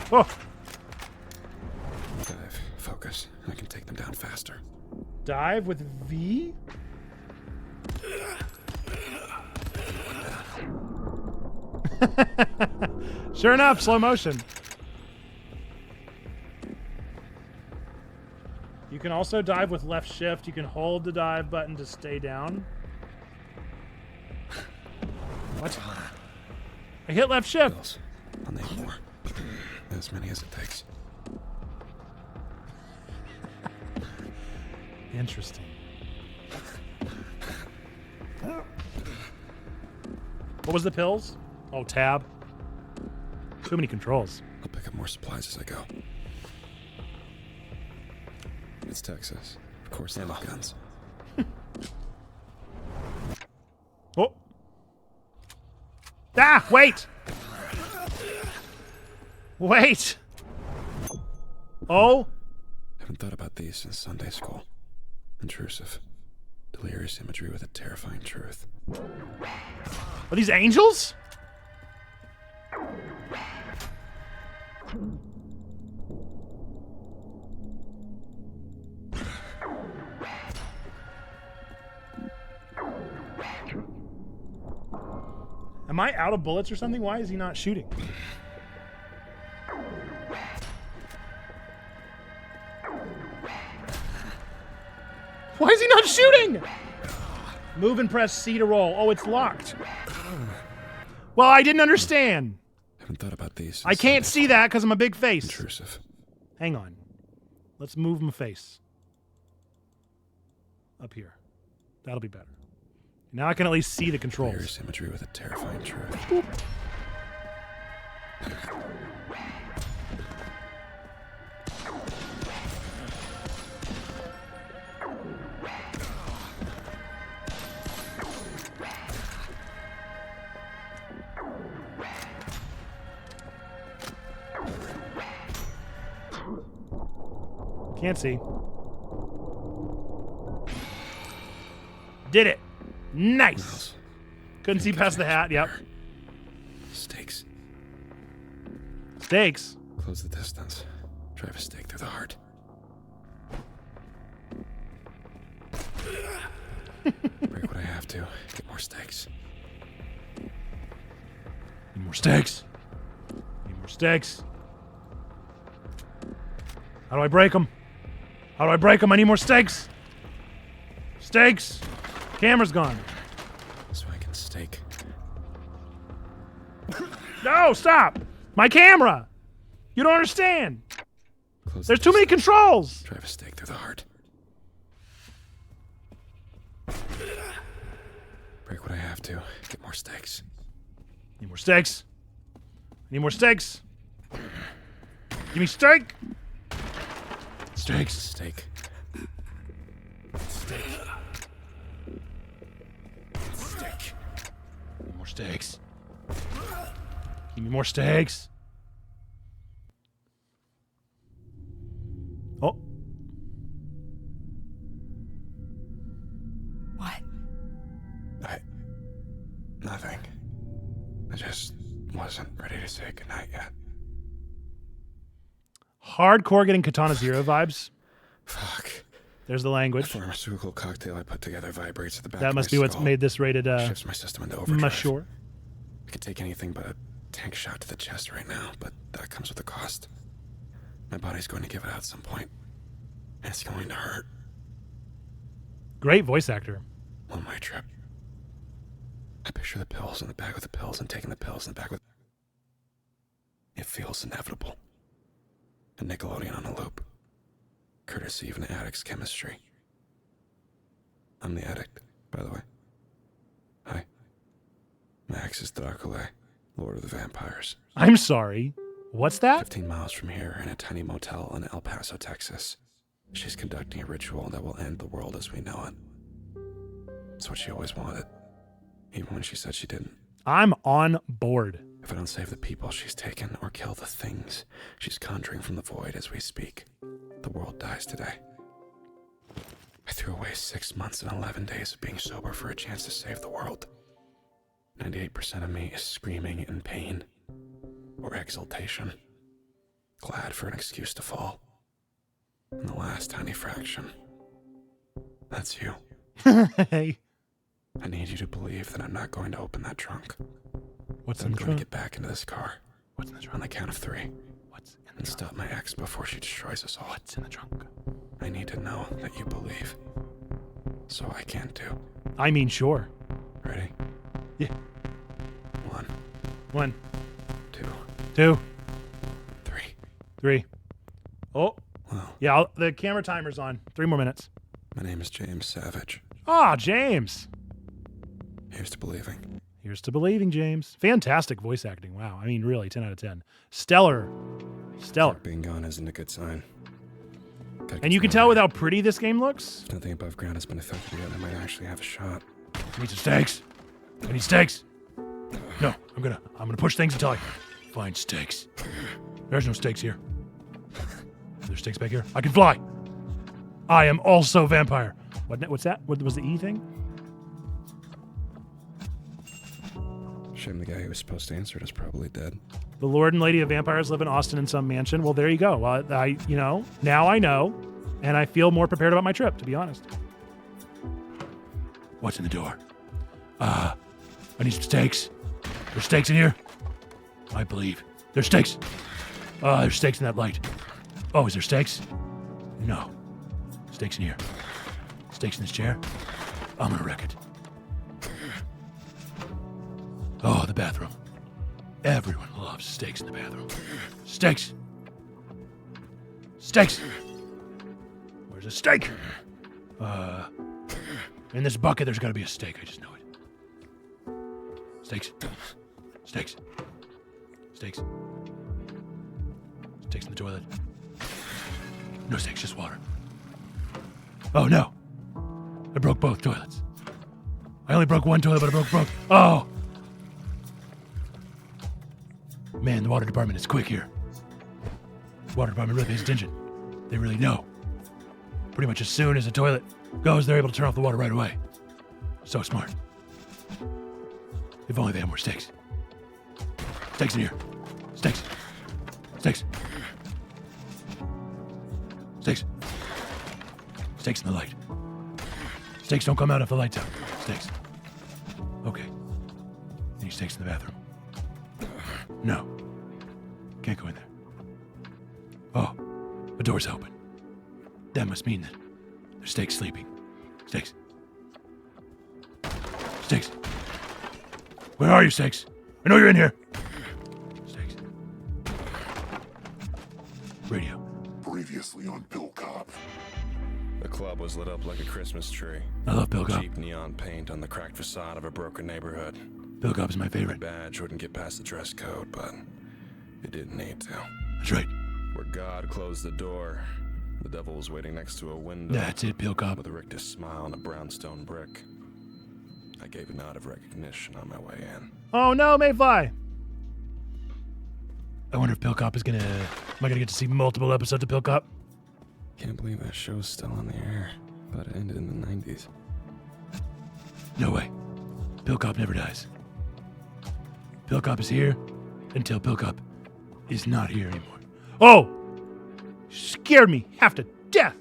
Oh. Dive. Focus. I can take them down faster. Dive with V? Sure enough, slow motion. You can also dive with left shift. You can hold the dive button to stay down. What? I hit left shift. Pills. I'll need more. As many as it takes. Interesting. What was the pills? Oh, tab. Too many controls. I'll pick up more supplies as I go. It's Texas. Of course they have guns. Oh. Ah, wait. Wait. Oh. Haven't thought about these since Sunday school. Intrusive. Delirious imagery with a terrifying truth. Are these angels? Am I out of bullets or something? Why is he not shooting? Why is he not shooting? Move and press C to roll. Oh, it's locked. Well, I didn't understand. haven't thought about these. I can't see that because I'm a big face. Intrusive. Hang on. Let's move my face. Up here. That'll be better. Now I can at least see the controls. Delirious imagery with a terrifying truth. Boop. Can't see. Did it. Nice. Couldn't see past the hat. Yep. Stakes. Stakes. Close the distance. Drive a stake through the heart. Break what I have to. Get more stakes. Need more stakes. Need more stakes. How do I break them? How do I break them? I need more stakes. Stakes. Camera's gone. So I can stake. No, stop. My camera. You don't understand. Close There's the too many distance. controls. Drive a stake through the heart. Break what I have to. Get more stakes. Need more stakes. Need more stakes. Give me steak. Stakes. Stake. Stake. Stake. Need more stakes. Give me more stakes. Oh. What? Nothing. I just wasn't ready to say goodnight yet. Hardcore getting Katana Zero vibes. Fuck. There's the The language. pharmaceutical cocktail I put together vibrates at the back That of must my be what's skull. made this rated Shifts my system into overdrive. sure. I could take anything but a tank shot to the chest right now, but that comes with a cost. My body's going to give it out at some point, and it's going to hurt. Great voice actor. On my trip, I picture the pills in the bag with the pills and taking the pills in the bag with... It feels inevitable. A Nickelodeon on a loop. Courtesy of an addict's chemistry. I'm the addict, by the way. Hi. Max is Dracula, Lord of the Vampires. I'm sorry. What's that? 15 miles from here, in a tiny motel in El Paso, Texas, she's conducting a ritual that will end the world as we know it. It's what she always wanted, even when she said she didn't. I'm on board. If I don't save the people she's taken or kill the things she's conjuring from the void as we speak, the world dies today. I threw away 6 months and 11 days of being sober for a chance to save the world. 98% of me is screaming in pain or exultation, glad for an excuse to fall. And the last tiny fraction, that's you. Hey. I need you to believe that I'm not going to open that trunk. What's I'm in the going to trunk? get back into this car What's in the trunk? on the count of 3 What's in the and trunk? stop my ex before she destroys us all. What's in the trunk? I need to know that you believe, so I can too. I mean, sure. Ready? Yeah. 1, 1, 2, 2, 3. 3. Oh, Well, yeah, the camera timer's on. 3 more minutes. my name is James Savage. Ah, James. Here's to believing. Here's to believing, James. Fantastic voice acting. Wow. I mean, really, 10 out of 10. Stellar. Stellar. Being gone isn't a good sign. Gotta And you can get tell with some how pretty this game looks. more. Nothing above ground has been affected yet. I might actually have a shot. I need some steaks. I need steaks. No, I'm gonna push things until I find steaks. There's no steaks here. There's steaks back here. I can fly. I am also a vampire. What's that? What was the E thing? Shame the guy who was supposed to answer it is probably dead. The Lord and Lady of Vampires live in Austin in some mansion. Well, there you go. Well, now I know, and I feel more prepared about my trip, to be honest. What's in the door? I need some steaks. There's steaks in here. I believe. There's steaks. There's steaks in that light. Oh, is there steaks? No. Steaks in here. Steaks in this chair. I'm gonna wreck it. Oh, the bathroom. Everyone loves steaks in the bathroom. Steaks. Steaks. Where's a steak? In this bucket, there's got to be a steak. I just know it. Steaks. Steaks. Steaks. Steaks in the toilet. No steaks, just water. Oh, no. I broke both toilets. I only broke one toilet, but I broke both. Oh! Man, the water department is quick here. Water department really pays attention. They really know. Pretty much as soon as the toilet goes, they're able to turn off the water right away. So smart. If only they had more steaks. Steaks in here. Steaks. Steaks. Steaks. Steaks in the light. Steaks don't come out if the light's out. Steaks. Okay. Any steaks in the bathroom? No. Can't go in there. Oh, the door's open. That must mean that there's steaks sleeping. Steaks. Steaks. Where are you, Steaks? I know you're in here. Steaks. Radio. Previously on Bill Cop. The club was lit up like a Christmas tree. I love Bill Cop. Cheap neon paint on the cracked facade of a broken neighborhood. Bill Cop is my favorite. Badge wouldn't get past the dress code, but it didn't need to. That's right. Where God closed the door, the devil was waiting next to a window. That's it, Bill Cop. With a rictus smile and a brownstone brick. I gave a nod of recognition on my way in. Oh no, Mayfly! I wonder if Bill Cop is gonna... Am I gonna get to see multiple episodes of Bill Cop? Can't believe that show's still on the air. But it ended in the 90s. No way. Bill Cop never dies. Bill Cop is here until Bill Cop is not here anymore. Oh! Scared me half to death!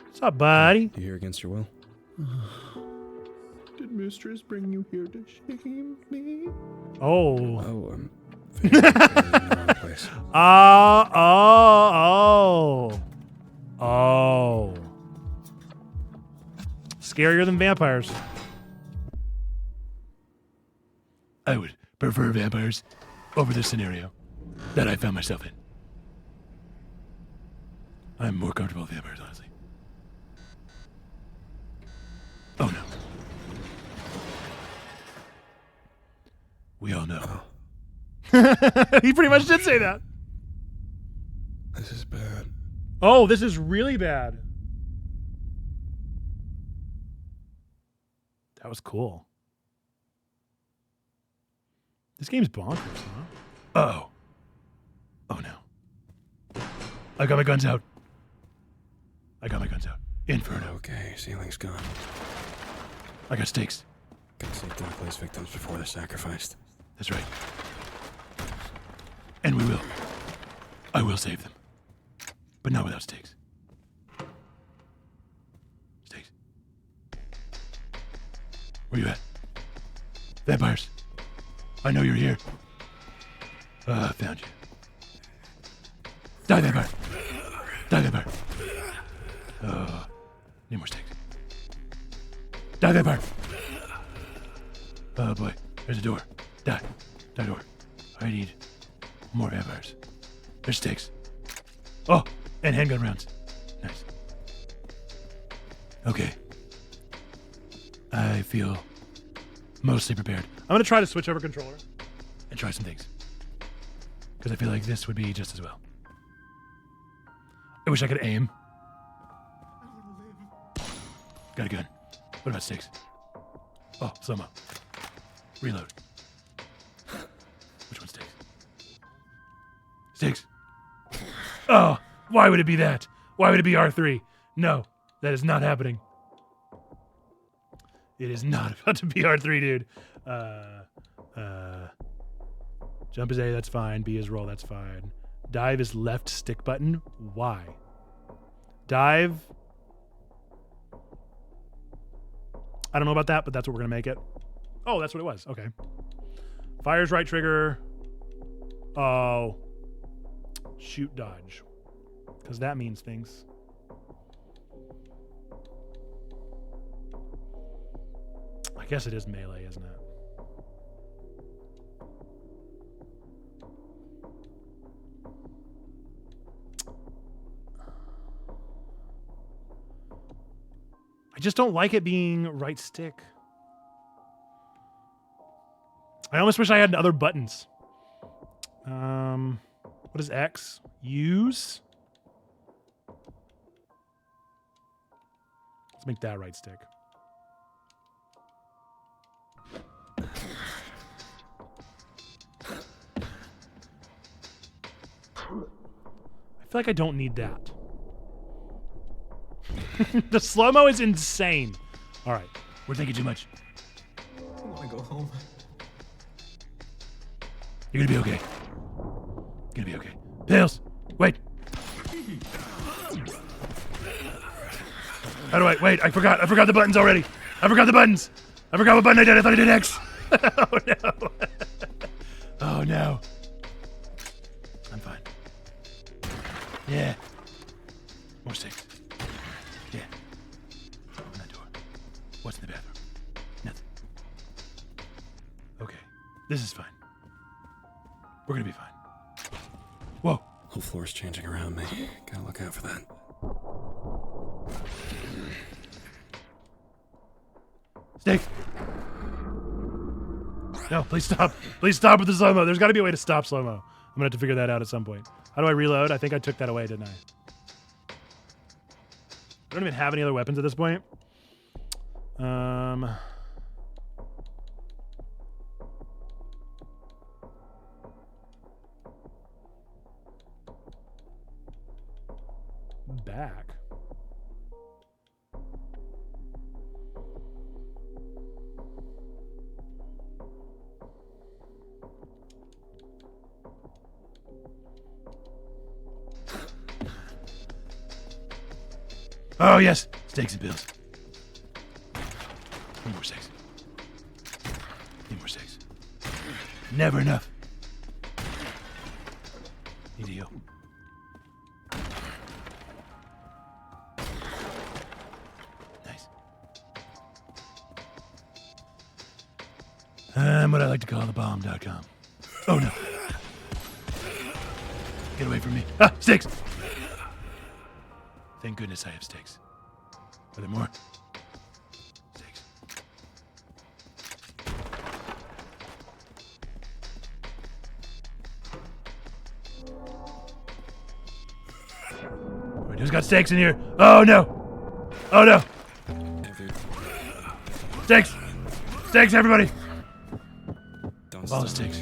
What's up, buddy? You here against your will? Did mistress bring you here to shame me? Oh. Oh, I'm in the wrong place. Oh. Scarier than vampires. I would prefer vampires over this scenario that I found myself in. I'm more comfortable with vampires, honestly. Oh no. We all know. He pretty much did say that. This is bad. Oh, this is really bad. That was cool. This game's bonkers, huh? Uh-oh. Oh, no. I got my guns out. Inferno. Okay, ceiling's gone. I got stakes. Gotta save Darklay's victims before they're sacrificed. That's right. And we will. I will save them. But not without stakes. Stakes. Where you at? Vampires. I know you're here. Found you. Die, vampire. Die, vampire. Need more stakes. Die, vampire. Oh boy, there's a door. Die. Die, door. I need more vampires. There's stakes. Oh, and handgun rounds. Nice. Okay. I feel mostly prepared. I'm going to try to switch over controller and try some things. Because I feel like this would be just as well. I wish I could aim. Got a gun. What about stakes? Oh, slow-mo. Reload. Which one's stakes? Stakes. Oh, why would it be that? Why would it be R3? No, that is not happening. It is not about to be R3, dude. Jump is A, that's fine. B is roll, that's fine. Dive is left stick button. Why? Dive. I don't know about that, but that's what we're going to make it. Oh, that's what it was. Okay. Fire's right trigger. Oh. Shoot dodge. Because that means things. I guess it is melee, isn't it? I just don't like it being right stick. I almost wish I had other buttons. What is X? Use? Let's make that right stick. I feel like I don't need that. The slow-mo is insane. All right. We're thinking too much. I want to go home. You're gonna be okay. You're gonna be okay. Pills! Wait! How do I... Wait, I forgot the buttons already. I forgot the buttons. I forgot what button I did. I thought I did X. Oh, no. Oh, no. I'm fine. Yeah. More sticks. Yeah. Open that door. What's in the bathroom? Nothing. Okay. This is fine. We're gonna be fine. Whoa. Whole floor's changing around me. Gotta look out for that. Snake! No, please stop. Please stop with the slow-mo. There's gotta be a way to stop slow-mo. I'm gonna have to figure that out at some point. How do I reload? I think I took that away, didn't I? I don't even have any other weapons at this point. Back. Oh, yes. Steaks and pills. Need more steaks. Need more steaks. Never enough. Need to heal. Nice. What I like to call the bomb.com. Oh, no. Get away from me. Ah, steaks! Thank goodness I have steaks. Are there more? Steaks. Wait, who's got steaks in here? Oh no! Oh no! Steaks! Steaks, everybody! All the steaks.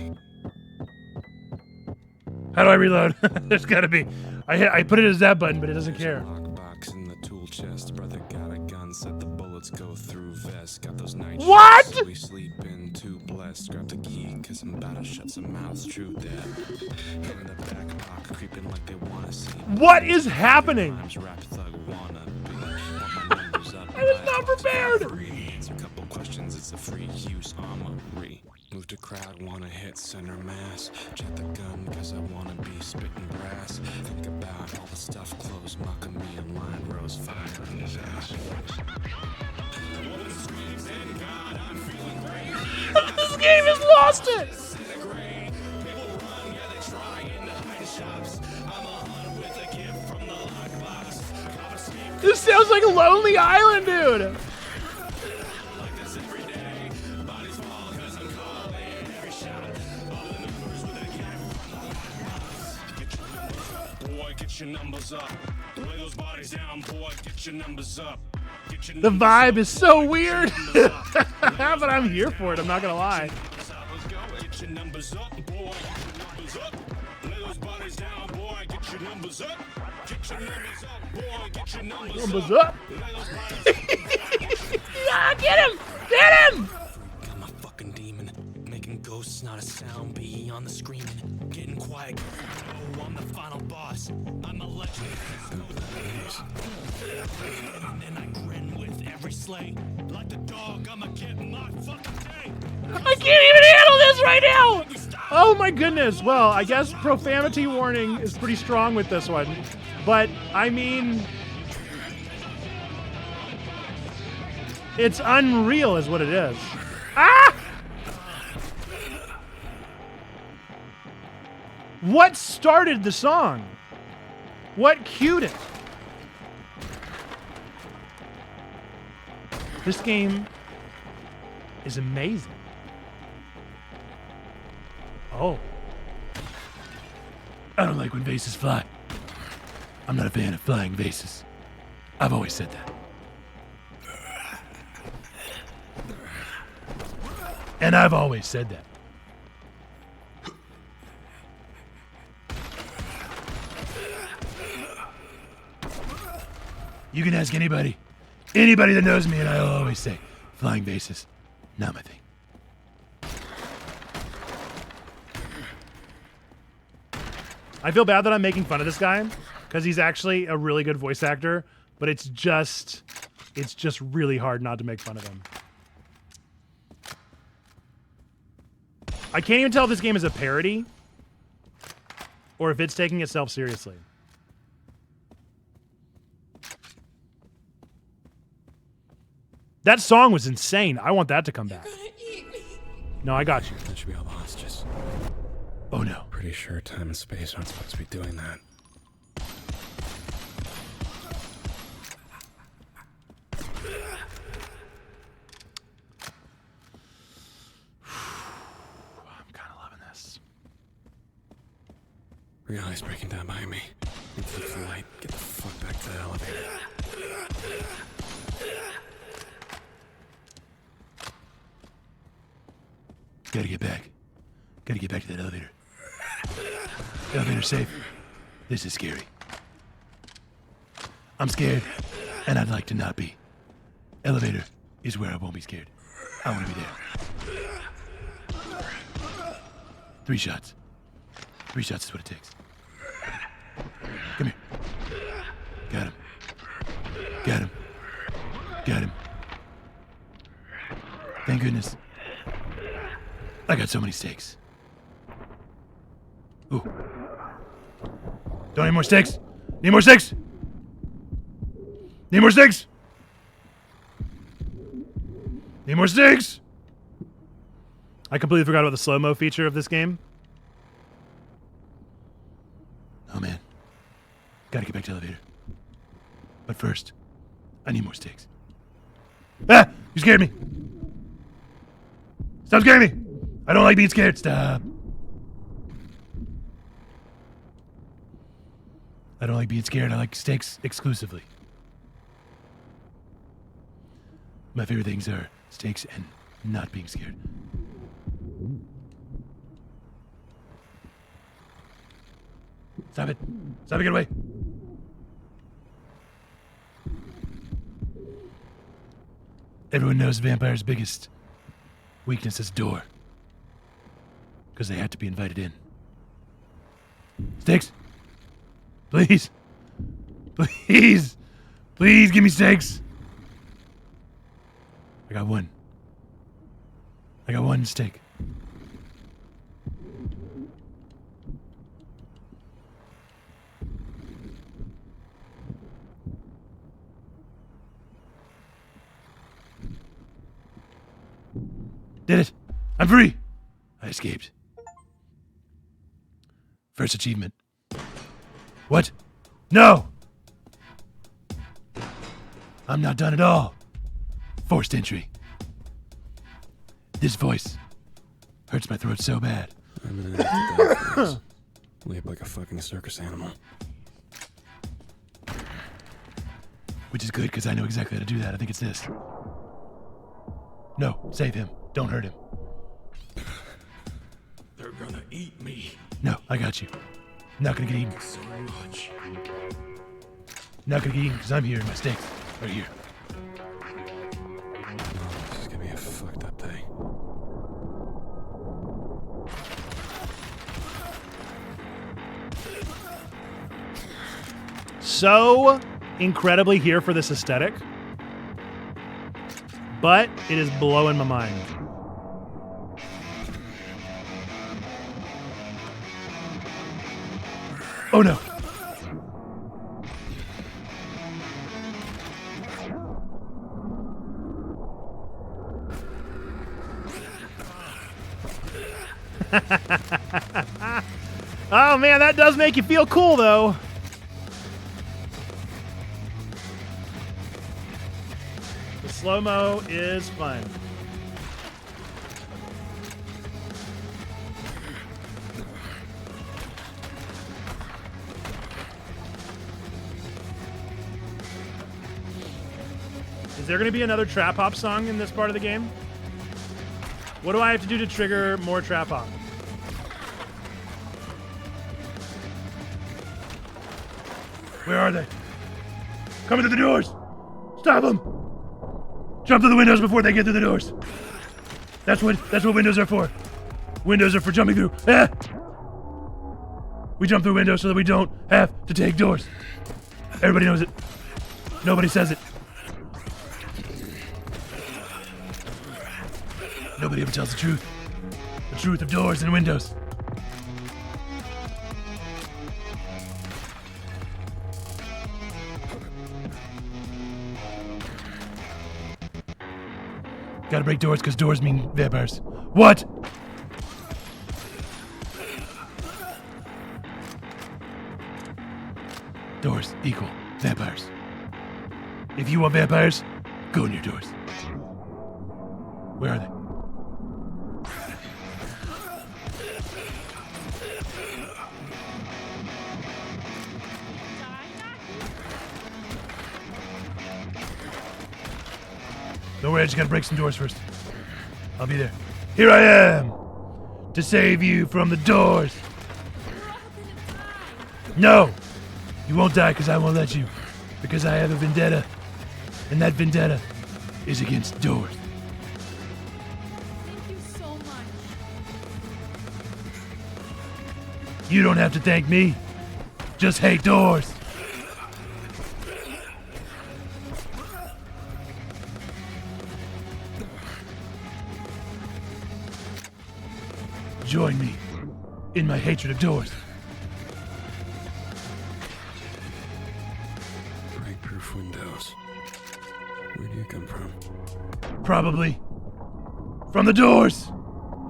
How do I reload? There's gotta be. I put it as that button, but it doesn't care. Lockbox in the tool chest. Brother got a gun, said the bullets go through vest. Got those night What? shifts, so we sleep in too blessed. Grab the key, cause I'm about to shut some mouths. True that. In the back pocket, creeping like they wanna see. What is happening? Times rap thug wanna be. Want my numbers up. I was not prepared. Answer a couple questions, it's a free use armory. Move to crowd, wanna hit center mass. Check the gun, cause I wanna be spitting brass. Think about all the stuff closed, mocking me in line rows, fire in his ass. This game has lost it! This sounds like a Lonely Island, dude! Get your numbers up. Lay those bodies down, boy. Get your numbers up. The vibe is so weird, but I'm here for it. I'm not gonna lie. Get your numbers up, boy. Get your numbers up. Lay those bodies down, boy. Get your numbers up. Get your numbers up, boy. Get your numbers up. Ah, get him! Get him! I'm a fucking demon. Making ghosts, not a sound. Beyond the screaming. Getting quiet. Oh, I'm the final boss. I'm a legend. And I grin with every slay. Like the dog, I'ma get my fucking day. I can't even handle this right now! Oh my goodness. Well, I guess profanity warning is pretty strong with this one. But, I mean... it's unreal is what it is. Ah! What started the song? What cued it? This game is amazing. Oh. I don't like when vases fly. I'm not a fan of flying vases. I've always said that. And I've always said that. You can ask anybody that knows me, and I'll always say, flying vases, not my thing. I feel bad that I'm making fun of this guy, because he's actually a really good voice actor, but it's just really hard not to make fun of him. I can't even tell if this game is a parody or if it's taking itself seriously. That song was insane. I want that to come back. No, I got you. That should be all the hostages. Oh no. Pretty sure time and space aren't supposed to be doing that. Realize breaking down behind me. Need to look for the light. Get the fuck back to the elevator. Gotta get back. Gotta get back to that elevator. Elevator's safe. This is scary. I'm scared, and I'd like to not be. Elevator is where I won't be scared. I want to be there. 3 shots. 3 shots is what it takes. Come here. Got him. Got him. Got him. Thank goodness. I got so many steaks. Ooh. Don't need more steaks. Need more steaks. Need more steaks. Need more steaks. I completely forgot about the slow-mo feature of this game. Oh man. Gotta get back to the elevator. But first, I need more steaks. Ah! You scared me! Stop scaring me! I don't like being scared. Stop. I don't like being scared. I like steaks exclusively. My favorite things are steaks and not being scared. Stop it. Stop it, get away. Everyone knows vampires' biggest weakness is door. Because they had to be invited in. Steaks? Please. Please. Please give me steaks. I got one. I got one steak. Did it. I'm free. I escaped. First achievement. What? No! I'm not done at all. Forced entry. This voice hurts my throat so bad. I'm gonna have to die for this. Leap like a fucking circus animal. Which is good, because I know exactly how to do that. I think it's this. No, save him. Don't hurt him. They're gonna eat me. No, I got you. Not gonna get eaten. So much. Not gonna get eaten because I'm here and my steaks are here. Oh, this is gonna be a fucked up day. So incredibly here for this aesthetic, but it is blowing my mind. Oh no. Oh man, that does make you feel cool though. Slow-mo is fun. Is there going to be another trap hop song in this part of the game? What do I have to do to trigger more trap hop? Where are they? Coming through the doors! Stop them! Jump through the windows before they get through the doors. That's what windows are for. Windows are for jumping through. Ah! We jump through windows so that we don't have to take doors. Everybody knows it. Nobody says it. Nobody ever tells the truth. The truth of doors and windows. Gotta break doors because doors mean vampires. What? Doors equal vampires. If you want vampires, go near doors. Where are they? Don't worry, I just gotta break some doors first. I'll be there. Here I am! To save you from the doors! No! You won't die because I won't let you. Because I have a vendetta. And that vendetta is against doors. Thank you so much. You don't have to thank me. Just hate doors. Join me in my hatred of doors. Break-proof windows. Where do you come from? Probably from the doors.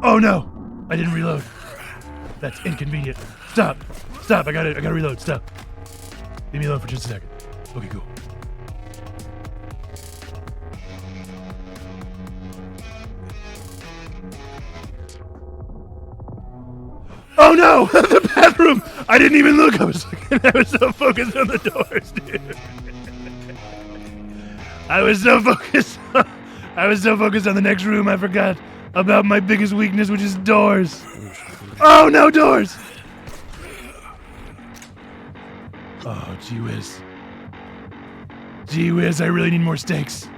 Oh no, I didn't reload. That's inconvenient. Stop. I gotta reload. Stop. Leave me alone for just a second. Okay, cool. Oh no! The bathroom! I didn't even look. I was so focused on the doors, dude. I was so focused on the next room, I forgot about my biggest weakness, which is doors. Oh no, doors! Oh, gee whiz. Gee whiz, I really need more steaks.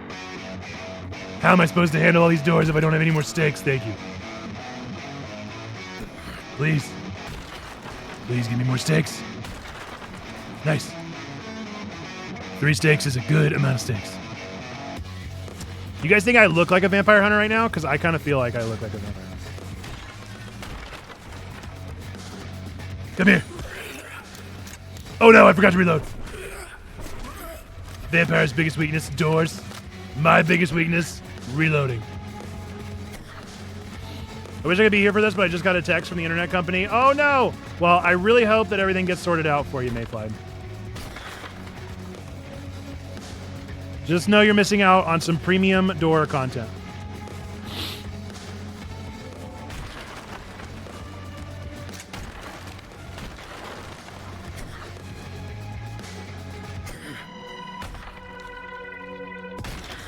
How am I supposed to handle all these doors if I don't have any more steaks? Thank you. Please. Please give me more steaks. Nice. 3 steaks is a good amount of steaks. You guys think I look like a vampire hunter right now? Because I kind of feel like I look like a vampire. Come here. Oh no, I forgot to reload. Vampire's biggest weakness, doors. My biggest weakness, reloading. I wish I could be here for this, but I just got a text from the internet company. Oh no! Well, I really hope that everything gets sorted out for you, Mayfly. Just know you're missing out on some premium door content.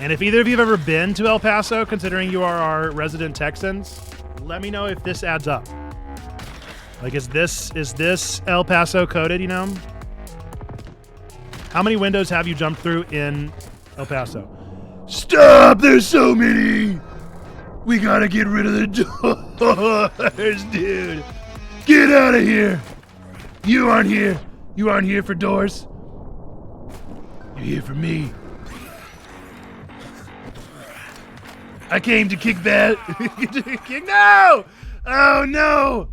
And if either of you have ever been to El Paso, considering you are our resident Texans, let me know if this adds up. Like, is this El Paso coded, you know? How many windows have you jumped through in El Paso? Stop! There's so many! We gotta get rid of the doors, dude. Get out of here! You aren't here. You aren't here for doors. You're here for me. I came to kick that. No! Oh no!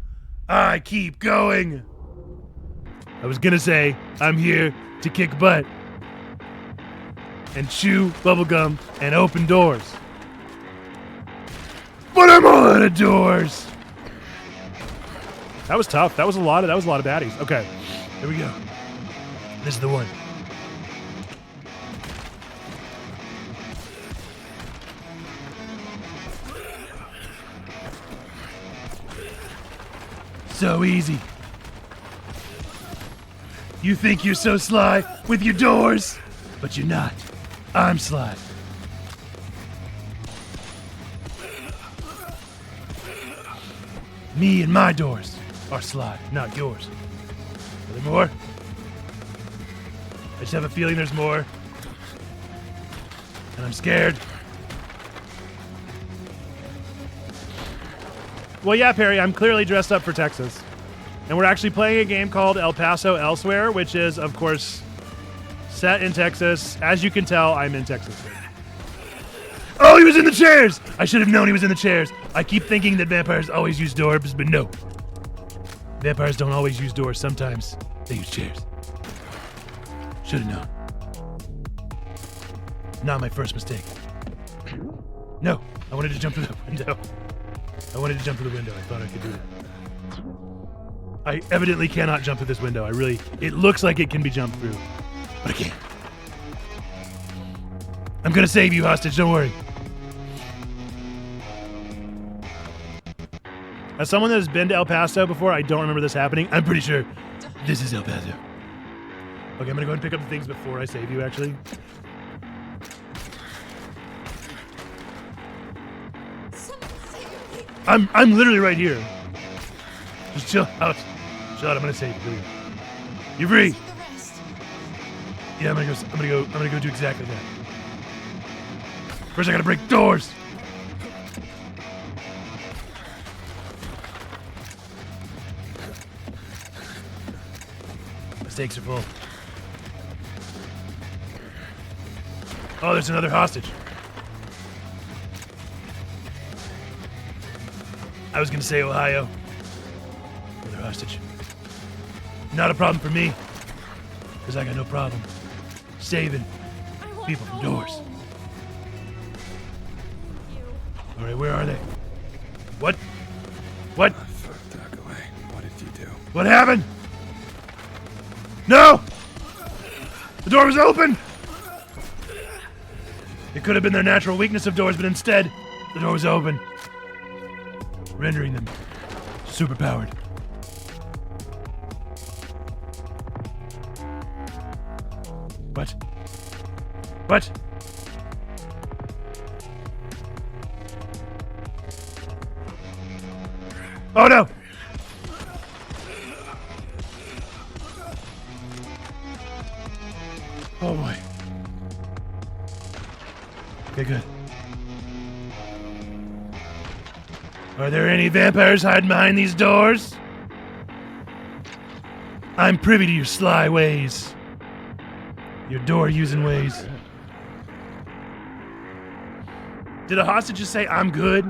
I keep going. I was gonna say, I'm here to kick butt and chew bubblegum and open doors. But I'm all out of doors. That was tough. That was a lot of baddies. Okay, here we go. This is the one. So easy. You think you're so sly with your doors, but you're not. I'm sly. Me and my doors are sly, not yours. Are there more? I just have a feeling there's more. And I'm scared. Well, yeah, Perry, I'm clearly dressed up for Texas. And we're actually playing a game called El Paso Elsewhere, which is, of course, set in Texas. As you can tell, I'm in Texas. Oh, he was in the chairs! I should have known he was in the chairs. I keep thinking that vampires always use doors, but no. Vampires don't always use doors. Sometimes they use chairs. Should have known. Not my first mistake. No, I wanted to jump through the window. I wanted to jump through the window. I thought I could do that. I evidently cannot jump through this window. It looks like it can be jumped through, but I can't. I'm gonna save you, hostage, don't worry. As someone that has been to El Paso before, I don't remember this happening. I'm pretty sure this is El Paso. Okay, I'm gonna go ahead and pick up the things before I save you, actually. I'm literally right here. Just chill out. Chill out, I'm gonna save you. Please. You're free. Yeah, I'm gonna go do exactly that. First I gotta break doors. My stakes are full. Oh, there's another hostage. I was gonna say Ohio. Another hostage. Not a problem for me, because I got no problem saving people from doors. All right, where are they? What? What? Duck away. What did you do? What happened? No! The door was open! It could have been their natural weakness of doors, but instead, the door was open, rendering them superpowered. What? What? Oh no! Oh boy. Okay, good. Are there any vampires hiding behind these doors? I'm privy to your sly ways. Your door-using ways. Did a hostage just say, I'm good?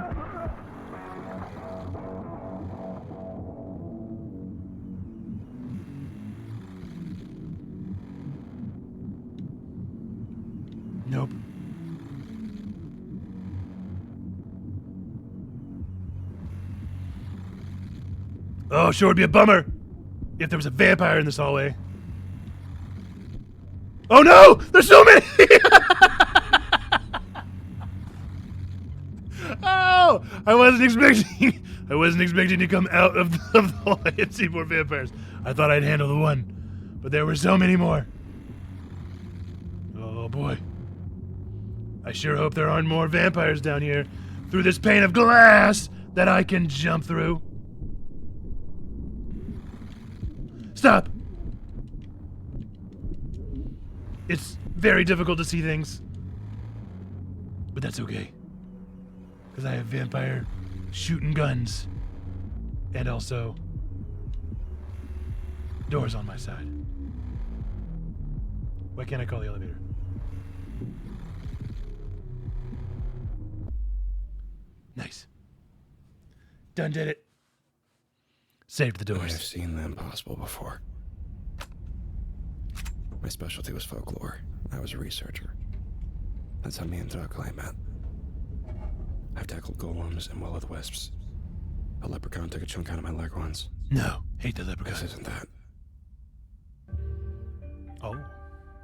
Nope. Oh, sure would be a bummer if there was a vampire in this hallway. Oh no! There's so many! Oh! I wasn't expecting to come out of the hallway and see more vampires. I thought I'd handle the one, but there were so many more. Oh boy. I sure hope there aren't more vampires down here through this pane of glass that I can jump through. Stop! It's very difficult to see things, but that's okay, because I have vampire shooting guns and also doors on my side. Why can't I call the elevator? Nice. Done did it. Saved the doors. I've seen the impossible before. My specialty was folklore. I was a researcher. That's how me and Dracula met. I've tackled golems and will-o'-the-wisps. A leprechaun took a chunk out of my leg once. No, hate the leprechaun. This isn't that. Oh.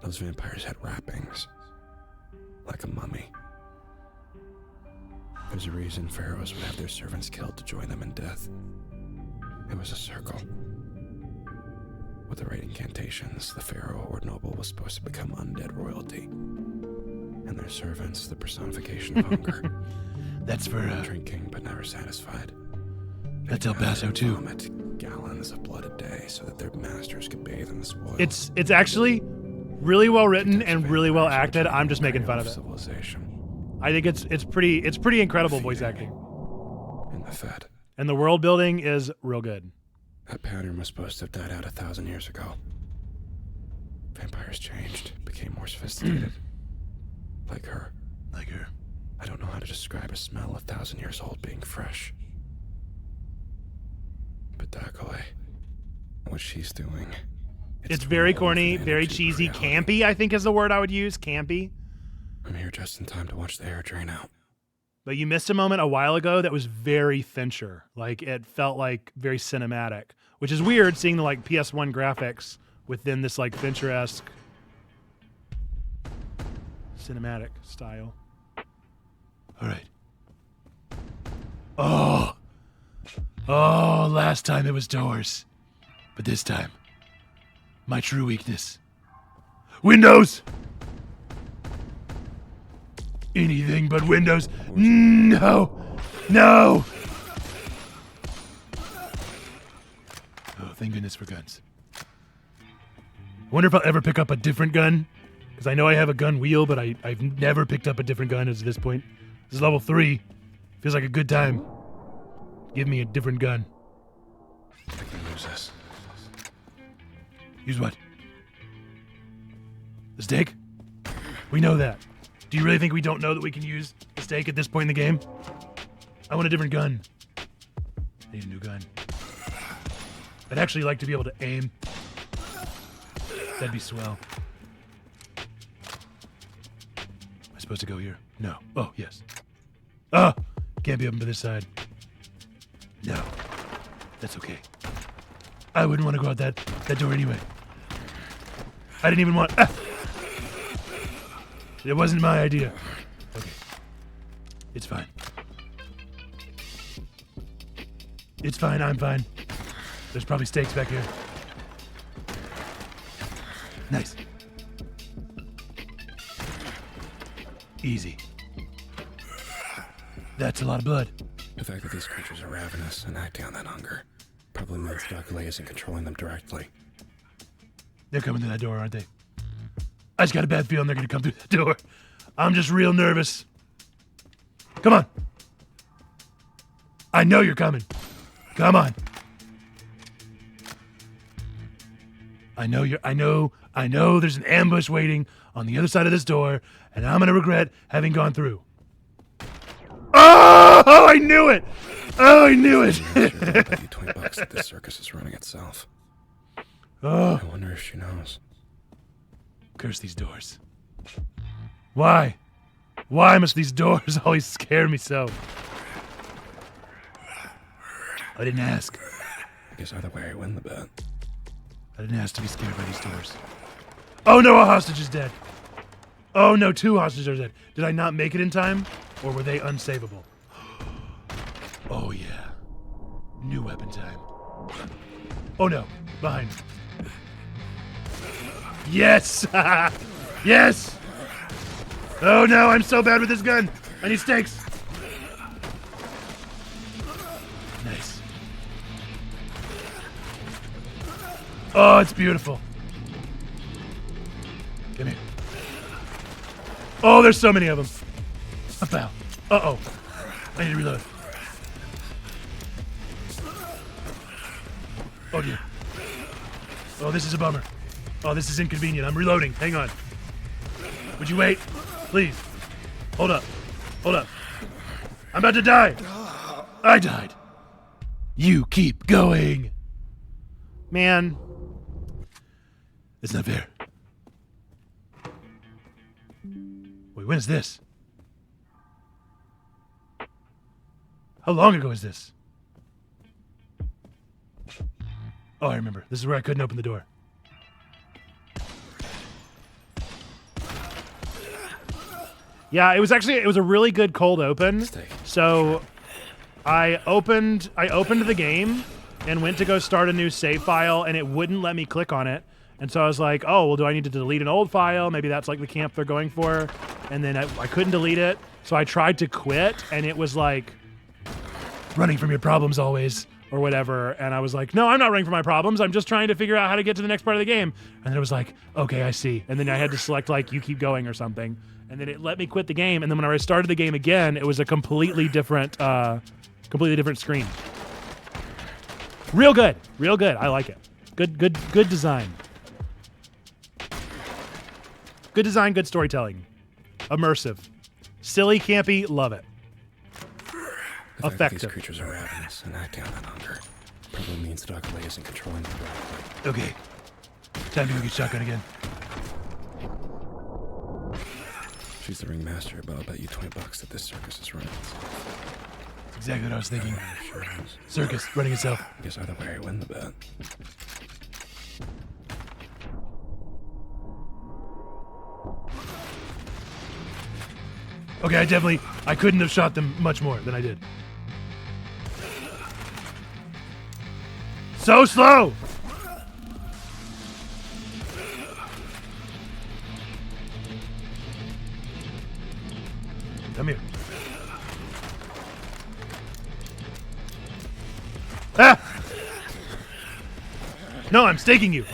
Those vampires had wrappings. Like a mummy. There's a reason pharaohs would have their servants killed to join them in death. It was a circle. With the right incantations, the pharaoh or noble was supposed to become undead royalty. And their servants, the personification of hunger. That's for, drinking but never satisfied. That's El Paso, too. Vomit gallons of blood a day so that their masters could bathe in the spoil. It's actually really well written and really well acted. I'm just making fun of it. Civilization. I think it's pretty incredible voice acting. And the fed. And the world building is real good. That pattern was supposed to have died out 1,000 years ago. Vampires changed, became more sophisticated. Like her. Like her. I don't know how to describe a smell 1,000 years old being fresh. But Dakole, what she's doing. It's very corny, the very energy of cheesy, reality. campy, I think is the word I would use. Campy. I'm here just in time to watch the air drain out. But you missed a moment a while ago that was very Fincher. Like, it felt like very cinematic, which is weird seeing the like PS1 graphics within this like Fincher-esque cinematic style. All right. Oh, last time it was doors. But this time, my true weakness. Windows! Anything but windows. No! No! Oh, thank goodness for guns. I wonder if I'll ever pick up a different gun. Because I know I have a gun wheel, but I've never picked up a different gun as of this point. This is level 3. Feels like a good time. Give me a different gun. I can use this. Use what? The stake? We know that. Do you really think we don't know that we can use the stake at this point in the game? I want a different gun. I need a new gun. I'd actually like to be able to aim. That'd be swell. Am I supposed to go here? No. Oh, yes. Ah! Can't be open to this side. No. That's okay. I wouldn't want to go out that door anyway. I didn't even want... Ah! It wasn't my idea. Okay. It's fine. It's fine, I'm fine. There's probably stakes back here. Nice. Easy. That's a lot of blood. The fact that these creatures are ravenous and acting on that hunger probably means Dakole isn't controlling them directly. They're coming through that door, aren't they? I just got a bad feeling they're going to come through that door. I'm just real nervous. Come on. I know you're coming. Come on. I know there's an ambush waiting on the other side of this door, and I'm going to regret having gone through. Oh, I knew it. Oh, I knew it. I'm sure they'll bet you $20 that this circus is running itself. Oh, I wonder if she knows. curse these doors. Why? Why must these doors always scare me so? I didn't ask. I guess either way I win the bet. I didn't ask to be scared by these doors. Oh no, a hostage is dead. Oh no, 2 hostages are dead. Did I not make it in time? Or were they unsavable? Oh yeah. New weapon time. Oh no, behind me. Yes! Yes! Oh no, I'm so bad with this gun. I need stakes. Nice. Oh, it's beautiful. Come here. Oh, there's so many of them. A foul. Uh-oh. I need to reload. Oh, dear. Oh, this is a bummer. Oh, this is inconvenient. I'm reloading. Hang on. Would you wait? Please. Hold up. Hold up. I'm about to die. I died. You keep going. Man. It's not fair. Wait, when is this? How long ago is this? Oh, I remember. This is where I couldn't open the door. Yeah, it was a really good cold open. So I opened the game and went to go start a new save file, and it wouldn't let me click on it. And so I was like, oh, well, do I need to delete an old file? Maybe that's like the camp they're going for. And then I couldn't delete it. So I tried to quit, and it was like, running from your problems always, or whatever. And I was like, no, I'm not running from my problems. I'm just trying to figure out how to get to the next part of the game. And then it was like, okay, I see. And then I had to select like, you keep going or something. And then it let me quit the game. And then when I started the game again, it was a completely different screen. Real good. Real good. I like it. Good design. Good design, good storytelling. Immersive. Silly, campy, love it. The fact that Effective. these creatures are ravenous and acting on that hunger probably means the Dark Lady isn't controlling them correctly. Okay. Time to go get shotgun again. She's the ringmaster, but I'll bet you $20 that this circus is running itself. That's exactly what I was thinking. Sure is. Circus, running itself. I guess either way I win the bet. Okay, I couldn't have shot them much more than I did. So slow! Come here. Ah! No, I'm staking you.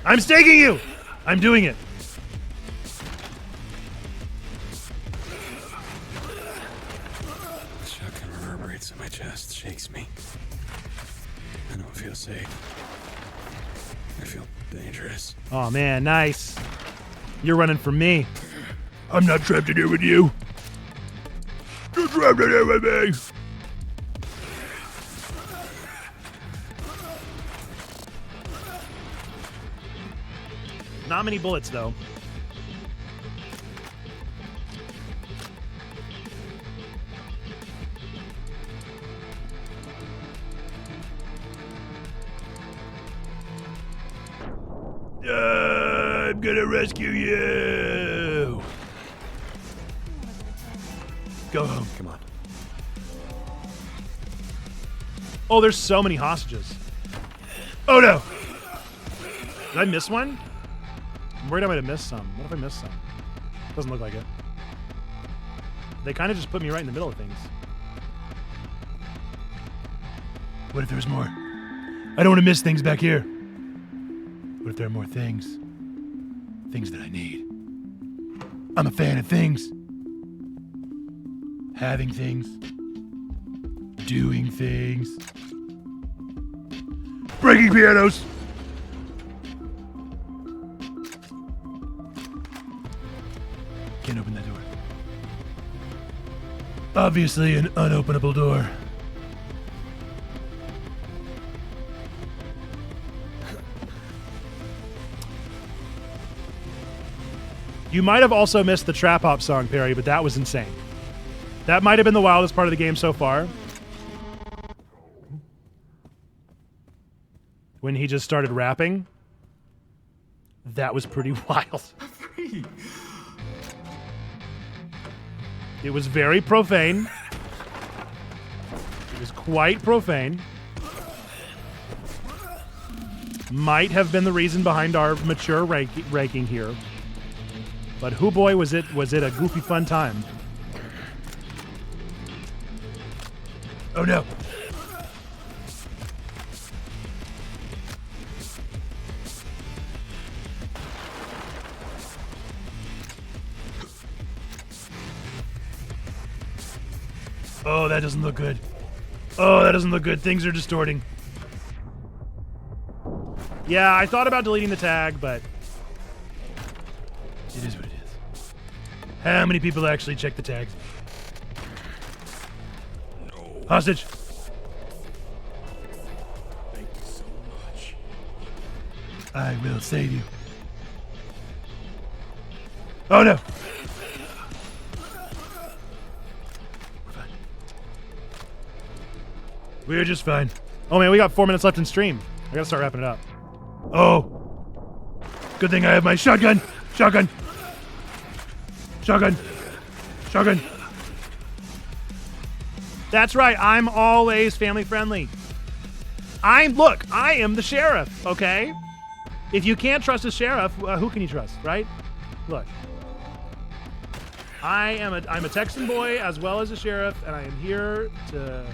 I'm staking you! I'm doing it. The shotgun reverberates in my chest, shakes me. I don't feel safe. I feel dangerous. Oh man, nice. You're running from me. I'm not trapped in here with you. You're trapped in here with me. Not many bullets though. I'm gonna rescue you. Go home. Come on. Oh, there's so many hostages. Oh no! Did I miss one? I'm worried I might have missed some. What if I missed some? Doesn't look like it. They kind of just put me right in the middle of things. What if there's more? I don't want to miss things back here. What if there are more things? Things that I need. I'm a fan of things. Having things. Doing things. Breaking pianos! Can't open that door. Obviously an unopenable door. You might have also missed the trap hop song, Perry, but that was insane. That might have been the wildest part of the game so far. When he just started rapping. That was pretty wild. It was very profane. It was quite profane. Might have been the reason behind our mature ranking here. But hoo boy, was it a goofy fun time. Oh no. Oh, that doesn't look good. Oh, that doesn't look good. Things are distorting. Yeah, I thought about deleting the tag, but it is what it is. How many people actually check the tags? No. Hostage. Thank you so much. I will save you. Oh no. We're just fine. Oh man, we got 4 minutes left in stream. I gotta start wrapping it up. Oh. Good thing I have my shotgun. Shotgun. Shotgun. Shotgun. That's right. I'm always family friendly. I am the sheriff, okay? If you can't trust the sheriff, who can you trust, right? Look. I'm a Texan boy as well as a sheriff, and I am here to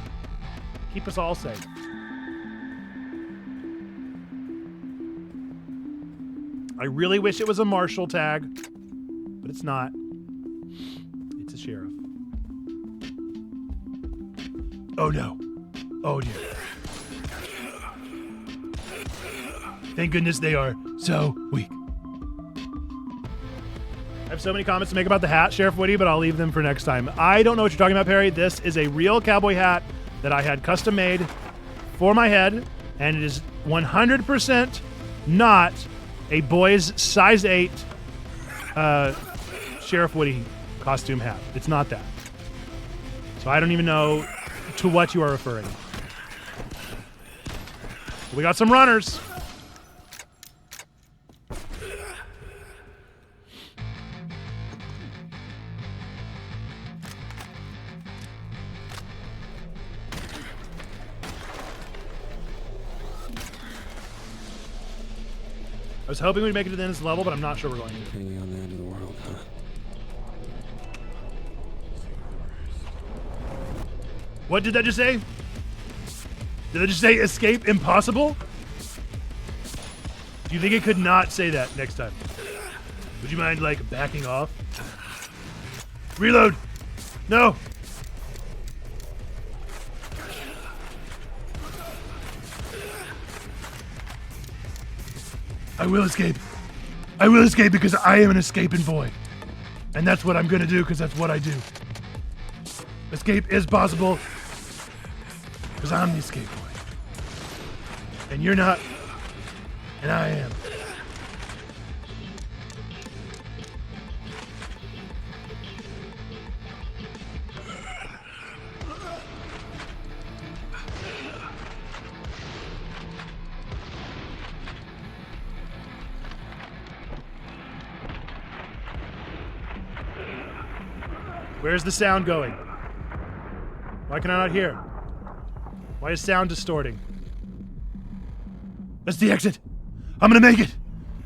keep us all safe. I really wish it was a marshal tag, but it's not. It's a sheriff. Oh no. Oh dear. Thank goodness they are so weak. I have so many comments to make about the hat, Sheriff Woody, but I'll leave them for next time. I don't know what you're talking about, Perry. This is a real cowboy hat that I had custom made for my head, and it is 100% not a boy's size 8 Sheriff Woody costume hat. It's not that. So I don't even know to what you are referring. We got some runners. I was hoping we'd make it to the end of this level, but I'm not sure we're going to. Hanging on the end of the world, huh? What did that just say? Did it just say escape impossible? Do you think it could not say that next time? Would you mind, like, backing off? Reload! No! I will escape. I will escape because I am an escaping boy. And that's what I'm gonna do because that's what I do. Escape is possible because I'm the escape boy. And you're not, and I am. Where's the sound going? Why can I not hear? Why is sound distorting? That's the exit. I'm gonna make it.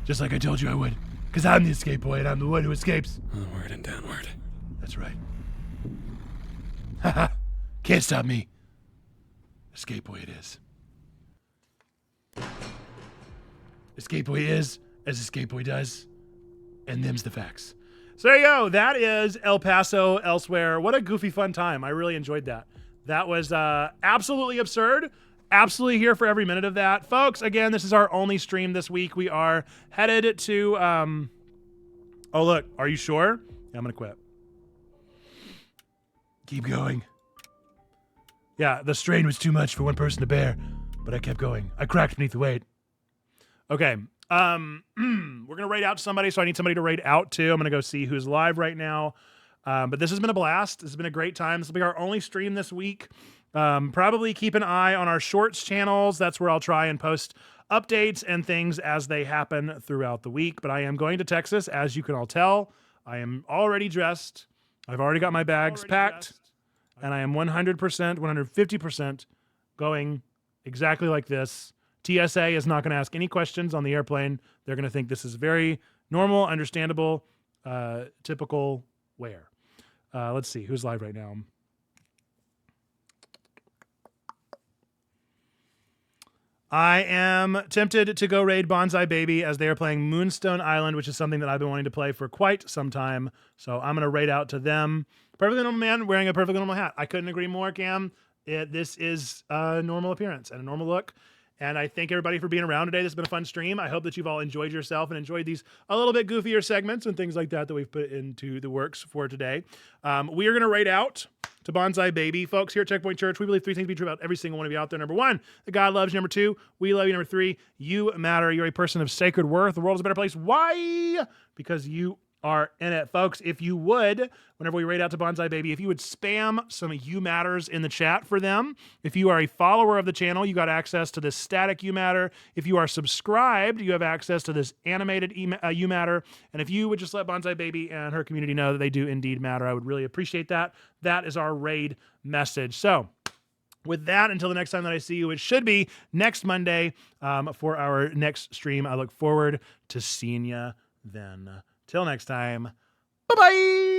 Just like I told you I would. Because I'm the escape boy and I'm the one who escapes. Onward and downward. That's right. Haha. Can't stop me. Escape boy it is. Escape boy is as escape boy does. And them's the facts. So there you go. That is El Paso Elsewhere. What a goofy fun time. I really enjoyed that. That was absolutely absurd. Absolutely here for every minute of that. Folks, again, this is our only stream this week. We are headed to... oh, look. Are you sure? Yeah, I'm going to quit. Keep going. Yeah, the strain was too much for one person to bear, but I kept going. I cracked beneath the weight. Okay. We're gonna raid out to somebody, so I need somebody to raid out to. I'm gonna go see who's live right now. But this has been a blast. This has been a great time. This will be our only stream this week. Probably keep an eye on our shorts channels. That's where I'll try and post updates and things as they happen throughout the week. But I am going to Texas, as you can all tell. I am already dressed. I've already got my bags packed, and I am 100%, 150% going exactly like this. TSA is not going to ask any questions on the airplane. They're going to think this is very normal, understandable, typical wear. Let's see. Who's live right now? I am tempted to go raid Bonsai Baby as they are playing Moonstone Island, which is something that I've been wanting to play for quite some time. So I'm going to raid out to them. Perfectly normal man wearing a perfectly normal hat. I couldn't agree more, Cam. This is a normal appearance and a normal look. And I thank everybody for being around today. This has been a fun stream. I hope that you've all enjoyed yourself and enjoyed these a little bit goofier segments and things like that that we've put into the works for today. We are going to raid out to Bonsai Baby. Folks, here at Checkpoint Church, we believe three things to be true about every single one of you out there. Number one, that God loves you. Number two, we love you. Number three, you matter. You're a person of sacred worth. The world is a better place. Why? Because you are in it. Folks, if you would, whenever we raid out to Bonsai Baby, if you would spam some You Matters in the chat for them. If you are a follower of the channel, you got access to this static You Matter. If you are subscribed, you have access to this animated You Matter. And if you would just let Bonsai Baby and her community know that they do indeed matter, I would really appreciate that. That is our raid message. So with that, until the next time that I see you, it should be next Monday for our next stream. I look forward to seeing you then. Till next time, bye-bye.